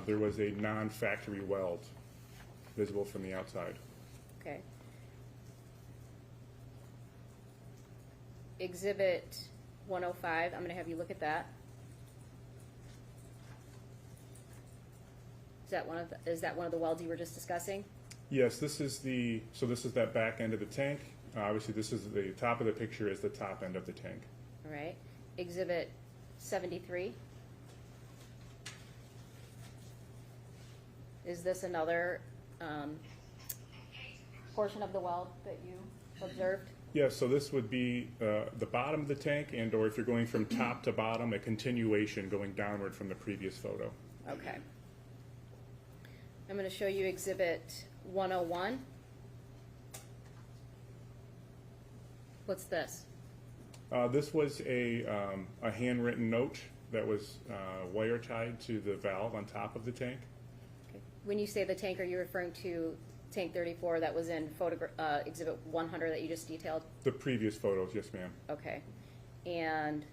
there was a non-factory weld visible from the outside. Okay. Exhibit 105, I'm going to have you look at that. Is that one of the welds you were just discussing? Yes, this is that back end of the tank. Obviously, this is the top of the picture is the top end of the tank. All right. Exhibit 73. Is this another portion of the weld that you observed? Yes, so this would be the bottom of the tank, and or if you're going from top to bottom, a continuation going downward from the previous photo. Okay. I'm going to show you Exhibit 101. What's this? This was a handwritten note that was wire tied to the valve on top of the tank. Okay. When you say the tank, are you referring to tank 34 that was in Exhibit 100 that you just detailed? The previous photos, yes, ma'am. Okay. And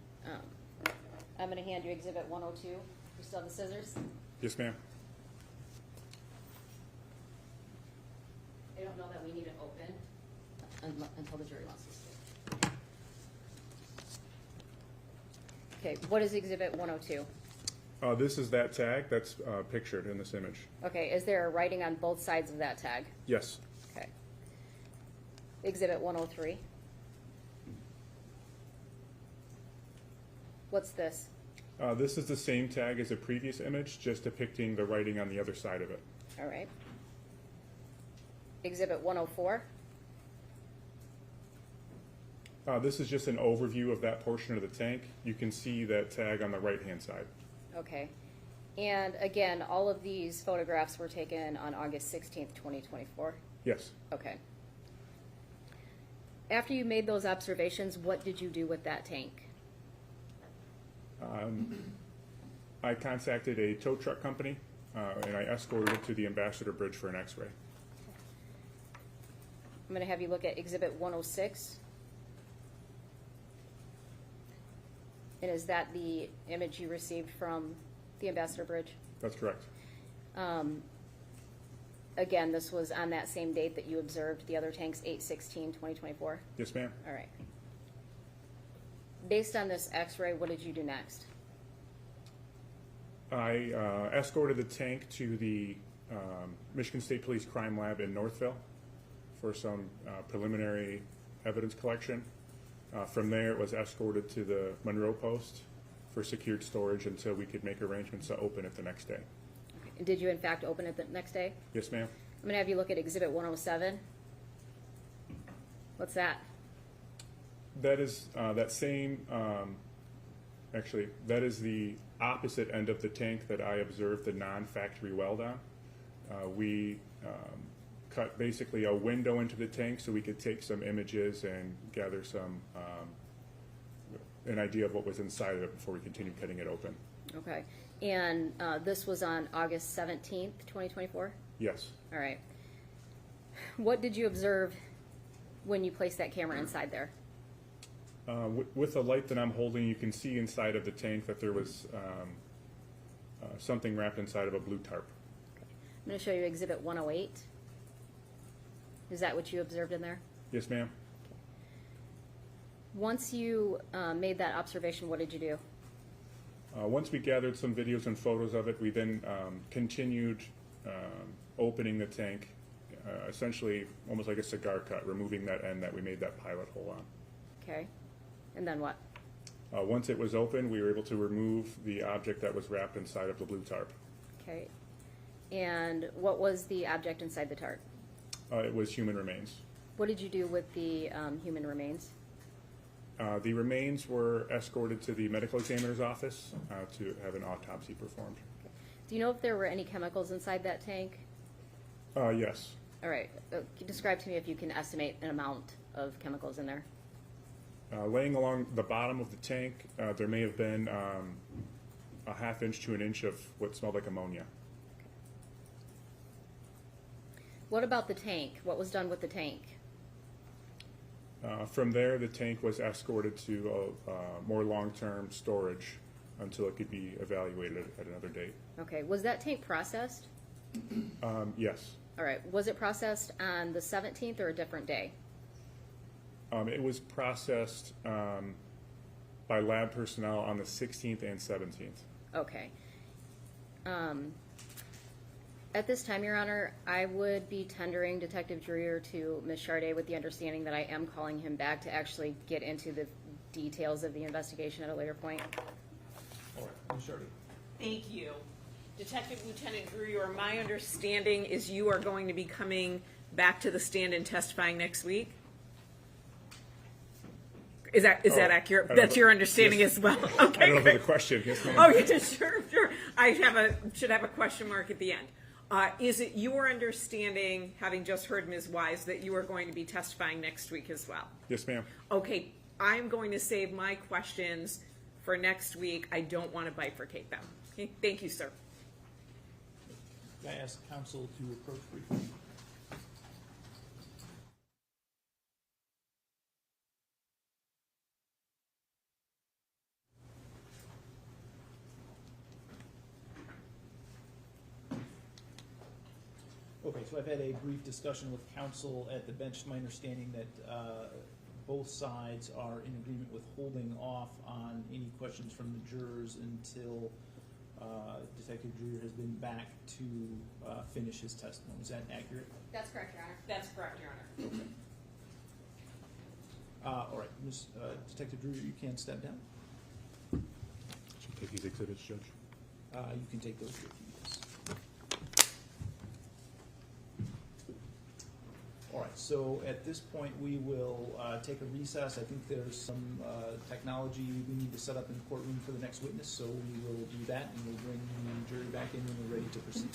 I'm going to hand you Exhibit 102. You still have the scissors? Yes, ma'am. I don't know that we need it open until the jury wants to see it. Okay, what is Exhibit 102? This is that tag that's pictured in this image. Okay, is there a writing on both sides of that tag? Yes. Okay. Exhibit 103. What's this? This is the same tag as the previous image, just depicting the writing on the other side of it. All right. Exhibit 104. This is just an overview of that portion of the tank. You can see that tag on the right-hand side. Okay. And again, all of these photographs were taken on August 16th, 2024? Yes. Okay. After you made those observations, what did you do with that tank? I contacted a tow truck company, and I escorted it to the Ambassador Bridge for an x-ray. I'm going to have you look at Exhibit 106. And is that the image you received from the Ambassador Bridge? That's correct. Again, this was on that same date that you observed the other tanks, 8/16/2024? Yes, ma'am. All right. Based on this x-ray, what did you do next? I escorted the tank to the Michigan State Police Crime Lab in Northville for some preliminary evidence collection. From there, it was escorted to the Monroe Post for secured storage until we could make arrangements to open it the next day. And did you in fact open it the next day? Yes, ma'am. I'm going to have you look at Exhibit 107. What's that? That is that same, actually, that is the opposite end of the tank that I observed the non-factory weld on. We cut basically a window into the tank so we could take some images and gather some, an idea of what was inside of it before we continued cutting it open. Okay. And this was on August 17th, 2024? Yes. All right. What did you observe when you placed that camera inside there? With the light that I'm holding, you can see inside of the tank that there was something wrapped inside of a blue tarp. I'm going to show you Exhibit 108. Is that what you observed in there? Yes, ma'am. Once you made that observation, what did you do? Once we gathered some videos and photos of it, we then continued opening the tank, essentially almost like a cigar cut, removing that end that we made that pilot hole on. Okay. And then what? Once it was open, we were able to remove the object that was wrapped inside of the blue tarp. Okay. And what was the object inside the tarp? It was human remains. What did you do with the human remains? The remains were escorted to the medical examiner's office to have an autopsy performed. Do you know if there were any chemicals inside that tank? Yes. All right. Describe to me if you can estimate an amount of chemicals in there. Laying along the bottom of the tank, there may have been a ½ inch to an inch of what smelled like ammonia. What about the tank? What was done with the tank? From there, the tank was escorted to more long-term storage until it could be evaluated at another date. Okay. Was that tank processed? Yes. All right. Was it processed on the 17th or a different day? It was processed by lab personnel on the 16th and 17th. Okay. At this time, Your Honor, I would be tendering Detective Dreyer to Ms. Charday with the understanding that I am calling him back to actually get into the details of the investigation at a later point. All right, Ms. Shardy. Thank you. Detective Lieutenant Dreyer, my understanding is you are going to be coming back to the stand and testifying next week? Is that accurate? That's your understanding as well? Okay, I don't know great. the question. Yes, ma'am. Oh, yeah, sure. I should have a question mark at the end. Is it your understanding, having just heard Ms. Wise, that you are going to be testifying next week as well? Yes, ma'am. Okay, I'm going to save my questions for next week. I don't want to bifurcate them. Okay, thank you, sir. Can I ask counsel to approach briefly? Okay, so I've had a brief discussion with counsel at the bench. It's my understanding that both sides are in agreement with holding off on any questions from the jurors until Detective Dreyer has been back to finish his testimony. Is that accurate? That's correct, Your Honor. That's correct, Your Honor. Okay. All right, Ms. Detective Dreyer, you can step down. Should take these exhibits, Judge. You can take those with you, yes. All right, so at this point, we will take a recess. I think there's some technology we need to set up in the courtroom for the next witness, so we will do that, and we'll bring the jury back in when we're ready to proceed.